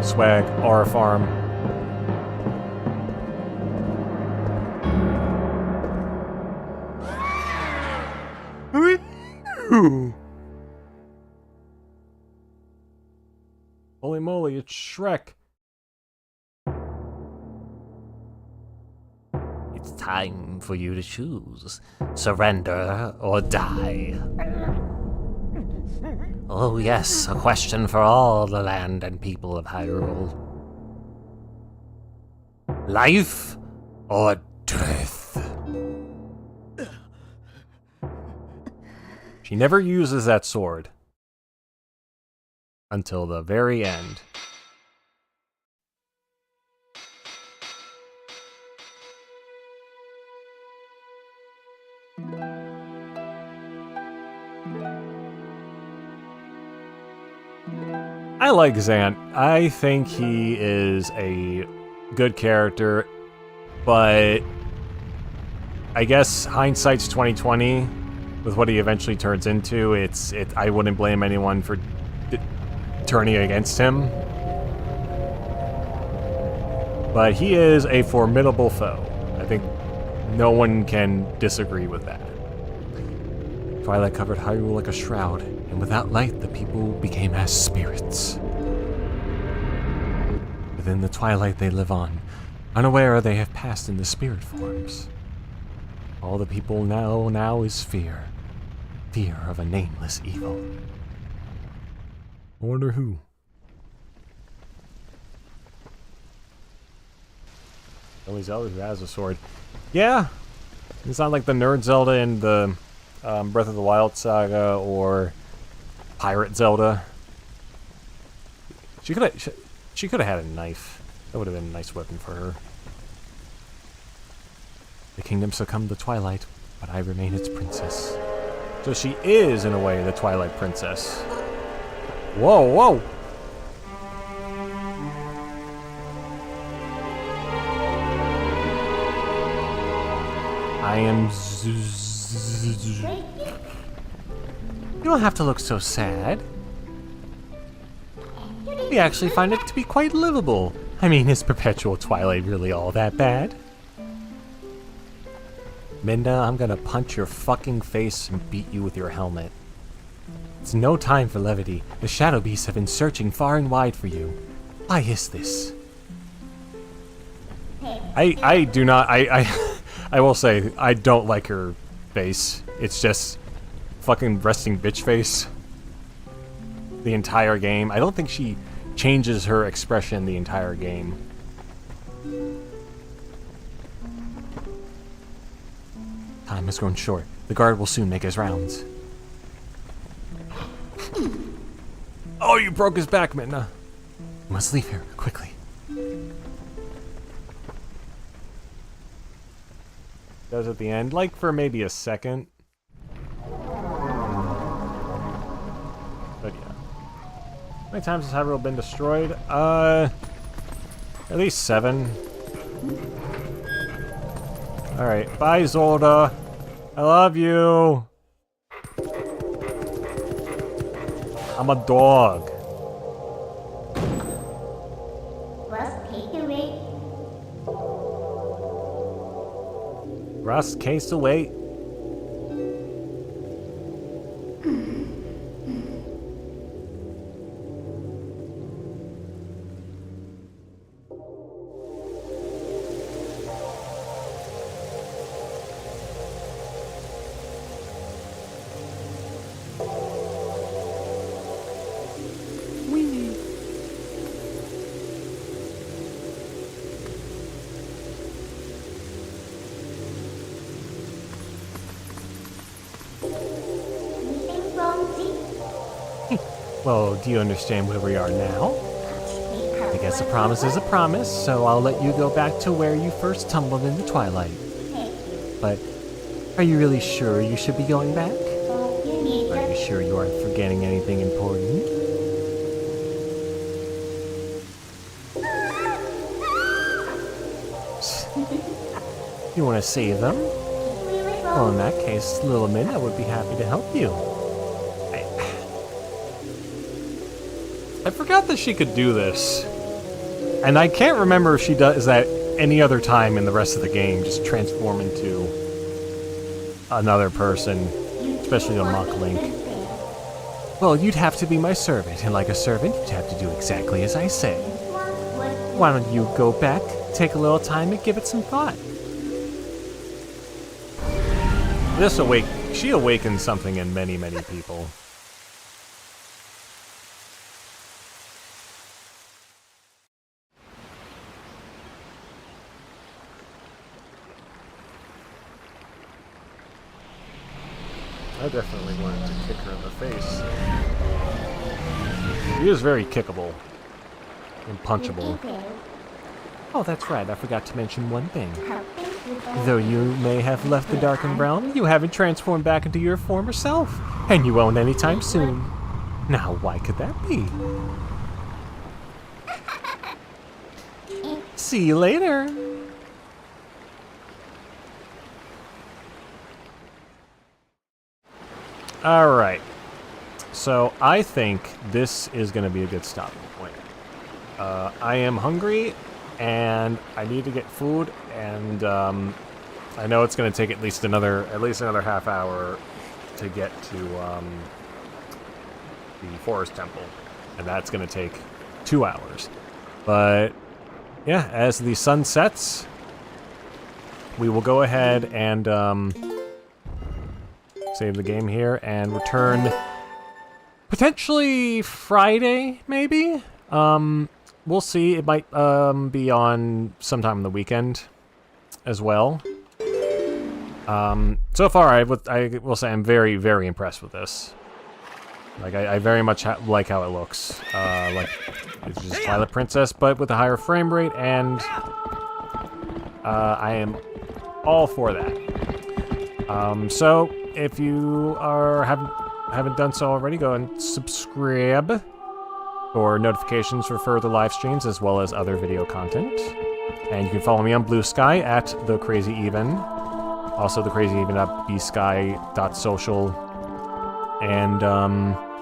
[SPEAKER 1] Swag, Aura Farm. Holy moly, it's Shrek.
[SPEAKER 3] It's time for you to choose. Surrender or die. Oh yes, a question for all the land and people of Hyrule. Life or death?
[SPEAKER 1] She never uses that sword. Until the very end. I like Zant. I think he is a good character, but I guess hindsight's 2020 with what he eventually turns into. I wouldn't blame anyone for turning against him. But he is a formidable foe. I think no one can disagree with that. Twilight covered Hyrule like a shroud, and without light, the people became as spirits. Within the Twilight they live on, unaware they have passed into spirit forms. All the people know now is fear. Fear of a nameless evil. I wonder who. Only Zelda who has a sword. Yeah! It's not like the Nerd Zelda in the Breath of the Wild saga or Pirate Zelda. She could have had a knife. That would have been a nice weapon for her. The kingdom succumbed to Twilight, but I remain its princess. So she is, in a way, the Twilight Princess. Whoa, whoa! I am...
[SPEAKER 3] You don't have to look so sad. We actually find it to be quite livable. I mean, is perpetual Twilight really all that bad?
[SPEAKER 1] Minda, I'm gonna punch your fucking face and beat you with your helmet.
[SPEAKER 3] It's no time for levity. The shadow beasts have been searching far and wide for you. Why is this?
[SPEAKER 1] I do not. I will say I don't like her face. It's just fucking resting bitch face. The entire game. I don't think she changes her expression the entire game.
[SPEAKER 3] Time has grown short. The guard will soon make his rounds.
[SPEAKER 1] Oh, you broke his back, Midna.
[SPEAKER 3] We must leave here, quickly.
[SPEAKER 1] Does at the end, like for maybe a second. But yeah. How many times has Hyrule been destroyed? At least 7. Alright, bye Zelda. I love you. I'm a dog. Russ, case away. Well, do you understand where we are now? I guess a promise is a promise, so I'll let you go back to where you first tumbled into Twilight. But are you really sure you should be going back? Are you sure you aren't forgetting anything important? You want to save them? Well, in that case, little Midna would be happy to help you. I forgot that she could do this. And I can't remember if she does that any other time in the rest of the game, just transform into another person, especially on Mock Link. Well, you'd have to be my servant, and like a servant, you'd have to do exactly as I say. Why don't you go back, take a little time, and give it some thought? She awakens something in many, many people. I definitely wanted to kick her in the face. She is very kickable and punchable.
[SPEAKER 3] Oh, that's right, I forgot to mention one thing. Though you may have left the Darkened Realm, you haven't transformed back into your former self, and you won't anytime soon. Now, why could that be? See you later.
[SPEAKER 1] Alright. So, I think this is going to be a good stopping point. I am hungry, and I need to get food, and I know it's going to take at least another half hour to get to the Forest Temple, and that's going to take 2 hours. But yeah, as the sun sets, we will go ahead and save the game here and return potentially Friday, maybe. We'll see. It might be on sometime on the weekend as well. So far, I will say I'm very, very impressed with this. Like, I very much like how it looks. Like, it's just Twilight Princess, but with a higher frame rate, and I am all for that. So, if you haven't done so already, go and subscribe for notifications for further live streams as well as other video content. And you can follow me on Blue Sky at TheCrazyEven. Also, TheCrazyEven.bsky.social. And,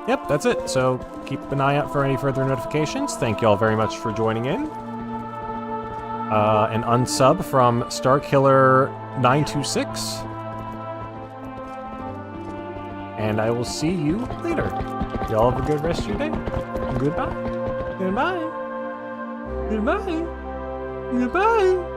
[SPEAKER 1] yep, that's it. So keep an eye out for any further notifications. Thank you all very much for joining in. An unsub from Starkiller926.
[SPEAKER 3] And I will see you later. Y'all have a good rest of your day. Goodbye. Goodbye. Goodbye. Goodbye.